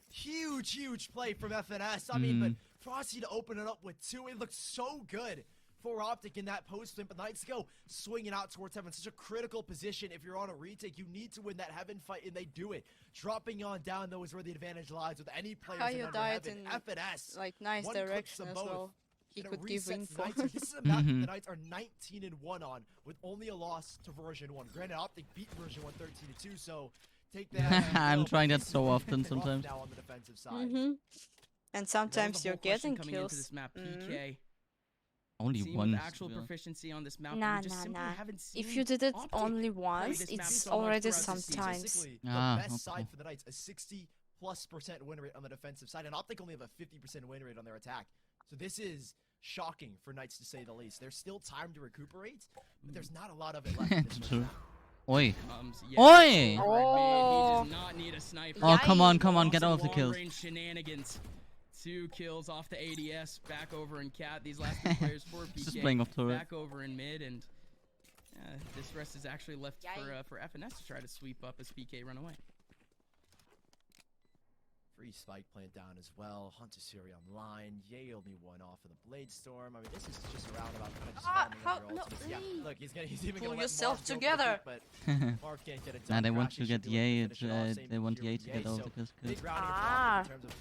Huge play from FNS. I mean, but Frosty to open it up with 2. It looks so good for Optic in that post flip. But Knights go swinging out towards Heaven. Such a critical position. If you're on a retake, you need to win that Heaven fight, and they do it. Dropping on down, though, is where the advantage lies with any players How in you under died Heaven. in FNS. like nice one clips direction them as both. well. He And it could give resets info. Knights. This is a map that the Knights are 19-1 on, with only a loss to version 1. Granted, Optic beat version 1 13-2, so take that. I'm trying that so often sometimes. Now on the defensive side. And sometimes you're getting coming into kills. this map. PK. Only Team one. with actual proficiency on this map. Nah, we just simply haven't seen If you did it Optic only play once, this map it's so much already throughout the season. sometimes. Statistically, Ah, the best okay. side for the Knights, a 60+% win rate on the defensive side, and Optic only have a 50% win rate on their attack. So this is shocking for Knights, to say the least. There's still time to recuperate, but there's not a lot of it left in this first True. round. Oi. Yeah, Oi! He does not need a sniper. Oh, come on, Lots get of off the kills. long-range shenanigans. 2 kills off the ADS. Back over in Cat. These last 2 players for PK. Just playing off turret. Back over in mid, and this rest is actually left for FNS to try to sweep up as PK run away. Free spike plant down as well. Hunter Suri online. Ye only 1 off of the Blade Storm. I mean, this is just a roundabout kind of just spamming on your ultimates. Yeah, look, he's even Pull gonna let yourself Marv go together. for it, but Marv can't get it done. Nah, they want Crash, to he get should be able to Ye. finish it off. Same They want here Ye with to get all so the kills. big round Ah. in terms of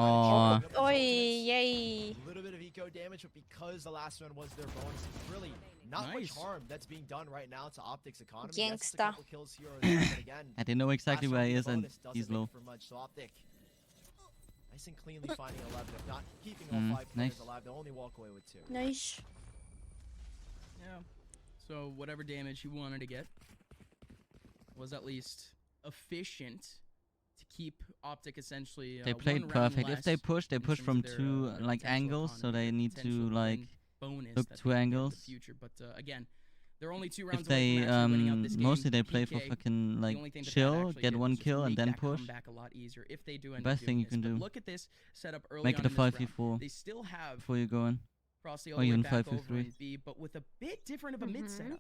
Oh. Oi, yay. a little bit of eco damage, but because the last one was their bonus, it's really not much Nice. harm that's being done right now to Optic's economy. Yes, it's a Gangsta. couple kills here or there, but again, I didn't know exactly last where one, he the is, and bonus doesn't he's make low. for much, so Optic nice and cleanly finding 11, if not keeping all 5 players nice. alive. They'll only walk away with 2. Nice. Yeah. So whatever damage he wanted to get, was at least efficient to keep Optic essentially. They one played round perfect. If less they push in from terms of their, two like potential angles, so autonomy, they their need to potential like win bonus look that two they can get in angles. the future. But again, they're only 2 rounds If away they from actually winning out this game. mostly they play for PK, fucking the like only thing that chill, actually get did one was just kill and make then that push. comeback a lot easier if they do end Best up thing doing you can this. But do. look at this setup early Make on it a in this 5v4 round. They still have before you go in, Frosty all or the way even back over 5v3. in B, but with a bit different of a mid setup.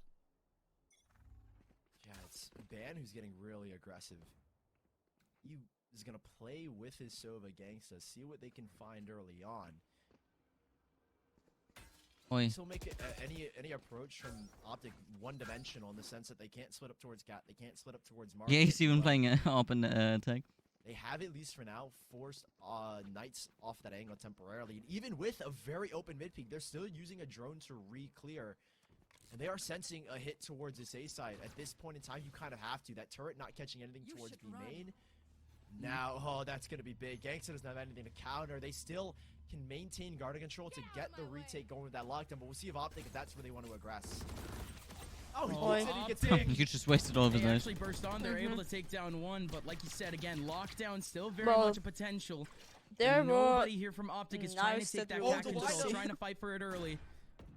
Yeah, it's Ban who's getting really aggressive. He is going to play with his Sova Gangsta, see what they can find early on. Oi. This will make it, any approach from Optic one-dimensional in the sense that they can't split up towards Gat, they can't split up towards Market. Yeah, he's even but playing up in attack. They have, at least for now, forced Knights off that angle temporarily. And even with a very open mid-peak, they're still using a drone to re-clear. And they are sensing a hit towards this A side. At this point in time, you kind of have to. That turret not catching anything towards B main. Now, oh, that's going to be big. Gangsta doesn't have anything to counter. They still can maintain guard control to get the retake going with that lockdown. But we'll see if Optic, if that's where they want to aggress. Oh, he gets it. You just wasted all of his They knives. actually burst on. They're able to take down one, but like you said, again, lockdown still very Well, much a potential. there And were nobody here from Optic is trying to knives take that that we back want to control, see. trying to fight for it early.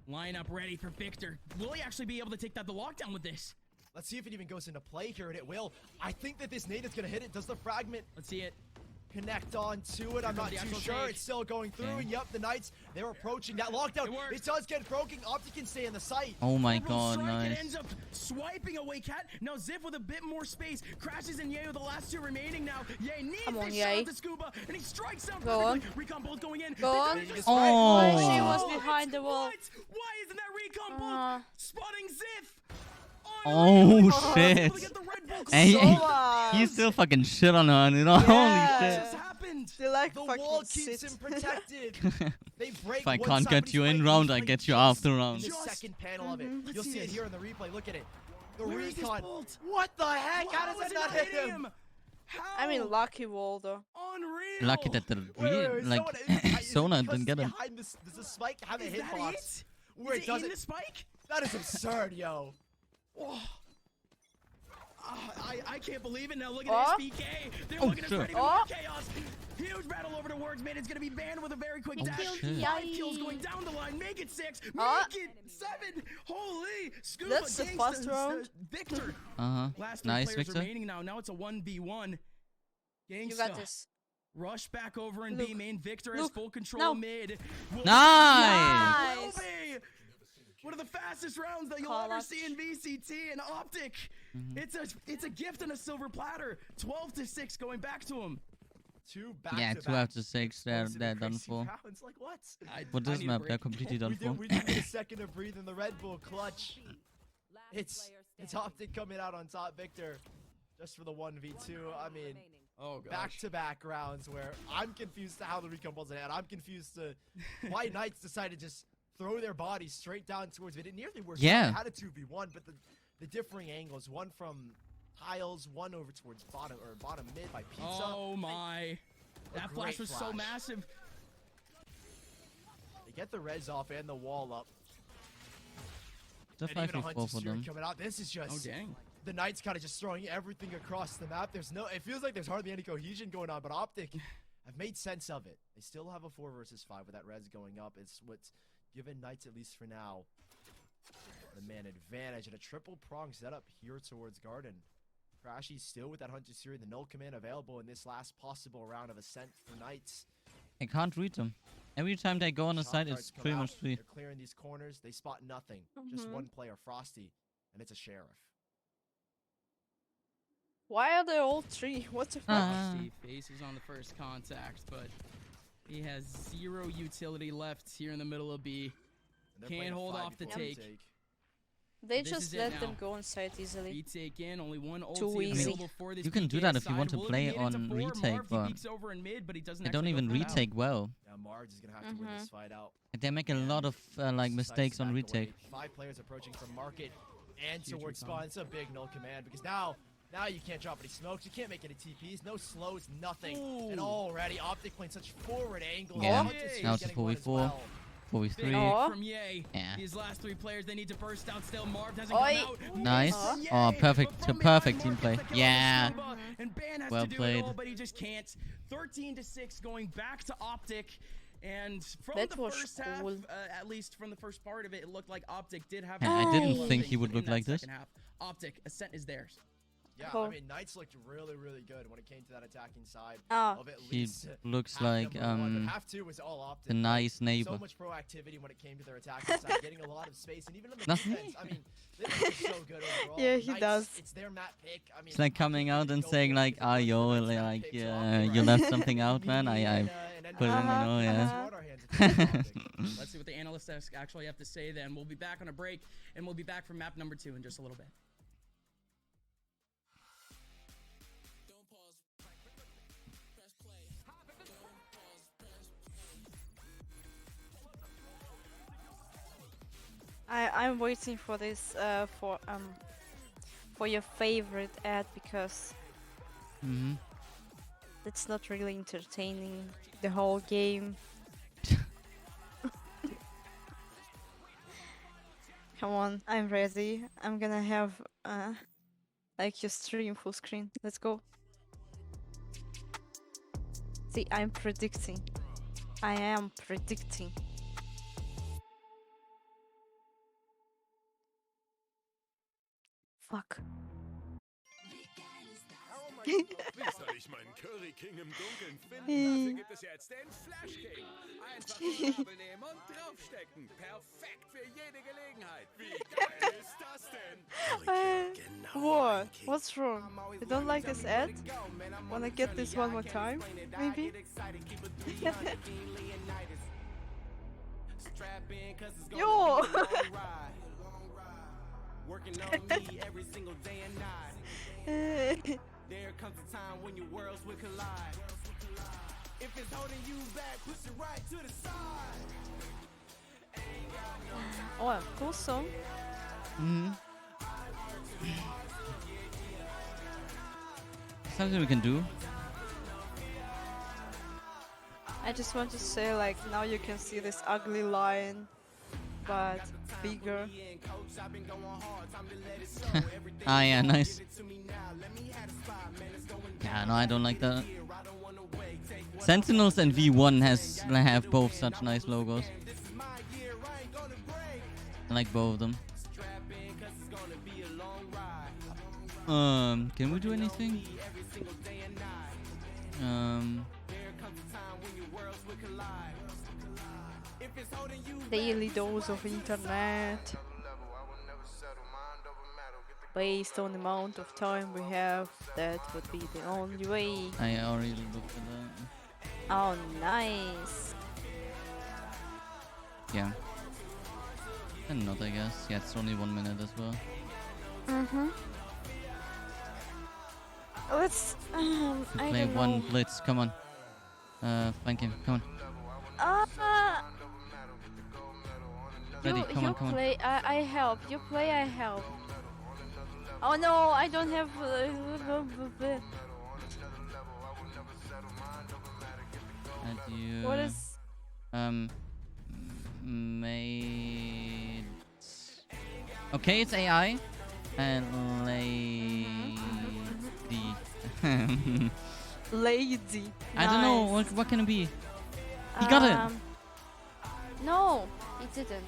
Lineup ready for Victor. Will he actually be able to take that the lockdown with this? Let's see if it even goes into play here, and it will. I think that this nade is going to hit it. Does the fragment Let's see it connect on to it? I'm not too sure. It's still going through, and yep, the Knights, they're approaching that lockdown. It does get broken. Optic can stay in the site. Oh my Orbital god, strike, nice. It ends up swiping away Cat. Now Ziff with a bit more space. Crashes in Ye with the last two remaining now. Ye needs Come on, this Ye. shot to Scuba, and he strikes down Go on. perfectly. Recon bolt going in. Go on. Oh. She was behind the wall. What? Why isn't that Recon bolt spotting Ziff? Oh shit. Hey, So, he still fucking shit on her, you know? Yeah. Holy shit. Just happened. They like The fucking wall keeps sit. him protected. They break If I one can't side, get but you he's in playing- round, he's I playing get you just after round. in the second panel of it. Let's You'll see it see. here in the replay. Look at it. The Where is this recon. bolt? What the heck? How does is it it not hit hitting him? How? I mean, lucky wall though. Unreal. Lucky that the Wait, like Sona didn't get him. Behind this, does the spike have a Is that hitbox? it? Where Is it it doesn't? in the spike? That is absurd, yo. Oh. I can't believe it now. Look Oh. at this PK. They're Oh, looking at shit. ready to more chaos. Huge battle over to words, man. It's gonna be banned with a very quick Oh, dash. shit. 5 kills going down the line. Make it 6. Oh. Make it 7. Holy Scuba That's the Gangsta, first round. Victor. Last Last 3 nice, players Victor. remaining now. Now it's a 1v1. Gangsta. You got this. Rush back over in Look. B main. Victor has Look. full control No. mid. Will Nice. Will be one of the fastest rounds that you'll Call ever up. see in VCT and Optic. It's a gift on a silver platter. 12-6 going back to him. Two back Yeah, to 2 back. after 6, they're done Crazy for. rounds, like what? With I this need a map, break. they're completely done for. We did get a second to breathe in the Red Bull clutch. It's Optic coming out on top, Victor, just for the 1v2. I mean, Oh gosh. back-to-back rounds where I'm confused to how the recon balls had. I'm confused to why Knights decided to just throw their bodies straight down towards it. It nearly worked out. Yeah. They had a 2v1, but the differing angles, one from tiles, one over towards bottom mid by Pizza. Oh my. That flash great was so flash. massive. They get the res off and the wall up. It's a And even a 5v4 Hunter for Seer them. coming out. This is just Oh dang. the Knights kind of just throwing everything across the map. It feels like there's hardly any cohesion going on, but Optic have made sense of it. They still have a 4 versus 5 with that res going up. It's what's given Knights, at least for now, the man advantage, and a triple prong setup here towards Garden. Crashy still with that Hunter Seer, the null command available in this last possible round of Ascent for Knights. I can't read them. Every time they go on the Shot side, cards it's come pretty out, much free. They're clearing these corners. They spot nothing. Just one player, Frosty, and it's a Sheriff. Why are they all 3? What the fuck? Steve faces on the first contact, but he has 0 utility left here in the middle of B. And they're playing Can't a hold off the 5v4 take. They This just is it let now. them go inside easily. Retake in, only one Too ulti easy. available for this You can do PK that if you side. want to Will it play be made into on 4? retake, Marv, he but peeks over in mid, but he doesn't they don't actually even go for that. retake well. Now Marge is going to have to win this fight out. They make a lot of like Decides mistakes to on back retake. away. 5 players approaching from market and Huge towards recon. spawn. It's a big null command because now you can't drop any smokes. You can't make any TPs. No slows, nothing. And Ooh. already Optic playing such forward angles. Yeah, Hunter Seer's now it's a getting one as 4v4. well. 4v3. Oh. From Yay. Yeah. These last 3 players, they need to burst out still. Marv hasn't Oi. come out. Nice. Miss Oh, Yay. perfect. But from Perfect behind, team Marv play. gets the kill on Yeah. Scuba, and Ban has Well to do played. it all, but he just can't. 13-6 going back to Optic. And from That the was first half, cool. at least from the first part of it, it looked like Optic did have. Yeah, I a didn't lot of think things, he would but in look that like this. second half, Optic, Ascent is theirs. Yeah, Cool. I mean, Knights looked really, really good when it came to that attacking side Ah. of at He least looks half like number one, but half two was all Optic. the nice neighbor. So much proactivity when it came to their attacking side, getting a lot of space, and even on the Nothing. defense. I mean, they look just so good overall. Yeah, he Knights, does. It's their map pick. I mean, It's like coming out and go saying for it like, because "Ah, it was yo, the Knights' map like, pick, so Optic you right. left something out, man. I And put it in, you know, yeah." throughout our hands, it's Optic. Let's see what the analysts actually have to say then. We'll be back on a break, and we'll be back for map number 2 in just a little bit. I'm waiting for this for your favorite ad because Mm-hmm. it's not really entertaining the whole game. Come on, I'm ready. I'm gonna have like your stream full screen. Let's go. See, I'm predicting. I am predicting. Fuck. Wie soll ich meinen Curry King im Dunkeln finden? Dafür gibt es jetzt den Flash King. Einfach die Gabel nehmen und draufstecken. Perfekt für jede Gelegenheit. Wie geil ist das denn? What? What's wrong? You don't like this ad? Wanna get this one more time? Maybe? Yo! Working on me every single day and night. There comes a time when your worlds will collide. If it's holding you back, push it right to the side. Oh, cool song. Mm-hmm. Something we can do. I just want to say, like, now you can see this ugly line, but bigger. Ah, yeah, nice. Yeah, no, I don't like that. Sentinels and V1 have both such nice logos. I like both of them. Can we do anything? Daily dose of internet. Based on the amount of time we have, that would be the only way. I already looked at that. Oh, nice. Yeah. And not, I guess. Yeah, it's only 1 minute as well. Mm-hmm. Let's, I Play don't one know. blitz, come on. Flank him, come on. Ready, You come on, come on. play, I help. You play, I help. Oh no, I don't have. And you. What is? Made. Okay, it's AI. And lady. Lady. I don't know. What can it be? He got it. No, he didn't.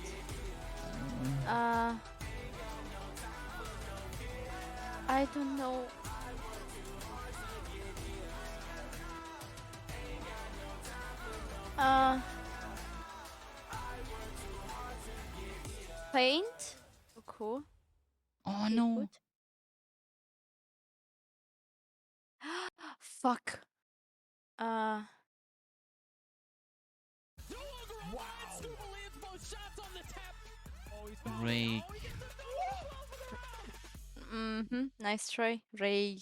I don't know. Paint? Oh, cool. Oh no. Fuck. Rake. Nice try. Rake.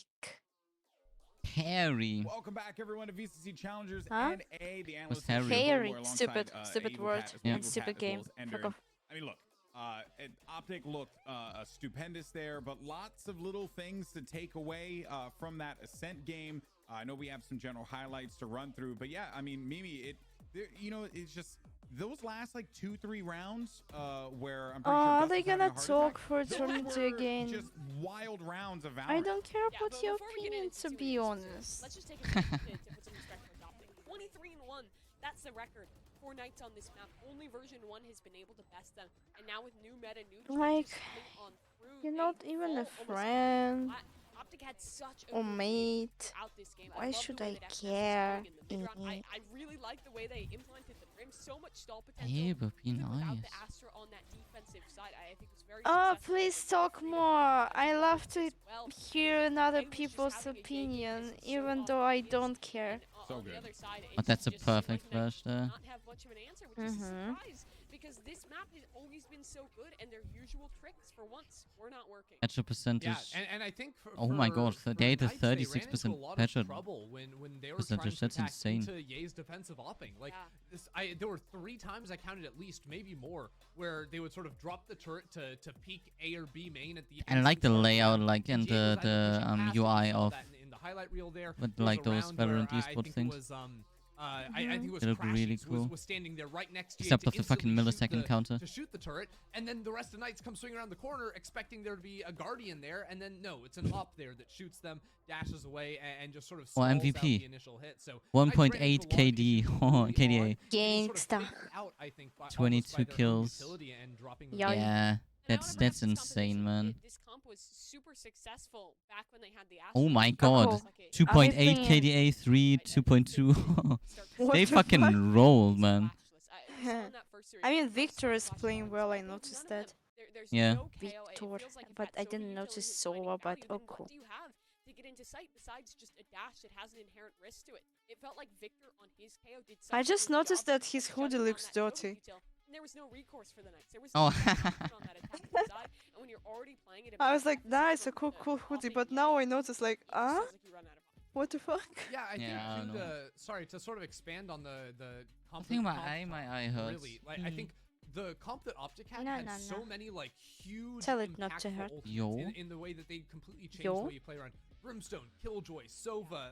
Harry. Welcome back, everyone, to VCC Challengers Huh? NA. The analyst Harry? Harry. Stupid word. And stupid game. Fuck off. I mean, look, Optic looked stupendous there, but lots of little things to take away from that Ascent game. I know we have some general highlights to run through, but yeah, I mean, Mimi, it's just those last like 2-3 rounds, where I'm pretty Oh, sure are Gus they was having gonna a heart talk attack, for those eternity were again? just wild rounds of Valorant. I don't care Yeah, about but your before we get opinion, into to too be many honest. specifics, let's just take a minute to put some respect for Optic. 23-1. That's the record for Knights on this map. Only version 1 has been able to best them, and now with new meta, new Like, changes coming on through, you're they not even a fall almost friend flat. Optic had such a or good lead mate. throughout this game. Why I love should the way I that FNF was care? going in the mid round. I really like the way they implemented the Brim. So much stall potential. Hey, but be Even without nice. the Astra on that defensive side, I think it was very Oh, successful. please talk more. I love to hear other people's opinion, even though I don't care. So good. Oh, that's a perfect flash there. Not have much of an answer, which is a surprise because this map has always been so good, and their usual tricks for once were not working. Headshot percentage. Yeah, and I think oh my god, for 38 to Knights, they ran into 36% a lot of headshot trouble when they were trying percentage. to That's attack insane. into Ye's defensive opping. Like this, there were 3 times I counted at least, maybe more, where they would sort of drop the turret to peek A or B main at the. I like the instant layout, start. like, and Ye was either pushing past, UI we saw of that in the highlight reel there. with There was like a those round where Valorant I esport think things. It was, I think it was They look really Crashies cool. was standing there right next to Except you of the fucking millisecond counter. to shoot the turret, and then the rest of the Knights come swinging around the corner expecting there to be a Guardian there, and then no, it's an op there that shoots them, dashes away, and just sort of Or stalls out MVP. the initial hit. So 1.8 KD. Oh, KDA. Gangsta. 22 kills. Yeah, that's insane, man. This comp was super successful back when they had the Oh my Astra. god. 2.8 KDA, 3, 2.2. They fucking rolled, man. I mean, Victor is playing well, I noticed that. Yeah. Victor, but I didn't notice Sova, but oh cool. What do you have to get into sight besides just a dash that has an inherent risk to it? It felt like Victor on his KO did such I a just good noticed job that his shutting hoodie down looks that choke dirty. detail, and there was no recourse for the Knights. There was Oh. no action on that attacking side, and when you're already playing it, I was like, nice, a cool hoodie, but now I notice like, what the fuck? Yeah, I Yeah, I think don't know. sorry, to sort of expand on the comp. think my comp eye- my talk, eye hurts. Really, like I think the comp that Optic had No, had no, so no. many like huge Tell it not to impactful hurt. ultimates Yo. in the way that they completely changed Yo. the way you play around. Brimstone, Killjoy, Sova,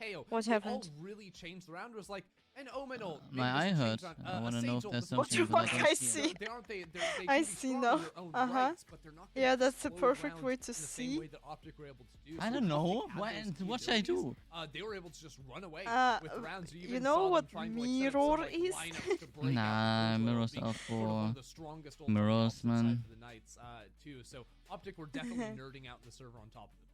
KO. What they happened? all really changed the round. It was like an Omen ult. My maybe eye doesn't hurts. change the I round. wanna A know if Sage there's ult What doesn't the something change that I fuck, don't I see. see. they aren't they I can be see strong now. in their own rights, but they're not gonna Yeah, that's the explode perfect rounds way in to the same see. way that Optic were able to do. I So don't know. Optic had What, those key what should I abilities. do? They were able to just run away Uh, with the rounds. You, you even know saw them what trying to, like, set up some, mirror like, is? lineups to break Nah, out the mirrors being are sort of one for of the strongest ult mirrors, on the opposite man. side for the Knights, too. So Optic were definitely nerding out the server on top of it.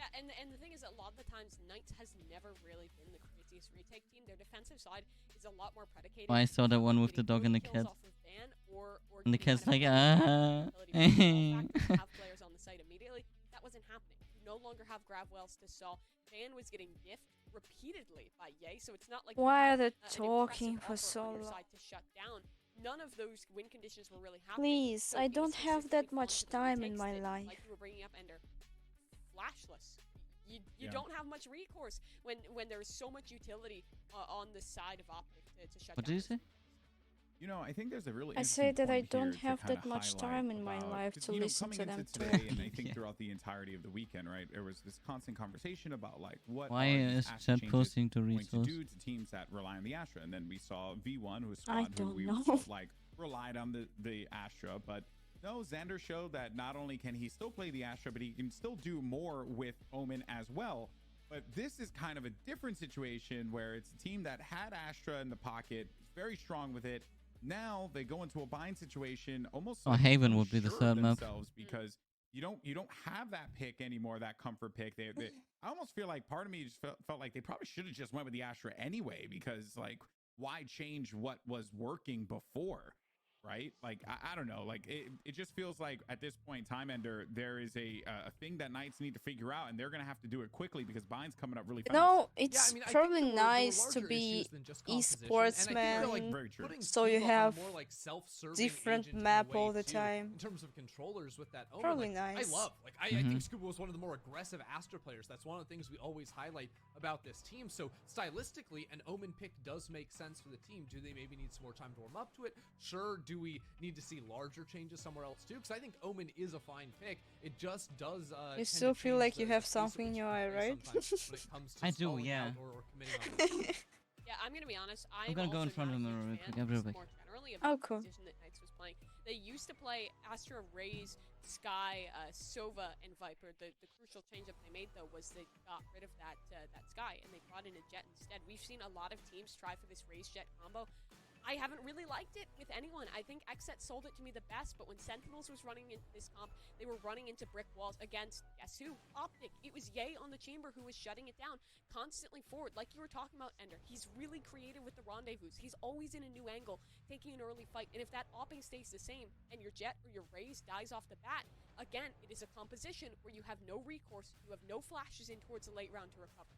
Yeah, and the thing is, that a lot of the times, Knights has never really been the craziest retake team. Their defensive side is a lot more predicated. Oh, I saw that one with the getting dog and the kills cat. off of ban or And the getting cat's kind like, of ah. ability to fall back and have players on the site immediately. That wasn't happening. You no longer have grab wells to stall. Ban was getting gift repeatedly by Ye, so it's not like you Why had, are they an talking impressive for offer on so your long? side to shut down. None of those win conditions were really happening. Please, So I it was don't have consistently that much falling to the time in retakes my that, life. like you were bringing up, Ender, flashless. You Yeah. don't have much recourse when there is so much utility on the side of Optic to shut What down. did you say? You know, I think there's a really I say interesting that I point here don't to have kinda that much highlight time in my about- life 'cause, to you know, listen coming to into them today, and I talk. think Yeah. throughout the entirety of the weekend, right, there was this constant conversation about like what Why are these is Astra chat changes posting to going to resource? do to teams that rely on the Astra, and then we saw V1, who was I squad who don't we know. like relied on the Astra, but no, Xander showed that not only can he still play the Astra, but he can still do more with Omen as well. But this is kind of a different situation where it's a team that had Astra in the pocket, very strong with it. Now they go into a bind situation, almost. Oh, like Haven would be the unsure third map. themselves because you don't have that pick anymore, that comfort pick. They I almost feel like part of me just felt like they probably should have just went with the Astra anyway, because like why change what was working before? Right? Like, I don't know. Like, it just feels like at this point in time, Ender, there is a thing that Knights need to figure out, and they're going to have to do it quickly because Bind's coming up really fast. No, it's Yeah, I mean, I think probably there were nice to larger be issues than just composition, and I think they're, like, esportsman, Very true. putting so you Steve on a have more, like, self-serving different agent in a map way, all the too, time. in terms of controllers with that Omen. Probably like, nice. I love, like, I think Scuba was one of the more aggressive Astra players. That's one of the things we always highlight about this team. So stylistically, an Omen pick does make sense for the team. Do they maybe need some more time to warm up to it? Sure. Do we need to see larger changes somewhere else too? Because I think Omen is a fine pick. It just does. You tend still to feel change like you the have pace at something which in your you eye, play right? sometimes when it comes to I do, stalling yeah. out or committing on the Yeah, I'm gonna be honest. I'm gonna go in front of him real quick. Real quick. More generally of Oh, the cool. position that Knights was playing. They used to play Astra, Raze, Sky, Sova, and Viper. The crucial change up they made though was they got rid of that Sky and they brought in a Jet instead. We've seen a lot of teams try for this Raze Jet combo. I haven't really liked it with anyone. I think Xset sold it to me the best, but when Sentinels was running in this comp, they were running into brick walls against, guess who? Optic. It was Ye on the chamber who was shutting it down constantly forward. Like you were talking about, Ender. He's really creative with the rendezvous. He's always in a new angle, taking an early fight. And if that opping stays the same, and your Jet or your Raze dies off the bat, again, it is a composition where you have no recourse, you have no flashes in towards the late round to recover.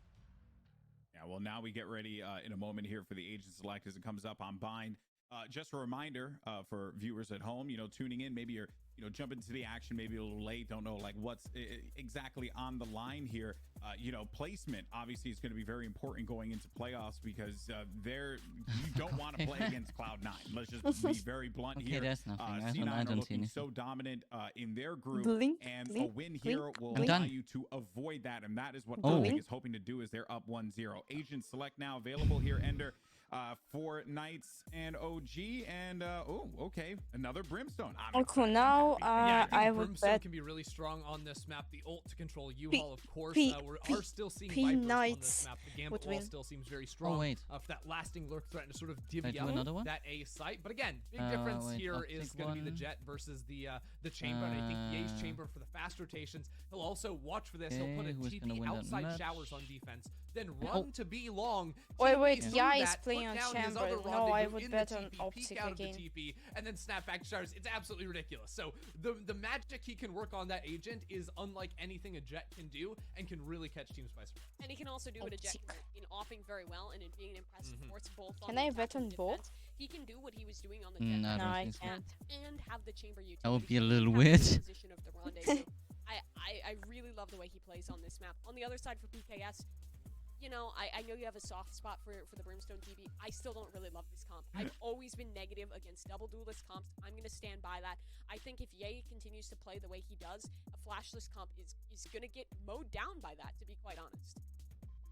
Yeah, well, now we get ready in a moment here for the agent select as it comes up on Bind. Just a reminder for viewers at home, tuning in, maybe you're, jumping into the action, maybe a little late, don't know like what's exactly on the line here. Placement obviously is going to be very important going into playoffs because you don't want to play against Cloud9. Let's just be very blunt Okay, here. that's nothing. C9 I are don't see looking anything. so dominant in their group, Blink, and a blink, win here blink, will blink. allow I'm done. you to avoid that, and that is what Oh. Optic is hoping to do. Is they're up 1-0. Agent select now available here, Ender. For Knights and OG, and okay, another Brimstone. Okay, now Yeah, I think would Brimstone bet can be really strong on this map. The ult to control P- U-Haul, of course. P- We are still seeing P- Vipers on Knights this map. The Gambit would wall win. still seems very strong. Oh, wait. For that lasting lurk threat to sort of Can I divvy do up another one? that A site. But again, big difference wait, here Optic is going to be the one. Jet versus the chamber. And I think Ye's chamber for the fast rotations. He'll also watch for this. He'll put a Okay, who's gonna TP win that outside match? showers on defense. Then run to B long. Wait, TP wait, through Yai is that, playing put on down his chamber. other No, I rendezvous would in bet the on TP, Optic peek out again. of the TP, and then snap back to showers. It's absolutely ridiculous. So the magic he can work on that agent is unlike anything a Jet can do, and can really catch teams by surprise. And he can also do what a Jet Optic. can in offing very well and in being an impressive force both on Can the I attack bet and on defense. both? He can do what he was doing on the Jet. I No, don't I think so. can't. And have the chamber utility. That would be a and little have weird. the position of the rendezvous. I really love the way he plays on this map. On the other side for PKS, I know you have a soft spot for the Brimstone TV. I still don't really love this comp. I've always been negative against double duelist comps. I'm going to stand by that. I think if Ye continues to play the way he does, a flashless comp is going to get mowed down by that, to be quite honest.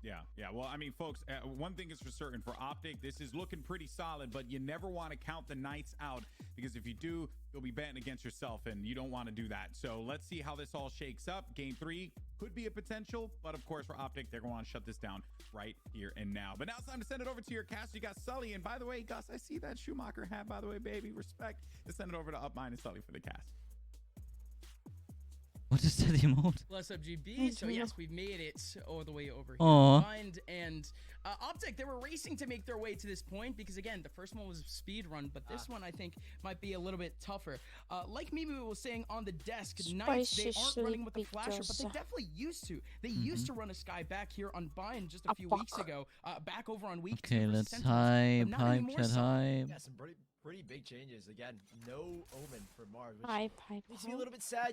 Yeah. Well, I mean, folks, one thing is for certain. For Optic, this is looking pretty solid, but you never want to count the Knights out, because if you do, you'll be betting against yourself, and you don't want to do that. So let's see how this all shakes up. Game 3 could be a potential, but of course, for Optic, they're going to want to shut this down right here and now. But now it's time to send it over to your cast. You got Sully, and by the way, Gus, I see that Schumacher hat, by the way, baby. Respect. Let's send it over to Upmine and Sully for the cast. What is that emote? Bless up GB. So yes, we've made it all the way over here. Aw. And Optic, they were racing to make their way to this point because again, the first one was a speed run, but this one I think might be a little bit tougher. Like Mimi was saying on the desk, Knights, they aren't running with the flasher, but they definitely used to. They used to run a Sky back here on Bind just a few weeks ago, back over on week 2 Okay, versus let's Sentinels, but not hype, anymore, chat so- hype. Yeah, some pretty big changes. Again, no Omen for Mars, which Hype. makes me a little bit sad.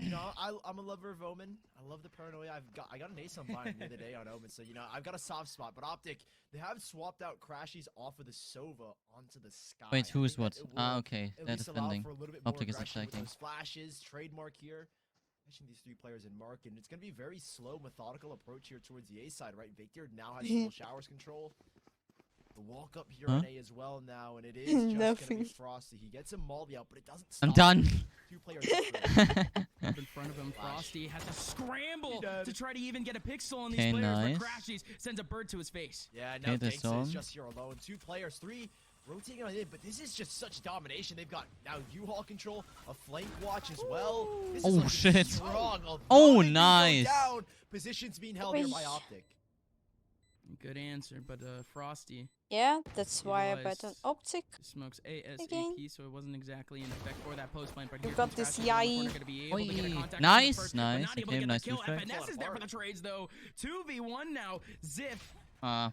I'm a lover of Omen. I love the paranoia. I got an ace on Bind the other day on Omen, so I've got a soft spot. But Optic, they have swapped out Crashies off of the Sova onto the Sky. Wait, I who's think what? that it Ah, will okay, at they're least allow defending. for a little bit more Optic is aggression with attacking. those flashes, trademark here. Mentioned these 3 players in Mark, and it's going to be a very slow, methodical approach here towards the A side, right? Victor now has full showers control. The walk up here on A as well now, and it is just going to Nothing. be Frosty. He gets a Molly out, but it doesn't stop. I'm done. 2 players in Up in front of him, Frosty has to scramble dead. to try to even get a pixel on these Okay, players, nice. but Crashies sends a bird to his face. Yeah, Okay, now this Gangsta on. is just here alone. 2 players, 3 rotating on in, but this is just such domination. They've got now U-Haul control, a flank watch as well. This Oh, is looking shit. strong. Oh, they do go nice. down. Positions being held here by Optic. Good answer, but Frosty Yeah, that's why I bet on utilized Optic. smokes Again. ASAP, so it wasn't exactly in effect for that post plant. But You here got comes this Crashies in the corner, Yai. gonna be able to get a Oi. contact on the Nice, first, but nice. not able to Okay, get nice the kill. respect. FNS is there for the trades though. 2v1 now. Ziff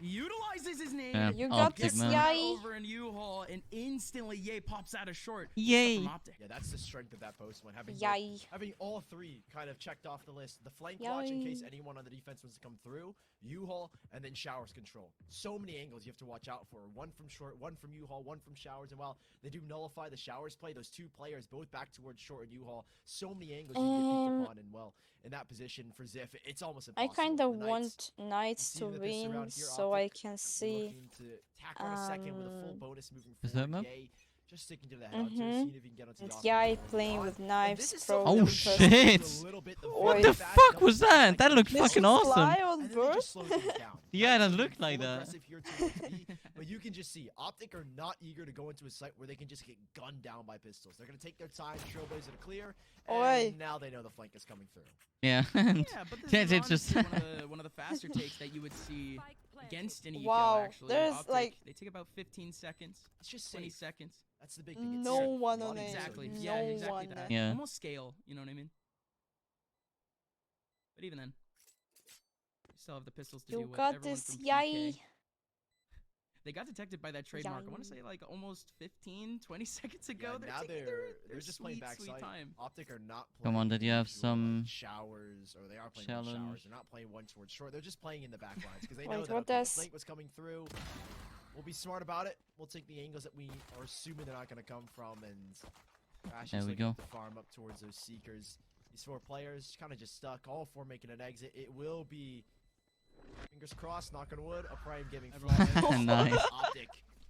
utilizes his name. Yeah, You got Optic, this, man. Yai. Over in U-Haul, and instantly Ye pops out of short. Yay. From Optic. Yeah, that's the strength of that post one. Having Yai. having all 3 kind of checked off the list. The flank watch in case Yai. anyone on the defense wants to come through. U-Haul, and then showers control. So many angles you have to watch out for. 1 from short, 1 from U-Haul, 1 from showers. And while they do nullify the showers play, those 2 players both back towards short and U-Haul. So many angles you can get picked upon. And well, in that position for Ziff, it's almost I impossible. kind of The want Knights see to that this win, around here, so I can see. Looking to tack on a second with a full bonus moving Is that forward. map? Yay, just sticking to the head seeing if he can get onto And the Yai offensive playing line. with And knives, this is pro. something Oh that we touched shit! a little bit the What very the fast fuck double was that? That looked This fucking is awesome. Fly on and then they bird? just slow things down. Yeah, Knights that are looked being like full that. aggressive here to XP, but you can just see Optic are not eager to go into a site where they can just get gunned down by pistols. They're going to take their time, Trailblazer to clear, Oi. and now they know the flank is coming through. Yeah, and Yeah, but this yeah, is it's just honestly one of the faster takes that you would see against an eco. Wow, Actually, there's, Optic, like- they take about 15 seconds, It's just 20 safe. seconds. That's the big thing. It's No safe. one A lot on of it. Exactly. utilities. Yeah, No exactly one. that. Yeah. Almost scale. You know what I mean? But even then, you still have the pistols to deal You with. got Everyone this, from Yai. PK. They got detected by that trademark. I want to Yai. say like almost 15, 20 seconds ago. Yeah, now taking they're just playing sweet, backside. sweet time. Optic are not playing. Come on, did you have usual, some like, showers, or they are playing with challenge? showers. They're not playing one towards short. They're just playing in the back lines because they know Wait, that what okay, the does- flank was coming through. We'll be smart about it. We'll take the angles that we are assuming they're not going to come from, and Ash There is we looking go. to farm up towards those seekers. These four players kind of just stuck. All four making an exit. It will be, fingers crossed, knock on wood, a prime giving Everyone- Nice. Optic. Okay. taking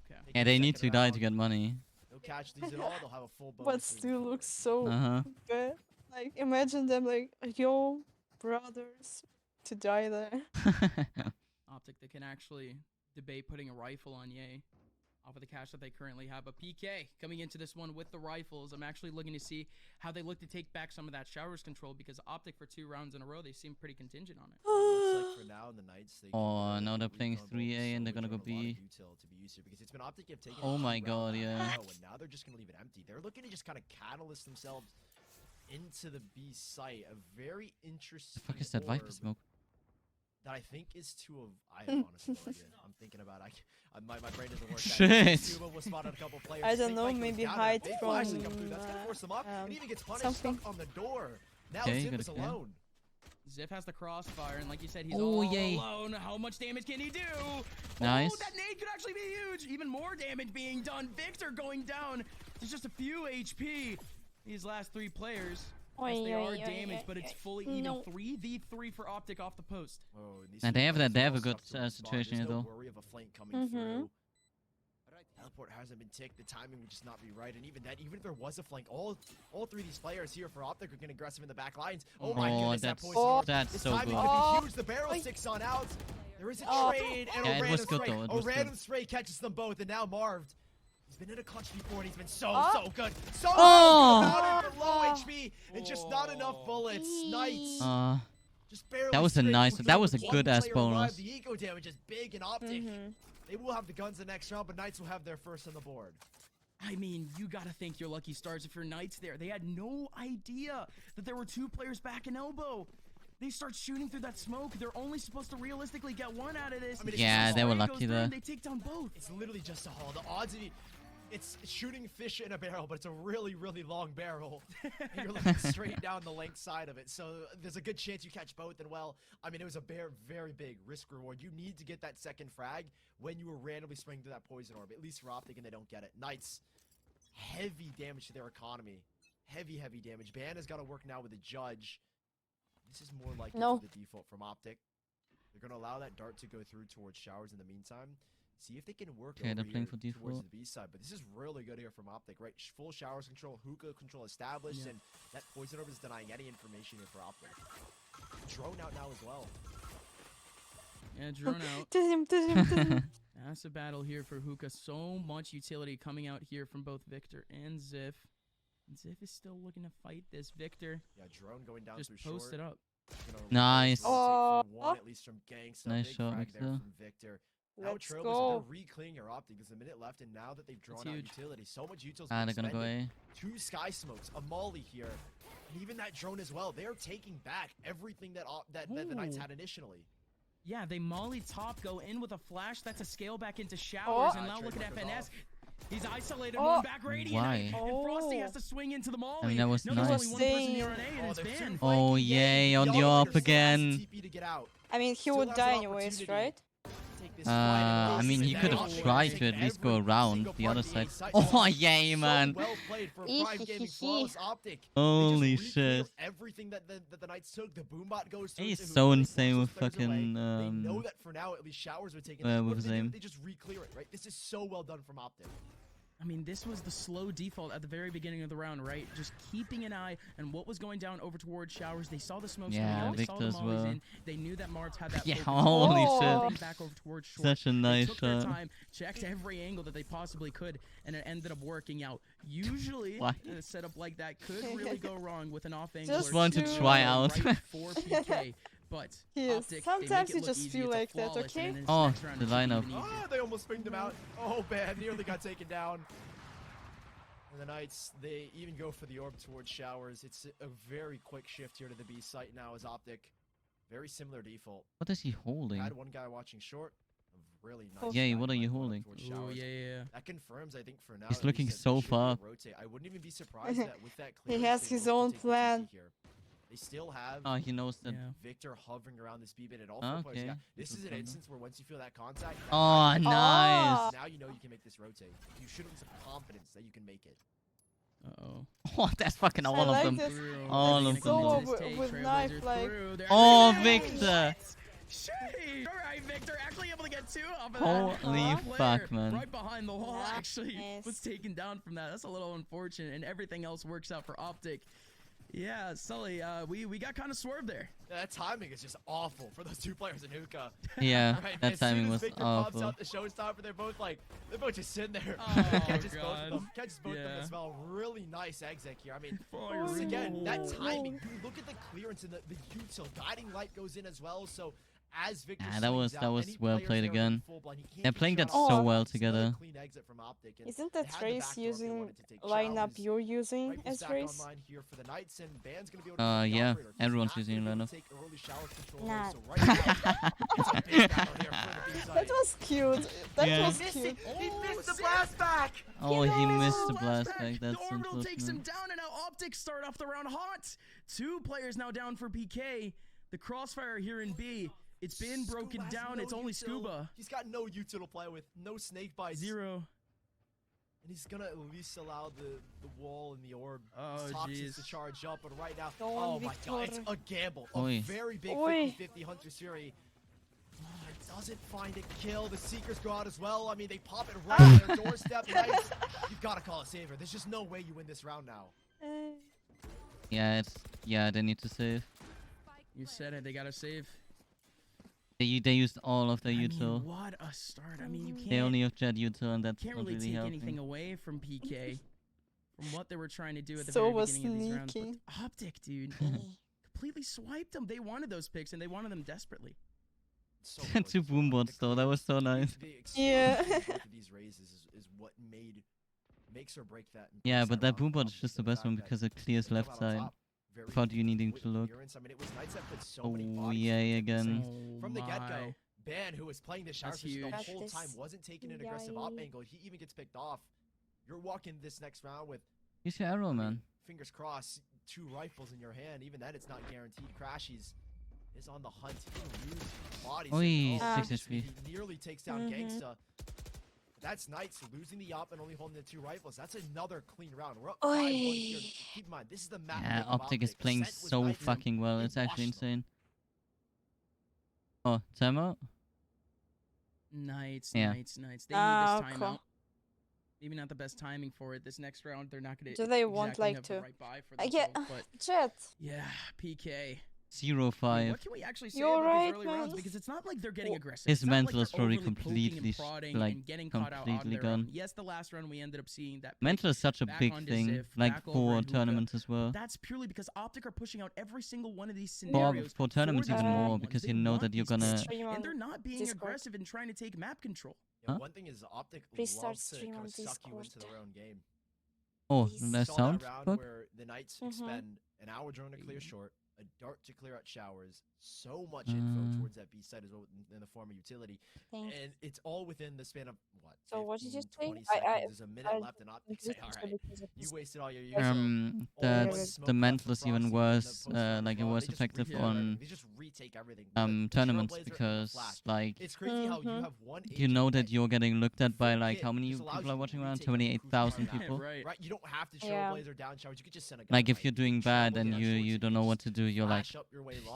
Yeah, the they need to second die round. to get money. No casualties at all. They'll have a full bonus. But moving still forward. looks so Uh-huh. bad. Like, imagine them like, yo, brothers, to die there. Optic, they can actually debate putting a rifle on Ye off of the cash that they currently have. But PK coming into this one with the rifles. I'm actually looking to see how they look to take back some of that showers control, because Optic for 2 rounds in a row, they seem pretty contingent on it. Looks like for now in the Knights, they Oh, can now they're weak playing on both 3A and they're gonna Soldier go and a lot of B. util to be used to, because it's been Optic have taken Oh a my two god, round yeah. row, and now they're just gonna leave it empty. They're looking to just kind of catalyst themselves into the B site. A very interesting. The fuck is that Viper orb smoke? that I think is two of. I have honestly no idea. I'm thinking about. My brain doesn't work. Shit. Two of was spotted a couple players. I don't Think know, Mike goes maybe down, hide a big flash from, to come through. That's gonna force them up. And even gets punished something. stuck on the door. Now Okay, Zip got is a clear. alone. Ziff has the crossfire, and like you said, he's Oh, all yay. alone. How much damage can he do? Nice. Oh, that nade could actually be huge. Even more damage being done. Victor going down. There's just a few HP. These last 3 players. Yes, they are damaged, but it's fully even. No. 3v3 for Optic off the post. Oh, and these And two they have players that- they are have a all good, stuck to a spot. situation There's here, no though. worry of a flank coming Mhm. through. Teleport hasn't been ticked. The timing would just not be right. And even that, even if there was a flank, all 3 of these players here for Optic are getting aggressive in the back lines. Oh my Oh, goodness, that that's- poison orb. that's This so timing good. could be huge. The barrel sticks on out. There is a trade, and Yeah, a it random was good, spray. though. It A was good. random spray catches them both, and now Marv. He's been in a clutch before, and he's been so good. So Oh! good. Out in low HP, and just not enough bullets. Knights. Just barely That was a scraped nice- with that was a one good-ass player alive. bonus. The eco damage is big and Optic. They will have the guns the next round, but Knights will have their first on the board. I mean, you gotta thank your lucky stars if you're Knights there. They had no idea that there were 2 players back in elbow. They start shooting through that smoke. They're only supposed to realistically get 1 out of this. I mean, Yeah, they were Spray goes lucky through there. and They take down both. It's literally just a haul. The odds of you, it's shooting fish in a barrel, but it's a really, really long barrel. And you're looking straight down the length side of it. So there's a good chance you catch both. And well, I mean, it was a very big risk reward. You need to get that second frag when you were randomly spraying through that poison orb. At least for Optic, and they don't get it. Knights, heavy damage to their economy. Heavy damage. Ban has got to work now with the judge. This is more likely No. the default from Optic. They're going to allow that dart to go through towards showers in the meantime. See if they can work Okay, over they're playing here for towards default. the B side. But this is really good here from Optic, right? Full showers control, hookah control established, and that poison orb is denying any information here for Optic. Drone out now as well. Yeah, drone out. To him. That's a battle here for Hookah. So much utility coming out here from both Victor and Ziff. And Ziff is still looking to fight this. Victor Yeah, drone going down just through short. posted up. Gonna Nice. rotate for one, at least from Gangsta. Nice Big shot, frag there Victor. from Victor. Now Let's Trailblazers, go. they're recleaning your Optic. There's a minute left, and now that they've drawn out huge. utility, so much utility. They're gonna go A. 2 sky smokes, a molly here, and even that drone as well. They're taking back everything that the Knights Ooh. had initially. Yeah, they molly top, go in with a flash. That's a scale back into showers. And now look at FNS. He's isolated, one back Radiant. Why? And Frosty has to swing into the molly. I mean, that was no, there's nice. only one person here on A, and it's they're Van. two Oh, flanking yay, Yang. on the Operator AWP still has again. TP to get out. I mean, he Still would has die an anyways, opportunity. right? Take this fight. I mean, he could have tried to at least go around the other side. Oh, yay, man. So well played for Prime Gaming Flawless Optic. Holy They just shit. everything that the Knights took. The boombot goes through. He's to so really insane with forces players away. fucking, They know that for now, at least Showers were taking this. with What his do they do? aim. They just re-clear it, right? This is so well done from Optic. I mean, this was the slow default at the very beginning of the round, right? Just keeping an eye on what was going down over towards Showers. They saw the smokes coming out. They saw the Victor as mollies well. in. They knew that Marv's had that. Yeah, focus. holy They shit. back over towards short. Such a nice they took their shot. time, checked every angle that they possibly could, and it ended up working out. Usually, Why? a setup like that could really go wrong with an off angle. Just want to try out. Right for PK. But Yes, Optic, sometimes they you make it look just easy. feel It's a like that, flawless, okay? and in this Oh, next round, the it's even lineup. easier. Oh, they almost pinged him out. Oh, man, nearly got taken down. And the Knights, they even go for the orb towards Showers. It's a very quick shift here to the B site now as Optic. Very similar default. What is he holding? I had one guy watching short. A really nice Yeah, guy what are you going holding? towards Ooh, Showers. yeah. That confirms, I think, for now. He's at looking least that so they should far. rotate. I wouldn't even be surprised that with that He clearance, has they his look to own take the plan. TT here. They still have Oh, he knows that. Yeah. Victor hovering around this B bit at all four players. Okay. Yeah, this is an instance where once you feel that contact, that Oh, contact- nice. Now you know you can make this rotate. You should have some confidence that you can make it. Uh-oh. Oh, that's fucking all I of like them. this. All Like of so them. with knife, like. Oh, Victor. Shade! Alright, Victor, actually able to get two off of that. Holy Player fuck, man. Right behind the wall, Yeah. actually, Nice. was taken down from that. That's a little unfortunate, and everything else works out for Optic. Yeah, Sully, we got kind of swerved there. Yeah, that timing is just awful for those two players in hookah. Yeah, Right, that as soon timing as was Victor pops awful. out the showstopper, they're both just sitting there. Oh, Catches both God. of them. Catches both of them Yeah. as well. Really nice exec here. I mean, Fire once again, that Oh. timing. You look at the clearance and the util guiding light goes in as well. So as Victor Yeah, that was swings out, any well players played there in again. full blind, he can't They're get playing that shot so out. well It's another together. clean exit from Optic, and Isn't they that had the Trace backdoor if they using wanted to take lineup Showers. you're using Rifle as stack Trace? online here for the Knights, and Ban's gonna be able to be the Yeah, operator. He's everyone's not using gonna be able lineup. to take early shower control, Nah. so right now, it's a big battle here for the B side. That was cute. That Yeah. was cute. He missed the blast back! Oh, he missed the Blast blast back. That's the orbital takes him unfortunate. down, and now Optic start off the round hot. Two players now down for PK. The crossfire here in B. It's been broken Scuba has down. no It's only util. Scuba. He's got no util to play with, no snake bites. Zero. And he's gonna at least allow the wall and the orb Oh, toxins jeez. to charge up, but right now, Go oh on, my god, it's Victor. a gamble. Oi. A very big Oi. 50-50 Hunter Siri. Doesn't find a kill. The Seekers go out as well. I mean, they pop it right on their doorstep. Knights, you've got to call a saver. There's just no way you win this round now. Yeah, they need to save. You said it. They gotta save. They used all of their I mean, util. what a start. I mean, you They can't, only have jet util, and that's can't not really really take helping. anything away from PK. From what they were trying to do at the So very was beginning of these rounds. sneaky. But Optic, dude, completely swiped them. They wanted those picks, and they wanted them desperately. So Two boom bots though. That was so nice. The Yeah. experience of both of these raises is what makes or break that. Yeah, breaks but that round boom for bot is Optic, just the and best one fact because that it clears they come left out on side. top very Without you easily needing with to look. clearance. I mean, it was Knights that put so many Oh bodies yeah, into again. Oh, from the get-go. my. Ban, who was playing this shower That's position the huge. whole Got time, this. wasn't taking an aggressive op Yay. angle. He even gets picked off. You're walking this next round with, Use your arrow, man. fingers crossed, 2 rifles in your hand. Even then, it's not guaranteed. Crashies is on the hunt. He can lose bodies. Oi, Oh, 6 HP. he nearly takes down Mhm. Gangsta. That's Knights losing the op and only holding the 2 rifles. That's another clean round. We're up 5-1 here. Oi. Keep in mind, this is the map. Yeah, pick of Optic is Optic. playing Ascent was so Knights and fucking well. they It's actually washed them. insane. Oh, timeout? Nights. Yeah. They need this Okay. timeout. Maybe not the best timing for it. This next round, they're not gonna. Do they want, exactly like, have the to- right buy for I get themselves, but Jet. yeah, PK. 0-5. What can we actually say You're about right, these early rounds? man. Because it's not like they're getting Well, aggressive. his It's not like mental is they're probably overly poking completely and prodding like, and getting caught out on completely their own. gone. Yes, the last round we ended up seeing that. pick Mental is such a back big onto thing, Ziv, like back over for in Hookah. tournaments as well. That's purely because Optic are pushing out every single one of these For, scenarios. for tournaments these even Uh, more, ones. because They you know want that you're these gonna... picks, Stream and on they're not being Discord. aggressive and trying to take map control. Yeah, Huh? one thing is Optic Please start love to stream kind on of suck you into Discord. their own game. Oh, Please. that Saw sound? that round Good? where the Knights Mhm. expend An hour drone to clear short, a dart to clear out showers, so much info towards that B side as well in the form of utility. Thanks. And it's all within the span of, what, So what did you 15, say? 20 seconds. There's a minute left, and Optic say, all right, you wasted all your years. The mental is even worse, like a worse effective on tournaments, because like it's crazy how you have one you know that you're getting looked at by like how many people are watching around? 28,000 people. Right, you don't have to trailblazer down showers. You could just send a guy. Like if you're doing bad and you don't know what to do, you're like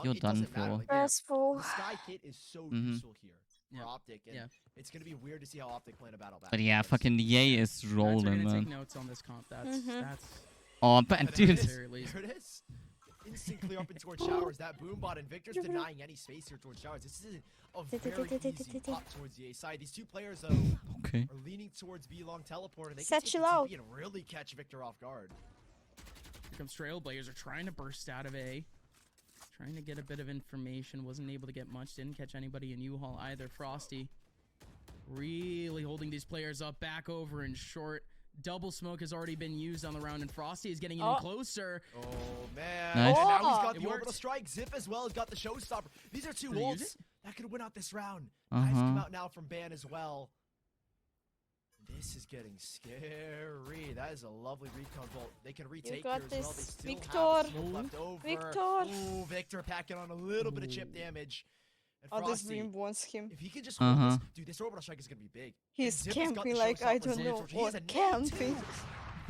you're done for. Stressful. The Sky Kit is so useful here for Optic, and it's gonna be weird to see how Optic play in a battle back. But yeah, fucking Yay is rolling, Take man. notes on this comp. That's Oh, but dude. There it is. Instant clear up in towards showers. That boom bot, and Victor's denying any space here towards showers. This isn't a very easy pop towards the A side. These two players, though, are leaning towards B long teleport, and they can take the TP and really catch Victor off guard. Here comes Trailblazers trying to burst out of A. Trying to get a bit of information. Wasn't able to get much. Didn't catch anybody in U-Haul either. Frosty really holding these players up. Back over in short. Double smoke has already been used on the round, and Frosty is getting even closer. Oh, man. Nice. And now he's got It the worked. orbital strike. Zip as well has got the showstopper. These are two Did he use ults that could win out this round. Guys come out now from ban as well. This is getting scary. That is a lovely recon vault. They can retake here as well. They still have a smoke left over. Ooh, Victor packing on a little bit of chip damage. And Oh, this Frosty, Dream wants him. if he can just hold this, dude, this orbital strike is gonna be big. He's Zip has got camping the like I showstopper don't as know well. He has a what net camping.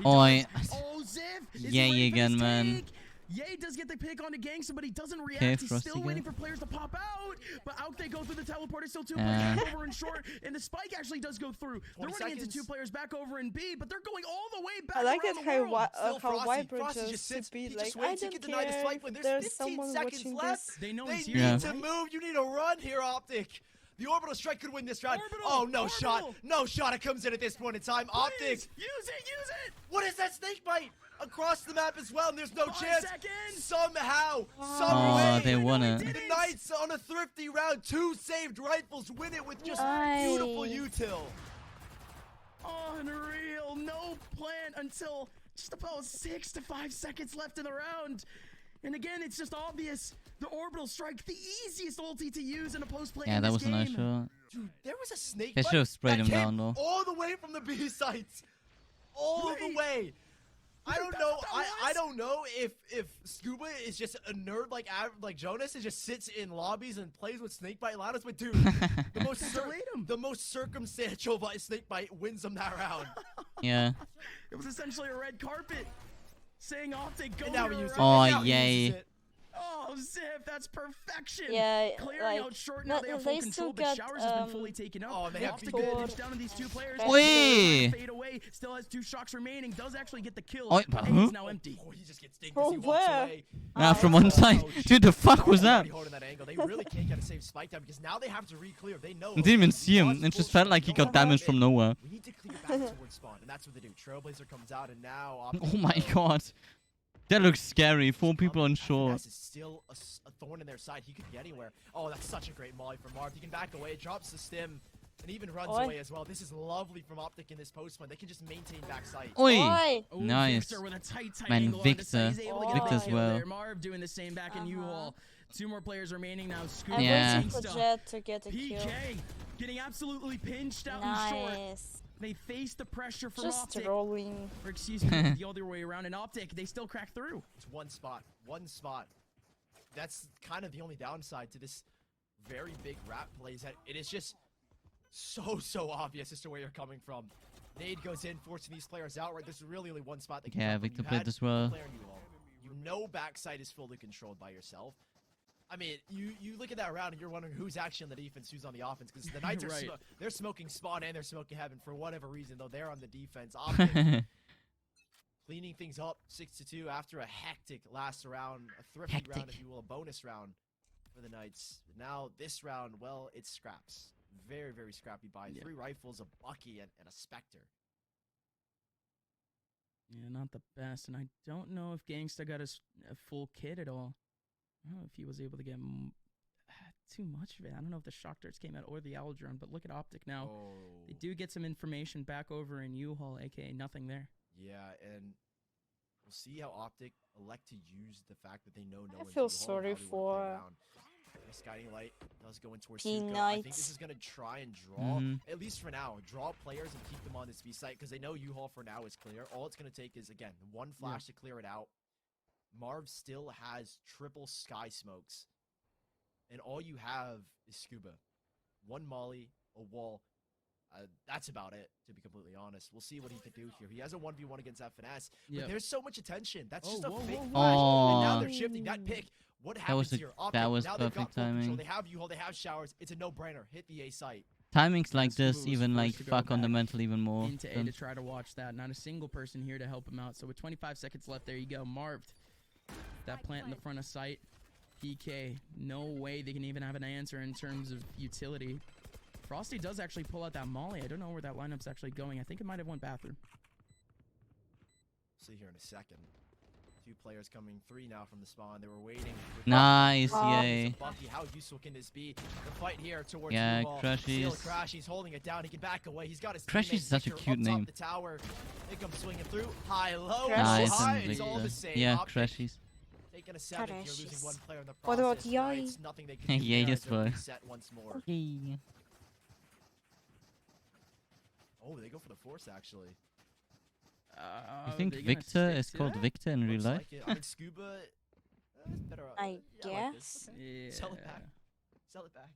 Oi. Oh, Ziv! Is he Yay ready for again, this man. take? Yay does get the pick on the Gangsta, but he doesn't react. Okay, He's Frosty still waiting again. for players to pop out. But out they go through the teleporter. Still two players over in short. And the spike actually does go through. They're running into two players back over in B, but they're going all the way back I like around it the world. how Viper Frosty just sits, be he like, just I waits, he don't can deny the care spike when if there's there's 15 someone seconds watching left. this. They know They he's need here. to move. You need to run here, Optic. The orbital strike could win this round. Orbital, Oh, no orbital. shot. No shot. It comes in at this point in time. Optic. Please, use it! What is that snake bite? Across the map as well, and there's no 5 chance. seconds. Somehow, Oh, some way, they won it. the Knights on a thrifty round, 2 saved rifles win it with just Nice. beautiful util. Unreal. No plan until just about 6 to 5 seconds left in the round. And again, it's just obvious. The orbital strike, the easiest ulti to use in a post-play Yeah, in that this was a nice game. shot. Dude, there was a snake They bite should have sprayed that him came down, though. all the way from the B sites. All the Wait. way. I don't that's know. what that I was? don't know if Scuba like just a nerd like Jonas and just sits in lobbies and plays with snakebite Lados, but dude, the most circumstantial snakebite wins them that round. Yeah. It was essentially a red carpet saying Optic, go And now here he uses it. Oh, And now he yay. uses it. Oh, Ziv, that's perfection. Yeah, Clearing like, out short now. They have full they control, still but got, Showers has been fully taken up. Oh, they have Optic good. pitch down on these two players. Oi. Fade away. Still has 2 shocks remaining. Does actually get the kill. Oi, A huh? is now empty. Oh, he just gets dinged From as he walks where? away. From one side. Dude, the fuck was that? Already holding that angle. They really can't get a safe spike down because now they have to re-clear. They know. I didn't even see him. It just felt like he got damaged from nowhere. We need to clear back towards spawn, and that's what they do. Trailblazer comes out, and now. Oh my god. That looks scary. 4 people on short. This is still a thorn in their side. He could be anywhere. Oh, that's such a great molly from Marv. He can back away, drops the stim, and even runs Oi. away as well. This is lovely from Optic in this post one. They can just maintain back sight. Oi. Oi. Ooh, Nice. Victor with a tight Man, angle onto Victor. side. He's able to get Victor the as kill well. there. Marv doing the same back in U-Haul. 2 more players remaining now. Scoop I'm Yeah. waiting for Jet to get a kill. PK getting absolutely pinched out in short. Nice. They face the pressure from Just Optic. rolling. Or excuse me, the other way around. In Optic, they still crack through. It's one spot. One spot. That's kind of the only downside to this very big rap play is that it is just so obvious as to where you're coming from. Nade goes in, forcing these players out. Right, there's really only one spot they can Yeah, come from. Victor You played had as well. a player in U-Haul. You know backside is fully controlled by yourself. I mean, you look at that round and you're wondering who's actually on the defense, who's on the offense, because the Knights are Right. they're smoking spawn and they're smoking heaven for whatever reason, though they're on the defense. Optic cleaning things up 6-2 after a hectic last round, a thrifty round, if you will, a bonus round for the Knights. Now this round, well, it's scraps. Very scrappy buy. 3 rifles, a Bucky, and a Spectre. Yeah, not the best. And I don't know if Gangsta got a full kit at all. I don't know if he was able to get too much of it. I don't know if the shock darts came out or the owl drone, but look at Optic now. Oh. They do get some information back over in U-Haul, aka nothing there. Yeah, and We'll see how Optic elect to use the fact that they know no I one's feel U-Haul, sorry how they wanna play for around. This guiding light does go in towards P Suka. I think this Knights. is going to try and draw, Mhm. at least for now, draw players and keep them on this B site because they know U-Haul for now is clear. All it's going to take is, again, one flash to clear it out. Marv still has triple sky smokes. And all you have is Scuba. One molly, a wall. That's about it, to be completely honest. We'll see what he can do here. He has a 1v1 against FNS, but there's so much attention. That's just a fake flash. And now they're shifting that pick. What happens here? Optic, that was now they've perfect got full control. timing. They have U-Haul, they have showers. It's a no-brainer. Hit the A site. Timings like Scuba this was even like forced to go fuck on the back mental even more. into A than- to try to watch that. Not a single person here to help him out. So with 25 seconds left, there you go. Marved. That plant in the front of sight. PK. No way they can even have an answer in terms of utility. Frosty does actually pull out that molly. I don't know where that lineup's actually going. I think it might have went bathroom. See here in a second. Two players coming, three now from the spawn. They were waiting. Nice, Oh, yay. Bucky, how useful can this be? The fight here towards Yeah, U-Haul. Crashies. Still Crash, he's holding it down. He can back away. He's got his Crashies is such a Victor cute up top name. the tower. They come swinging through. High, low, Nice high. and It's all the Victor. same. Yeah, Optic Crashies. taking a 7 here, losing one player in the What about process. Yai? It's nothing they can do Yeah, there yes, as they're boy. reset once more. Okay. Oh, they go for the force, actually. You think Victor is called Victor in real Looks life? like it. I mean, Scuba... is better. I like this. guess. Sell it back. Sell it back.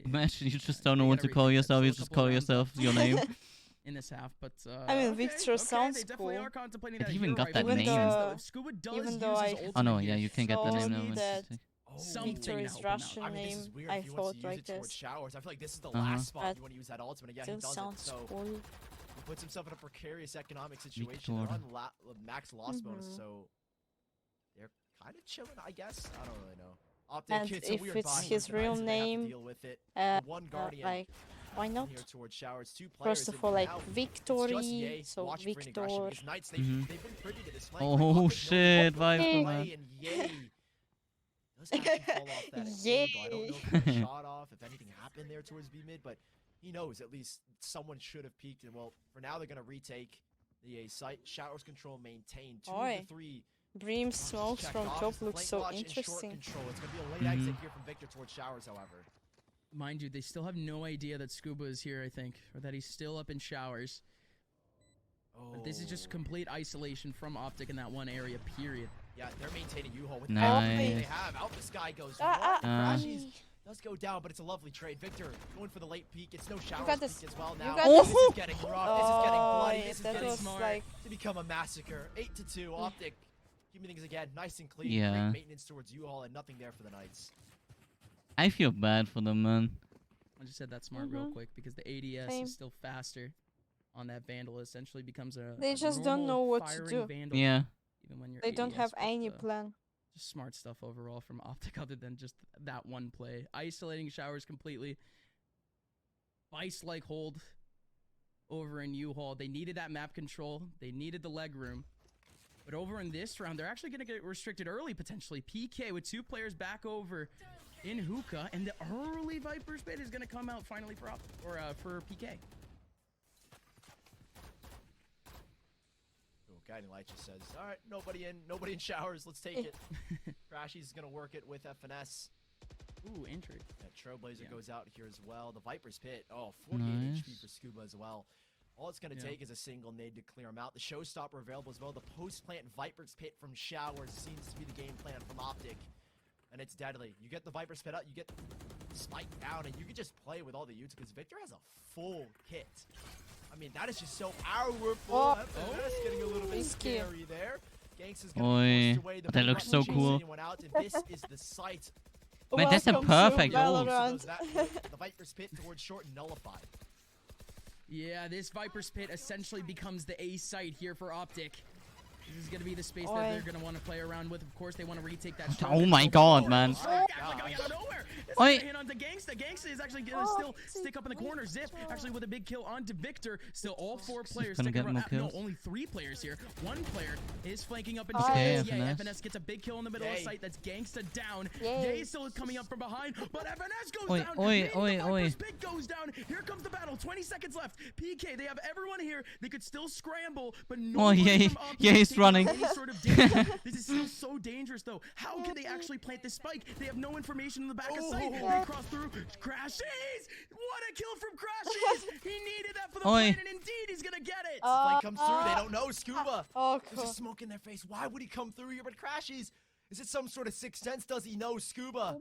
Imagine you just don't know what to call yourself. You just call yourself your name. In this half, but I mean, okay, Victor okay, sounds they definitely cool. are contemplating It that. even You're got right, that but it makes name. sense, though. If Scuba does Even use though his I ultimate Oh no, here, yeah, you can get the told name now. me it's that just- something Victor to is help him out. Russian I mean, this name. is weird I if he wants thought to use like it towards this. showers. I feel like this is the Uh-huh. last spot But you want to use that ultimate. Yeah, he still does it. sounds So cool. he puts himself in a precarious economic situation. They're Victor. on max loss bonus, Mhm. so they're kind of chilling, I guess. I don't really know. Optic, And it's a if weird it's buy his here tonight, real so they have to name, deal with it. The one Guardian like, why not? here towards showers. Two players First of in all, for like now. It's just Victory, Ye so watching for an aggression Victor. because Knights, Mhm. they've been privy to this flank. Oh, Optic knows shit, what to Viper, play, man. and Ye does actually fall off that Yay. angle. I don't know if he got a shot off, if anything happened there towards B mid, but he knows at least someone should have peeked. And well, for now they're gonna retake the A site. Showers control maintained. 2 of Oi. the 3. Bream smokes checked from off. top It's the looks flank so watch and short interesting. control. It's gonna be a late Mhm. exit here from Victor towards showers, however. Mind you, they still have no idea that Scuba is here, I think, or that he's still up in showers. But this is just complete isolation from Optic in that one area, period. Yeah, they're maintaining U-Haul with Nice. everything they have. Out the sky goes. Crashies does go down, but it's a lovely trade. Victor going for the late peek. It's no showers got this. peek as well You now. got This this. is getting rough. This is getting Oh, bloody. yeah, This is that getting was smart like- to become a massacre. 8-2. Optic keeping things again nice and clean. Yeah. Great maintenance towards U-Haul and nothing there for the Knights. I feel bad for them, man. I just said that smart real Mhm. quick because the ADS Same. is still faster on that Vandal. It essentially becomes a They a just don't normal know what to firing do. Vandal, Yeah. even when you're They don't ADS, have but, any plan. Just smart stuff overall from Optic other than just that one play. Isolating showers completely. Vice-like hold over in U-Haul. They needed that map control. They needed the leg room. But over in this round, they're actually going to get restricted early, potentially. PK with 2 players back over in Hookah. And the early Viper's Pit is going to come out finally for for PK. Guiding Light just says, all right, nobody in showers. Let's take it. Crashy's going to work it with FNS. Ooh, injury. That Trailblazer Yeah. goes out here as well. The Viper's Pit. Oh, 48 Nice. HP for Scuba as well. All it's going to Yeah. take is a single nade to clear him out. The Showstopper available as well. The post-plant Viper's Pit from Showers seems to be the game plan from Optic. And it's deadly. You get the Viper's Pit out, you get Spike down, and you can just play with all the Utes because Victor has a full kit. I mean, that is just so powerful. Oh. FNS getting a little bit Risky. scary there. Gangs is Oi, going to be forced away. The but that Blue looks Buttons so chasing cool. anyone out, and this is the site. Man, that's a Welcome to perfect ult. Valorant. The Viper's Pit towards short and nullified. Yeah, this Viper's Pit essentially becomes the A site here for Optic. This is going to be the space Oi. that they're going to want to play around with. Of course, they want to retake that. Oh my god, man. Going out of nowhere. It's Oi. going to hit onto Gangsta. Gangsta is actually going to still stick up in the corner. Zip actually with a big kill onto Victor. Still all 4 players gonna sticking get more around. No, kills. only 3 players here. 1 player is flanking up in Okay, yeah, FNS. FNS gets a big kill in the middle of the Yay. site. That's Gangsta down. Yay. Yay still coming up from behind, but FNS goes Oi, down. oi, Meanwhile, oi, oi. Viper's Pit goes down. Here comes the battle. 20 seconds left. PK, they have everyone here. They could still scramble, but no Oh, Ye. Ye's running. Any sort of danger. This is still so dangerous, though. How can they actually plant this spike? They have no information in the back of sight. They cross through. Crashies! What a kill from Crashies! He needed that for the Oi. plant, and indeed he's gonna get it. Spike comes through. They don't know. Scuba. Oh, There's a smoke in their face. Why would he come through here? But Crashies. Is it some sort of sixth sense? Does he know Scuba?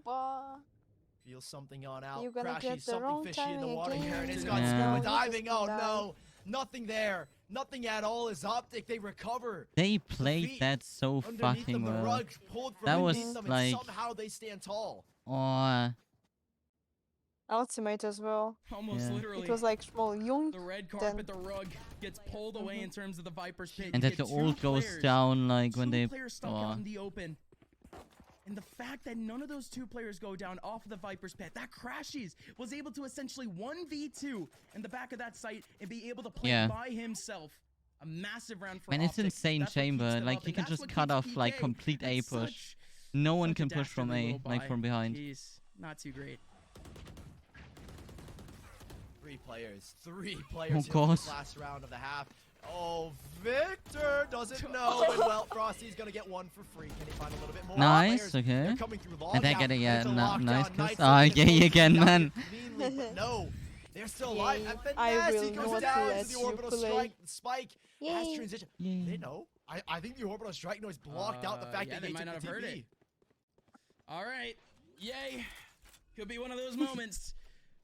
Feels something on out. You're gonna get Crashies, the something wrong fishy in the timing water here, and again. it's got Yeah. Scuba diving. Oh no, nothing there. Nothing at all is Optic. They recover. They played that so Underneath fucking them, the well. rug pulled from That was underneath them, like, and somehow they stand tall. oh, Ultimate as well. Almost Yeah. literally. It was like small young. The red carpet, the rug gets pulled away in terms of the Viper's pit. and You that the get two ult goes players. down like when Two they. players stuck out in the open. And the fact that none of those two players go down off of the Viper's pit, that Crashies was able to essentially 1v2 in the back of that site and be able to play Yeah. by himself. A massive round for Man, it's Optic. insane That's what keeps chamber. them Like up, you and can that's just what cut keeps off like PK complete A at push. No one such can a push from dastardly A, little like buy. from behind. Jeez, not too great. Three players Oh, here for God. this last round of the half. Oh, Victor doesn't know, and well, Frosty's gonna get one for free. Can he find a little bit more? Nice, Players, okay. they're coming through And they lockdown. get it, yeah, It's a nice lockdown. kills. Knights Ah, are yeah, closing again, down man. cleanly, but no, they're still Yay. alive. And I Finesse, will he goes not down let to the you orbital play. strike. Spike has Yay. transition. Yay. They know. I think the orbital strike noise blocked out the fact yeah, that they they might took not the have heard TP. it. All right, Yay. Could be one of those moments.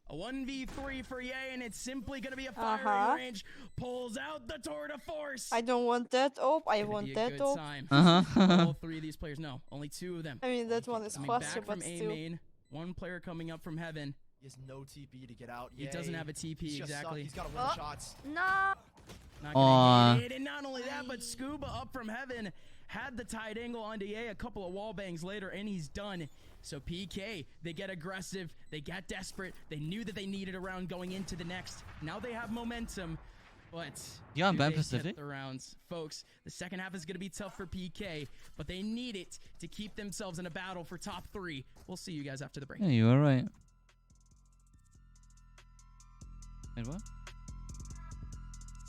A 1v3 for Yay, and it's simply going to be a firing range. Pulls out the tour de force. I don't want that op. I Gonna want be a that good op. time. Uh-huh. All three of these players, no, only two of them. I mean, that one is Coming faster, back but from A still. main. One player coming up from heaven. He has no TP to get out. He doesn't have a TP, He's just exactly. He's got to win shots. No. Not Aw. gonna get it. And not only that, but Scuba up from heaven had the tight angle onto Ye a couple of wall bangs later, and he's done. So PK, they get aggressive, they get desperate, they knew that they needed a round going into the next. Now they have momentum, but Yeah, do Ban they get Pacific. the rounds? Folks, the second half is going to be tough for PK, but they need it to keep themselves in a battle for top 3. We'll see you guys after the break. Yeah, you are right. Wait, what?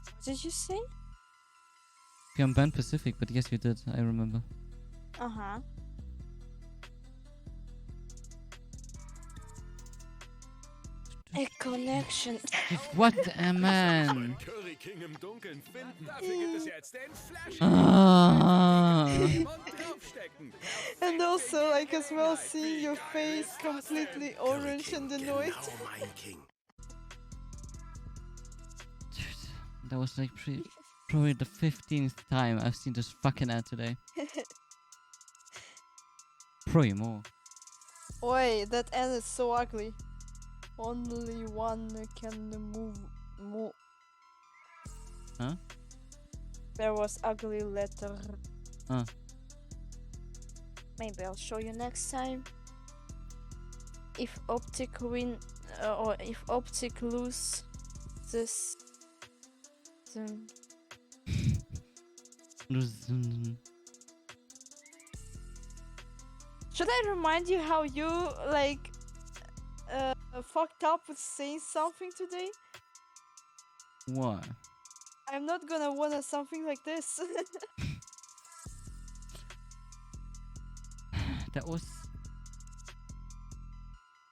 What did you say? Beyond Ban Pacific, but yes, you did. I remember. Uh-huh. A connection. What a man. Curry King im Dunkeln finden. Dafür gibt es jetzt den Flash. Ah. Und draufstecken. And also, like, as well, seeing your face completely orange and annoyed. That was like probably the 15th time I've seen this fucking ad today. Probably more. Oi, that N is so ugly. Only one can move. Huh? There was ugly letter. Huh. Maybe I'll show you next time. If Optic win, or if Optic lose this, then should I remind you how you like fucked up with saying something today? What? I'm not gonna wanna something like this. That was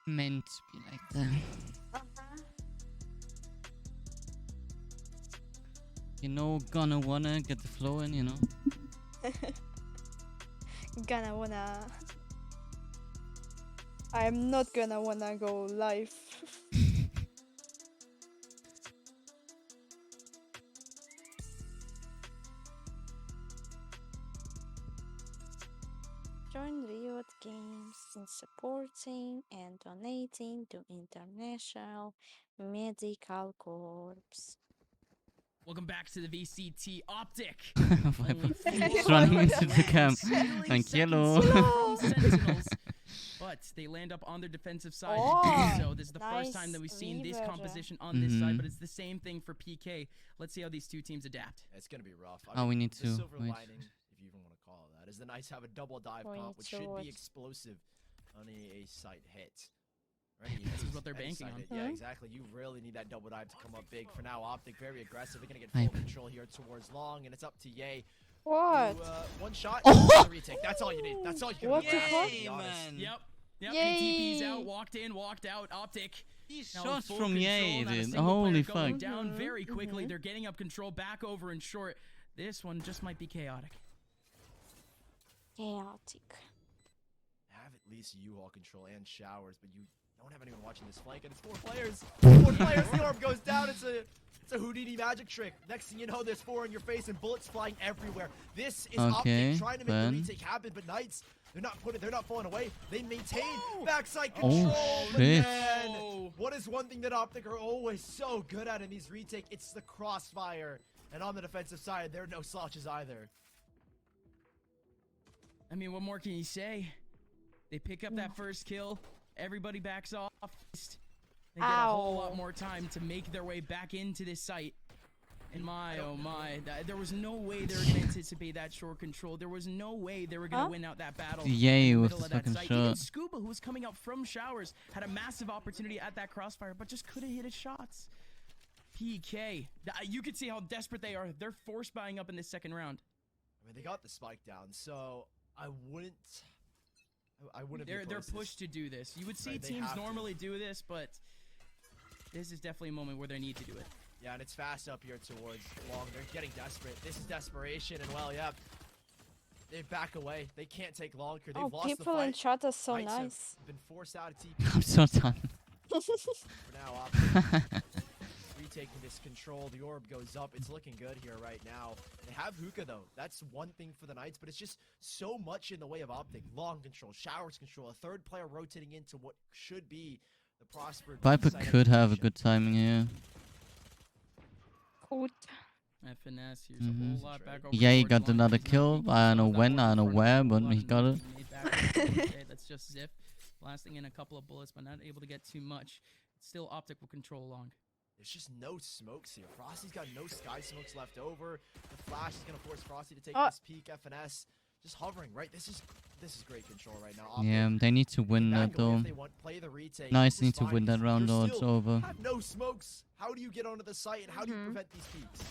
meant to be like that. You know, gonna wanna get the flow in, you know? Gonna wanna. I'm not gonna wanna go live. Join Riot Games in supporting and donating to International Medical Corps. Welcome back to the VCT Optic. Viper. Only He's 4 running into the rounds, camp. stealing Thank you. seconds from Sentinels, but they land up on their defensive side. Oh, So this is the first time that we've nice seen this lever. composition on this side, Mhm. but it's the same thing for PK. Let's see how these two teams adapt. It's gonna be rough. Oh, we need the to silver wait. lining, if you even want to call it that, is the Knights have a double dive We comp, need which to should watch. be explosive on a site hit. This is what they're banking on. Yeah, exactly. You really need that double dive to come up big. For now, Optic very aggressive. They're gonna get full Hype. control here towards long, and it's up to Ye. What? One shot. Oh! The retake. That's all you need. That's all you can What do. the fuck? To be honest. Yep. Yep. And TP's Yay! out, walked in, walked out. Optic. These now in shots full from control, Yay, not a dude. single Holy player going fuck. down very quickly. They're getting up control back over and short. This one just might be chaotic. Chaotic. Have at least U-Haul control and showers, but you don't have anyone watching this flank, and it's 4 players. 4 players. The orb goes down. It's a Houdini magic trick. Next thing you know, there's 4 in your face and bullets flying everywhere. This is Okay, Optic trying to make then. the retake happen, but Knights, they're not falling away. They maintain backside control. Oh, but shit. man, what is one thing that Optic are always so good at in these retake? It's the crossfire. And on the defensive side, there are no slouches either. I mean, what more can you say? They pick up that first kill. Everybody backs off. They get a whole lot more time to make their way back into this site. And my, oh my, there was no way they were going to anticipate that short control. There was no way they were going to win out that battle. Yay in the with middle the of that fucking site. Even shot. Scuba, who was coming out from showers, had a massive opportunity at that crossfire, but just couldn't hit his shots. PK. You could see how desperate they are. They're force buying up in this second round. I mean, they got the spike down, so I wouldn't be They're opposed to pushed to do this. You would see Right, they teams have to. normally do this, but this is definitely a moment where they need to do it. Yeah, and it's fast up here towards long. They're getting desperate. This is desperation, and well, yeah, they back away. They can't take long. They've Oh, lost the people fight. in chat are so Knights have nice. been forced out of TP. I'm so done. For now, Optic retaking this control. The orb goes up. It's looking good here right now. They have Hookah, though. That's one thing for the Knights, but it's just so much in the way of Optic. Long control, showers control, a third player rotating into what should be the prospered Viper side could have a execution. good timing here. Good. FNS, here's a whole lot back over Yeah, he towards got long. another He's not kill. being I don't know closed when, out I don't know for where, a but lot he of got it. made back. Okay, that's just Ziff. Blasting in a couple of bullets, but not able to get too much. Still Optic will control long. There's just no smokes here. Frosty's got no sky smokes left over. The flash is gonna force Frosty to take this peek. FNS just hovering, right? This is great control right now. Optic Yeah, they need to win back that away though. if they want, play the retake. Nice This is need to fine win that because round you're or it's still over. have no smokes. How do you get onto the site and how do you prevent these peaks?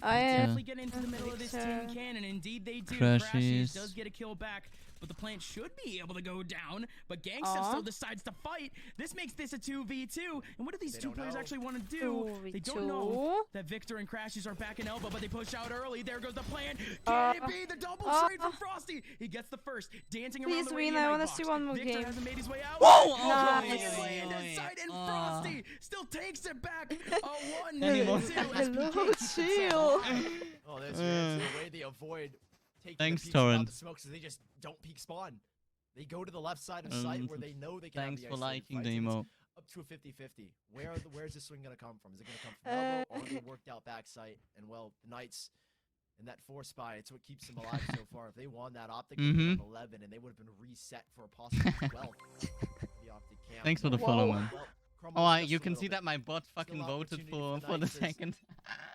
I Definitely get into the middle of this tin can, and indeed they do. Crashes. Crashes does get a kill back, but the plant should be able to go down. But Gangsta still decides to fight. This makes this a 2v2. And what do these two players actually want to do? They don't know that Victor and Crashes are back in elbow, but they push out early. There goes the plant. Can it be the double trade from Frosty? He gets the first, dancing around Please the win, way. I wanna see one more Victor game. hasn't made his way out. Whoa! Nice. His way into sight, and Frosty still takes it back. A 1 Anymore. 2 Hello, chill. Oh, that's weird. The way they avoid taking Thanks, the peeks without Torrent. the smokes is they just don't peek spawn. They go to the left side of sight where they know they can Thanks have for the isolated liking the fights, and emote. it's up to a 50-50. Where's this swing gonna come from? Is it gonna come from elbow or the worked out back sight? And well, the Knights in that 4 spy, it's what keeps them alive so far. If they won that Optic, would have been 11, and they would have been reset for a possible 12. The Optic camp. Thanks for the Well, follow, man. well, Oh, crumbles just you a can little see bit. that my bot fucking Still voted opportunity for the the Knights as second.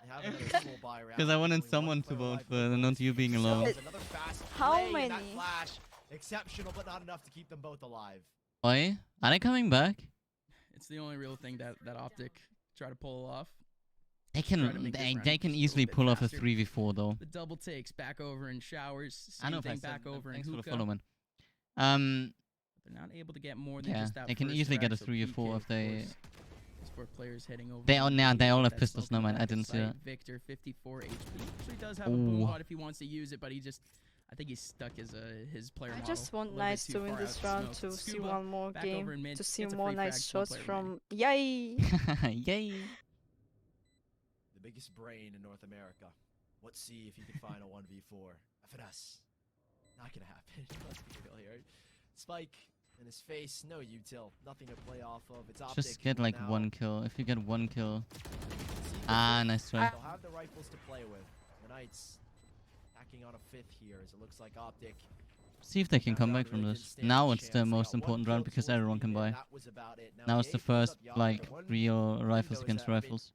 they have another full buy round. Because I wanted Only one someone to player vote alive for with it, and not you being alone. Another fast How play in that many? flash. Exceptional, but not enough to keep them both alive. Why? Are they coming back? It's the only real thing that Optic try to pull off. They Try to can make this they, round they can just a easily little bit pull off a faster. 3v4 though. The double takes back over in showers. I know Same if I thing said back over in thanks for the hookah. follow, man. They're not able to get more than Yeah, just that. they can first easily get a frag, so 3 or PK, 4 of if they. course, is for players heading over. They all to now the they all have that pistols. smoke No in man, the I back of didn't see sight. that. Victor 54 HP. Actually does have a boom Ooh. bot if he wants to use it, but he just. I think he's stuck as his player I model. just a want little bit Nice too to win far this out round smoke. to see Scuba one more back over in game, mid, to see gets a more free frag, nice one shots player from remaining. Yay! Yay! The biggest brain in North America. Let's see if you can find a 1v4. FNS. Not gonna happen. Let's be real here. Spike in his face. No util. Nothing to play off of. It's Optic. Just get who like now 1 kill. If you get 1 kill. see the Ah, fifth. nice try. They'll have the rifles to play with. The Knights tacking on a 5th here as it looks like Optic. See if they can That come round back from really this. didn't stand Now a it's the chance. They most got one important kill round because towards everyone the can end, buy. and that was about it. Now it's Ye the pulls first up Yacht, like the one real thing, rifles though, is against that, I mean, rifles.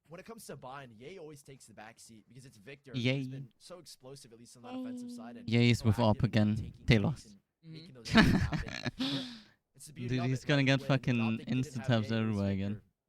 when it comes to buying, Ye always takes the back seat because it's Victor Yay. who's been so explosive, at least on the defensive side. And Ye's with proactive AWP in again. taking They takes lost. and making those actions happen. It's the beauty Dude, of he's it, gonna like, get when fucking Optic didn't insta have tabs Ye, it was everywhere again. Victor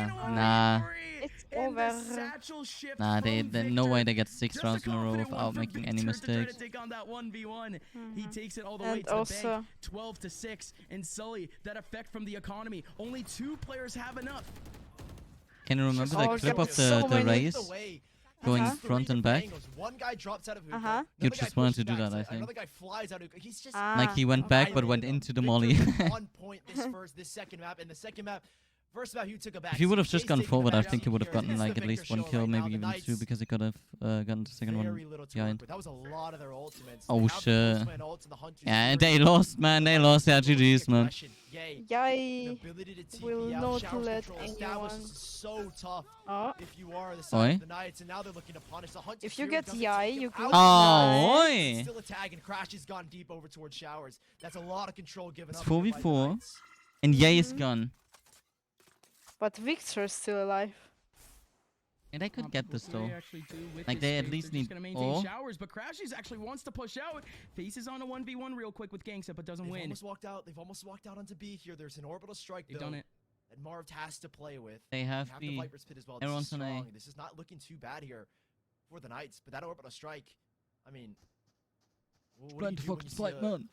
Yeah, nah. It's And the over. satchel shift Nah, from no way Victor. they get 6 Just a rounds in a row confident one without for making any Victor to try mistakes. to take on that 1v1. He takes it all the way And to the also- bank. 12-6. And Sully, that effect from the economy. Only 2 players have enough. Can you remember Oh, that clip God, of so the many. race? Going Uh-huh. front and back? One guy drops out of hookah. Uh-huh. You another guy just wanted to pushes do back, that, I think. Another guy flies out of hookah. He's just Like he went back but went into the molly. on point this second map. And the second map, first map, he took a back. If he would have just gone taking the forward, I back think he seat would have here. gotten This is like the at least Victor 1 show kill, right now. maybe The even Knights, 2, because he could have gotten the second very one little to behind. work with. That was a lot of their ultimates. Oh They have the shit. Postman ults and the Hunters Yeah, very they lost, man. They lost. Yeah, GG's, man. aggression. Yay. Yay An ability to TP will out, not showers let control established. anyone. This is so tough Oh. if you are the side Oi. of the Knights, and now they're looking to punish the Hunters. If you here. get Doesn't Yai, take him you out. go Oh, Yai. oi. Still a tag, and Crash has gone deep over towards Showers. That's a lot of control given It's up. here by the 4v4. Knights. And Ye is Mhm. gone. But Victor's still alive. And they could get this What do though. they actually do with Like, this they at space? least They're just need- gonna maintain oh. Showers, but Crashes actually wants to push out. Faces on a 1v1 real quick with Gangsta, but doesn't They've win. almost walked out. They've almost walked out onto B here. There's an orbital strike They've though done it. that Marv has to play with. They have the B. Viper's Pit as well. This Everyone's is on A. strong. This is not looking too bad here for the Knights, but that orbital strike, I mean, what Plan do to you do when fucking you see fight, a man.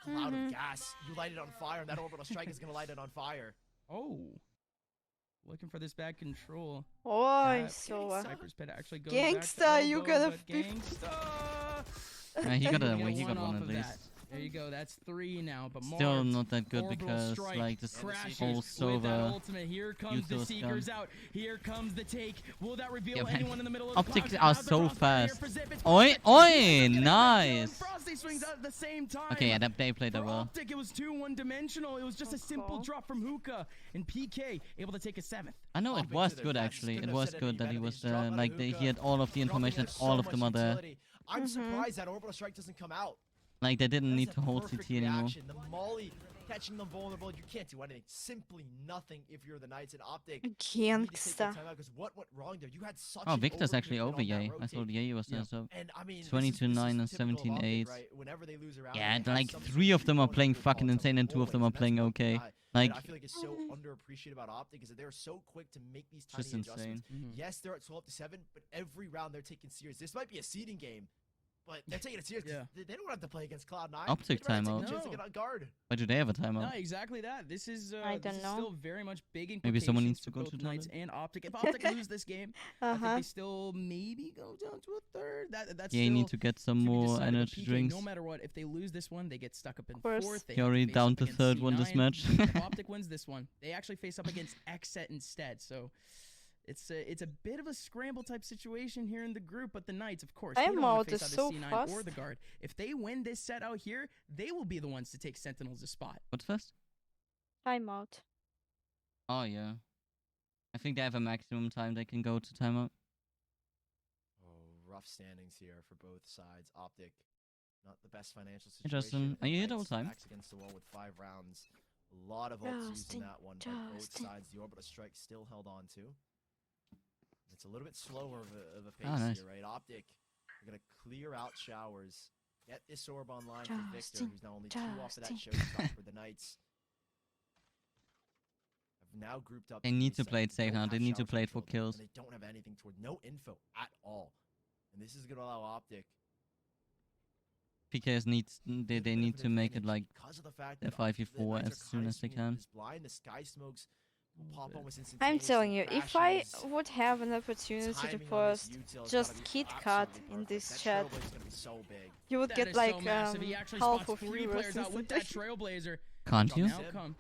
cloud of gas? You light it on fire, and that orbital strike is going to light it on fire. Oh. Looking for this bad control. Oi, so Viper's Pit actually goes back to Gangsta, you elbow, gotta but be Gangsta. He got Gonna a, get he got off one at of least. that. There you go. That's 3 now. But Still Marv, not that good orbital because strike, like this crashes whole with that Sova ultimate. Here comes the useless Seekers gun. out. Here comes the take. Will that reveal Yeah, man. anyone in the middle of the Optics clock? are How's the so crossfire here fast. for Zip? It's Oi, perfect. oi, He's gonna get it back down. nice. Frosty swings out at the same time. Okay, yeah, they played that For well. Optic, it was too one-dimensional. It was just a simple drop from Hookah, and PK able to take a 7th. I know it was good actually. It was good that he was like he had all of the information, all of them are there. I'm surprised that orbital strike doesn't come out. Like they didn't need That's to a hold perfect CT anymore. reaction. The Molly catching them vulnerable. You can't do anything. Simply nothing if you're the Knights and Optic. Gangsta. Because what went wrong there? You had such Oh, an Victor's actually overcommitment over on that Ye. I rotate. thought Ye was there, so And I mean, 22-9 and this is typical of 17-8. Optic, right? Whenever they lose around, Yeah, they have like some 3 of them are strategic playing opponent fucking calls insane and 2 of them are always, and playing that's what okay. I- Like I feel like it's so underappreciated about Optic is that they're so quick to make these tiny just adjustments. insane. Yes, they're at 12-7, but every round they're taking serious. This might be a seeding game, but they're taking it serious. 'Cause they don't have to play against Cloud9. Optic They're timeout. taking a chance to get on guard. Why do they have a No, timeout? exactly that. This is I this don't is know. still very much big implications Maybe someone needs for to go both to Knights tournament. and Optic. If Optic lose this game, I think Uh-huh. they still maybe go down to a 3rd. That's Yeah, you still need to get some to be more decided, but energy PK, drinks. No matter what, if they lose this one, they get stuck up in course. 4th. They You're have to already face down up to against 3rd one this C9. match. If Optic wins this one, they actually face up against Xset instead. So it's a bit of a scramble type situation here in the group. But the Knights, of course, they don't want Timeout to face is either so C9 or fast. the Guard. If they win this set out here, they will be the ones to take Sentinels a spot. What's first? Timeout. Oh yeah. I think they have a maximum time they can go to timeout. Oh, rough standings here for both sides. Optic, not the best financial Hey, situation. Justin, and are you here the Knights whole time? backs against the wall with 5 rounds. A lot of ults used in that one, but both Justin. sides, the orbital strike still held on to. It's a little bit slower of a pace nice. here, right? Optic, we're gonna clear out Showers, get this orb online for Victor, Justin, who's now only 2 off of that Justin. showstop for the Knights. Have now grouped up. They to need to reset. play it safe Don't now. have They need to Showers play it for control, kills. and they don't have anything toward, no info at all. And this is gonna allow Optic PKs needs they need to make it like because of the fact a that 5v4 Knights as are soon kinda as they smooth can. with this blind, the sky smokes will pop almost I'm instantaneously. telling you, if I Crashes. would have an opportunity to Timing on this post util is just gotta be Kit Kat absolutely in perfect. this That chat, Trailblaze is gonna be so big. you would That get is like so massive. He actually half spots of 3 viewers players out with that instantly. Trailblazer. Can't you? Now come.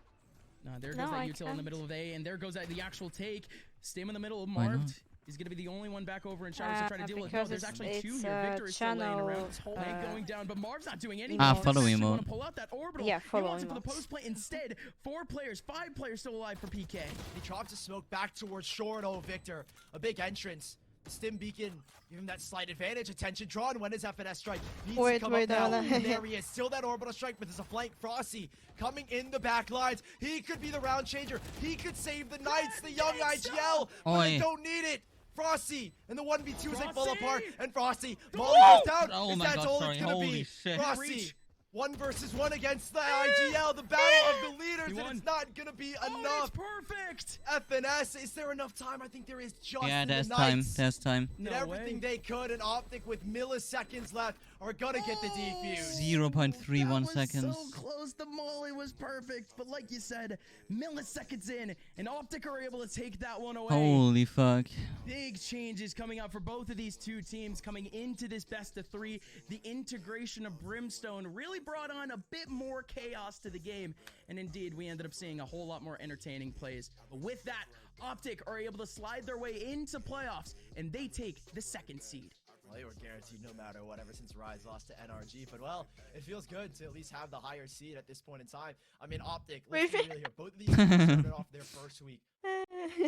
No, there goes No, that I util in the can't. middle of A, and there goes that the actual take. Stim in the middle of Why Marved. not? He's gonna be the only one back over in Showers to try to deal with. No, because there's actually 2 it's here. Victor is still laying channel, around. This whole thing going down, but Marv's not doing anything. Ah, Marv follow actually emote. want to pull out that orbital. Yeah, He follow wants to put the emote. post play instead. 4 players, 5 players still alive for PK. He drops a smoke back towards shore and Victor. A big entrance. Stim Beacon, give him that slight advantage. Attention drawn. When is FNS strike? Needs to Wait, come wait, up now. no, no. And there he is. Still that orbital strike, but there's a flank. Frosty coming in the back lines. He could be the round changer. He could save the Knights. The young Knights yell, but they Oi. don't need it. Frosty and the 1v2s they fall Frosty! apart. And Frosty, Molly goes down. Oh and my that's God, all sorry. it's gonna Holy be. shit. Frosty. Reach. 1 versus 1 against the IGL, the battle of the leaders, and won. it's not gonna be Oh, enough. it's perfect. FNS, is there enough time? I think there is just Yeah, in there's the time. Knights. There's time. Did everything they could, and Optic with milliseconds left are gonna get the defuse. 0.31 So seconds. close. The molly was perfect, but like you said, milliseconds in, and Optic are able to take that one away. Holy fuck. Big changes coming up for both of these two teams coming into this best of 3. The integration of Brimstone really brought on a bit more chaos to the game, and indeed we ended up seeing a whole lot more entertaining plays. But with that, Optic are able to slide their way into playoffs, and they take the 2nd seed. Well, they were guaranteed no matter what ever since Rise lost to NRG, but well, it feels good to at least have the higher seed at this point in time. I mean, Optic, let's be real here, both of these teams started off their first week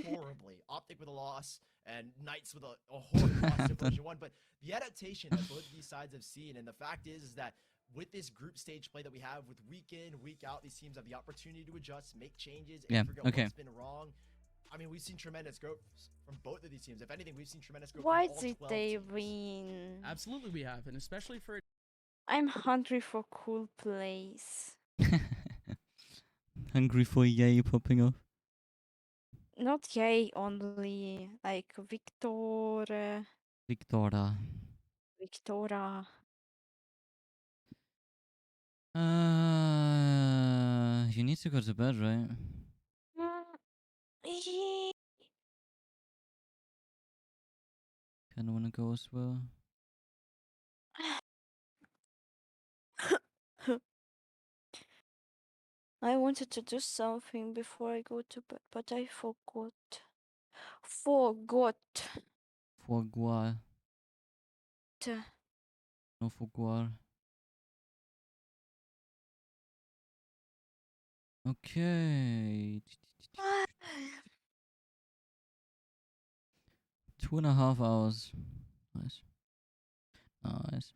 horribly. Optic with a loss, and Knights with a horrid loss to Version 1, but the adaptation that both of these sides have seen, and the fact is that with this group stage play that we have with week in, week out, these teams have the opportunity to adjust, make changes, and figure out what's been wrong. I mean, we've seen tremendous growth from both of these teams. If anything, we've seen tremendous growth Why from all did 12 they teams. win? Absolutely we have, and especially for... I'm hungry for cool plays. Hungry for yay popping off. Not yay only, like Victor, Victoria. Victora. You need to go to bed, right? Kinda wanna go as well. I wanted to do something before I go to bed, but I forgot. Forgot. Foie. No foie. Okay. 2.5 hours. Nice. Nice.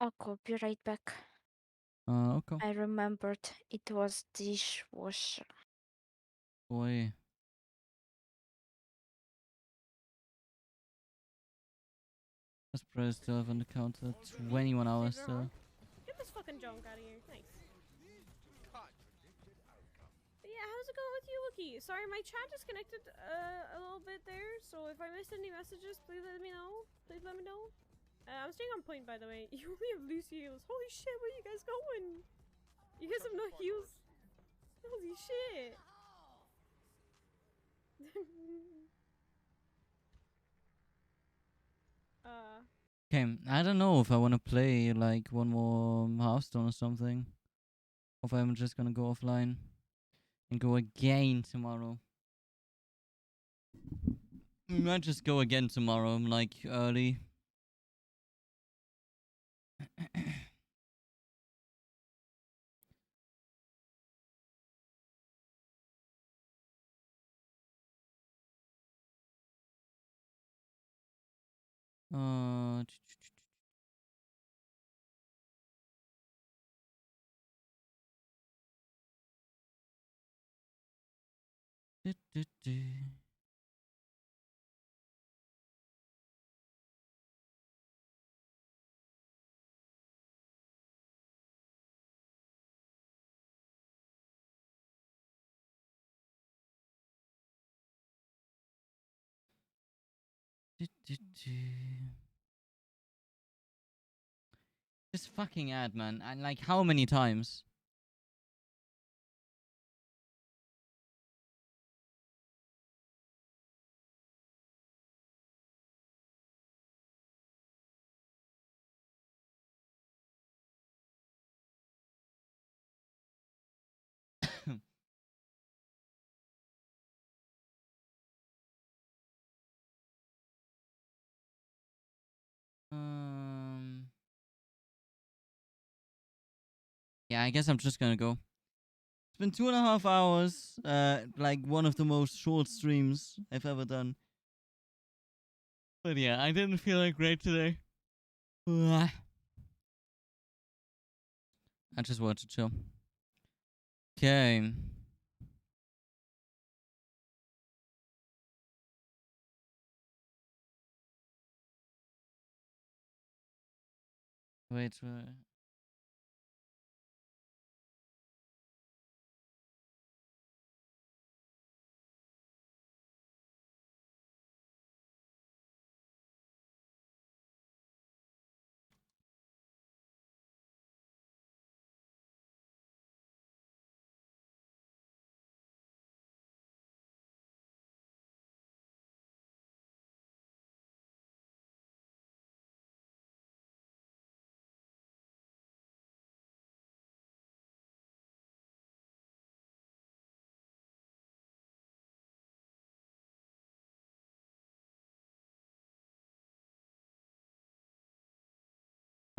I'll be right back. Okay. I remembered it was dishwasher. Boy. Let's press still have on the counter. 21 hours still. Get this fucking junk out of here. Nice. But yeah, how's it going with you, Wookie? Sorry, my chat disconnected a little bit there, so if I missed any messages, please let me know. Please let me know. I'm staying on point, by the way. You only have loose heals. Holy shit, where are you guys going? You guys have no heals. Holy shit. Okay, I don't know if I want to play like one more Hearthstone or something. Or if I'm just gonna go offline and go again tomorrow. We might just go again tomorrow, like early. Uh, This fucking ad, man. And like, how many times? Yeah, I guess I'm just gonna go. It's been 2.5 hours. Like one of the most short streams I've ever done. But yeah, I didn't feel like great today. I just wanted to chill. Okay. Wait.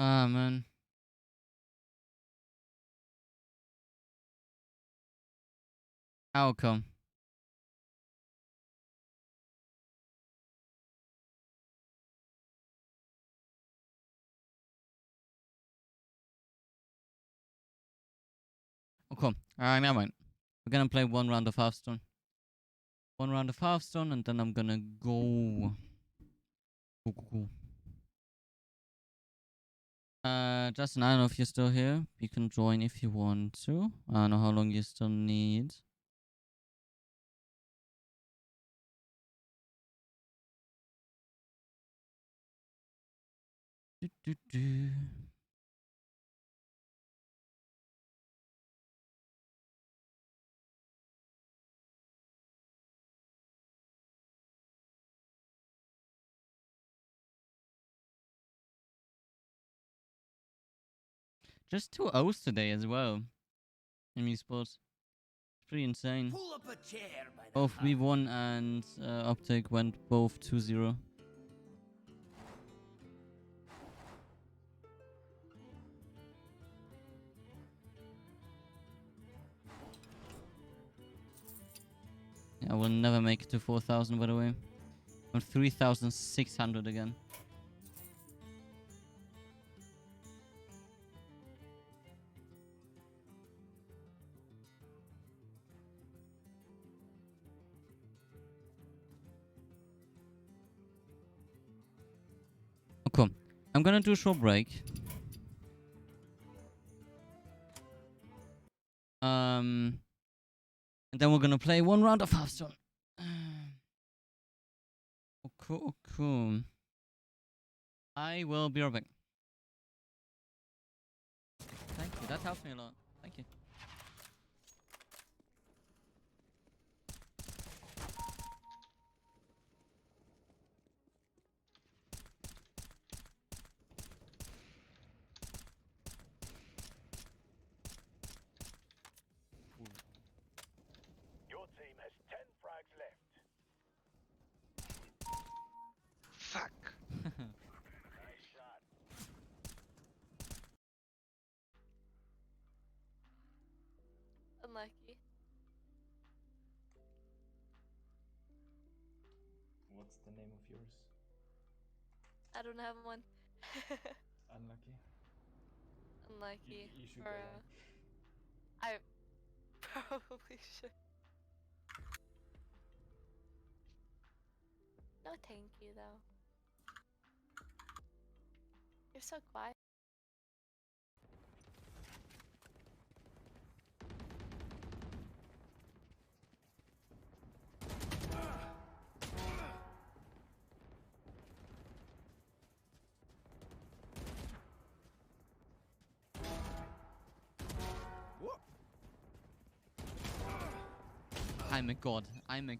Ah, man. How come? Oh, cool. Alright, never mind. We're gonna play one round of Hearthstone. One round of Hearthstone, and then I'm gonna go. Cool. Justin, I don't know if you're still here. You can join if you want to. I don't know how long you still need. Do. Just 2 O's today as well. In esports. Pretty insane. Pull up a chair by the Both V1 and Optic went both 2-0. I will never make it to 4,000, by the way. I'm 3,600 again. Oh, cool. I'm gonna do a short break. And then we're gonna play one round of Hearthstone. Oh, cool. I will be right back. Thank you. That helps me a lot. Thank you. Your team has 10 frags left. Fuck. Nice shot. Unlucky. What's the name of yours? I don't have one. Unlucky. Unlucky. You should Or, get one. I probably should. No, thank you though. You're so quiet. I'm a god. I'm a